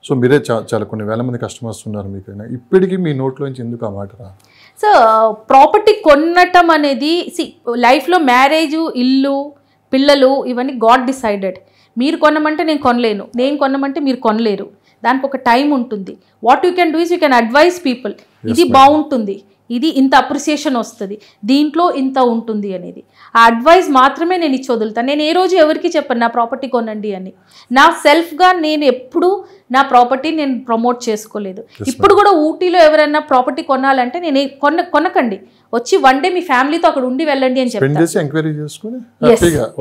సో మీరే చాలా కొన్ని వేల మంది కస్టమర్స్ ఉన్నారు మీకైనా, ఇప్పటికీ మీ నోట్లోంచి ఎందుకు ఆ మాట రా? సో ప్రాపర్టీ కొనటం అనేది లైఫ్లో మ్యారేజ్, ఇల్లు, పిల్లలు ఇవన్నీ గాడ్ డిసైడెడ్. మీరు కొనమంటే నేను కొనలేను, నేను కొనమంటే మీరు కొనలేరు. దానికి ఒక టైం ఉంటుంది. What you can do is you can advise people, ఇది బాగుంటుంది, ఇది ఇంత అప్రిసియేషన్ వస్తుంది, దీంట్లో ఇంత ఉంటుంది అనేది. ఆ అడ్వైస్ మాత్రమే నేను ఇచ్చి వదులుతాను. నేను ఏ రోజు ఎవరికి చెప్పను నా ప్రాపర్టీ కొనండి అని. నా సెల్ఫ్గా నేను ఎప్పుడు నా ప్రాపర్టీ నేను ప్రమోట్ చేసుకోలేదు. ఇప్పుడు కూడా ఊటీలో ఎవరైనా ప్రాపర్టీ కొనాలంటే నేను కొనకండి, వచ్చి 1 day మీ ఫ్యామిలీతో అక్కడ ఉండి వెళ్ళండి అని చెప్తాను.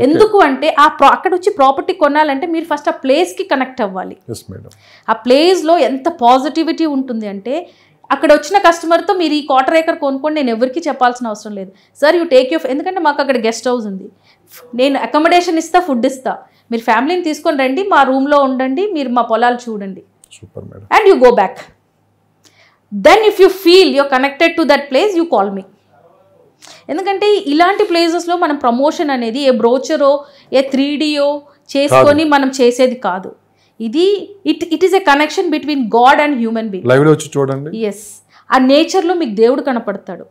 ఎందుకు అంటే అక్కడ వచ్చి ప్రాపర్టీ కొనాలంటే మీరు ఫస్ట్ ఆ ప్లేస్కి కనెక్ట్ అవ్వాలి. ఆ ప్లేస్లో ఎంత పాజిటివిటీ ఉంటుంది అంటే అక్కడ వచ్చిన కస్టమర్తో మీరు ఈ క్వార్టర్ ఏకర్ కొనుక్కోండి, నేను ఎవరికి చెప్పాల్సిన అవసరం లేదు సార్, యూ టేక్ యూర్, ఎందుకంటే మాకు అక్కడ గెస్ట్ హౌస్ ఉంది, నేను అకామిడేషన్ ఇస్తా, ఫుడ్ ఇస్తా, మీరు ఫ్యామిలీని తీసుకొని రండి, మా రూమ్లో ఉండండి, మీరు మా పొలాలు చూడండి, super madam, and you go back. Then if you feel you're connected to that place, you call me. ఎందుకంటే ఇలాంటి ప్లేసెస్లో మనం ప్రమోషన్ అనేది ఏ బ్రోచరో ఏ 3Dయో చేసుకొని మనం చేసేది కాదు. ఇది it is a connection between God and human being. లైవ్లో వచ్చి చూడండి. ఎస్, ఆ నేచర్లో మీకు దేవుడు కనపడతాడు.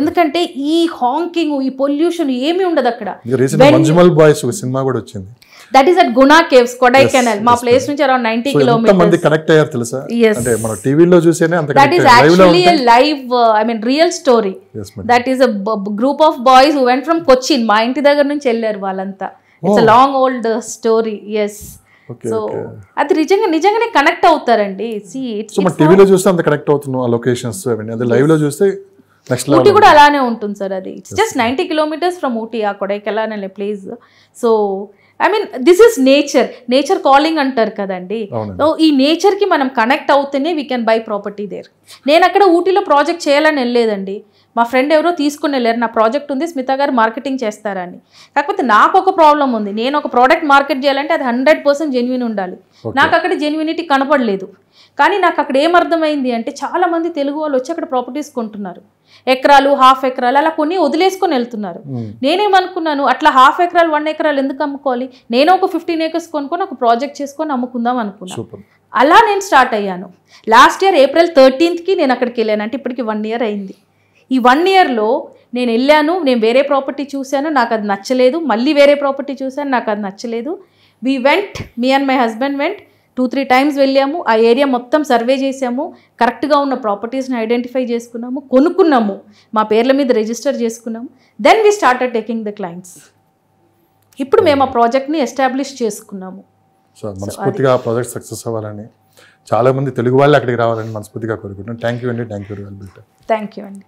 ఎందుకంటే ఈ హాంకింగ్, ఈ పొల్యూషన్ ఏమీ ఉండదు అక్కడ. మంజుమల్ బాయ్స్ ఒక సినిమా కూడా వచ్చింది, that is at Guna caves, Kodaikanal. మా ప్లేస్ నుంచి అరౌండ్ 90 కిలోమీటర్స్. కనెక్ట్ అయ్యారు తెలుసా? అంటే మన టీవీలో చూసేనే అంత. That is actually a live, I mean real story. That is a group of boys who went from Cochin, మా ఇంటి దగ్గర నుంచి వెళ్ళారు వాళ్ళంతా. It's a long old story. Yes, so అది నిజంగానే కనెక్ట్ అవుతారండి. టీవీలో చూస్తే అంత కనెక్ట్ అవుతున్నాం, ఆ లొకేషన్స్ అవన్నీ. అది లైవ్ లో చూస్తే ఊటీ కూడా అలానే ఉంటుంది సార్. అది it's just 90 kilometres from Ooty, ఆ కొడైకెనాల్ అనే place. So I mean this is nature calling అంటారు కదండి. సో ఈ నేచర్కి మనం కనెక్ట్ అవుతేనే we can buy property there. నేను అక్కడ ఊటీలో ప్రాజెక్ట్ చేయాలని వెళ్ళలేదండి, మా ఫ్రెండ్ ఎవరో తీసుకుని వెళ్ళారు, నా ప్రాజెక్ట్ ఉంది, స్మిత గారు మార్కెటింగ్ చేస్తారని. కాకపోతే నాకు ఒక ప్రాబ్లం ఉంది, నేను ఒక ప్రోడక్ట్ మార్కెట్ చేయాలంటే అది 100% జెన్యున్ ఉండాలి. నాకు అక్కడ జెన్యునిటీ కనపడలేదు. కానీ నాకు అక్కడ ఏమర్థమైంది అంటే చాలామంది తెలుగు వాళ్ళు వచ్చి అక్కడ ప్రాపర్టీస్ కొంటున్నారు, ఎకరాలు, హాఫ్ ఎకరాలు అలా కొన్ని వదిలేసుకొని వెళ్తున్నారు. నేనేమనుకున్నాను, అట్లా హాఫ్ ఎకరాలు 1 ఎకరాలు ఎందుకు అమ్ముకోవాలి, నేను ఒక 15 acres కొనుక్కొని ఒక ప్రాజెక్ట్ చేసుకొని అమ్ముకుందాం అనుకున్నాను. అలా నేను స్టార్ట్ అయ్యాను. లాస్ట్ ఇయర్ April 13th నేను అక్కడికి వెళ్ళాను, అంటే ఇప్పటికి 1 year అయింది. ఈ 1 yearలో నేను వెళ్ళాను, నేను వేరే ప్రాపర్టీ చూశాను, నాకు అది నచ్చలేదు, మళ్ళీ వేరే ప్రాపర్టీ చూశాను, నాకు అది నచ్చలేదు. Me and my husband vent 2-3 times వెళ్ళాము, ఆ ఏరియా మొత్తం సర్వే చేసాము, కరెక్ట్గా ఉన్న ప్రాపర్టీస్ని ఐడెంటిఫై చేసుకున్నాము, కొనుక్కున్నాము, మా పేర్ల మీద రిజిస్టర్ చేసుకున్నాము. Then we started taking the clients. ఇప్పుడు మేము ఆ ప్రాజెక్ట్ని ఎస్టాబ్లిష్ చేసుకున్నాము. సో మనస్ఫూర్తిగా ఆ ప్రాజెక్ట్ సక్సెస్ అవ్వాలని, చాలామంది తెలుగు వాళ్ళు అక్కడికి రావాలని మనస్ఫూర్తిగా కోరుకుంటున్నాను. థ్యాంక్ యూ అండి. థ్యాంక్ యూ అండి.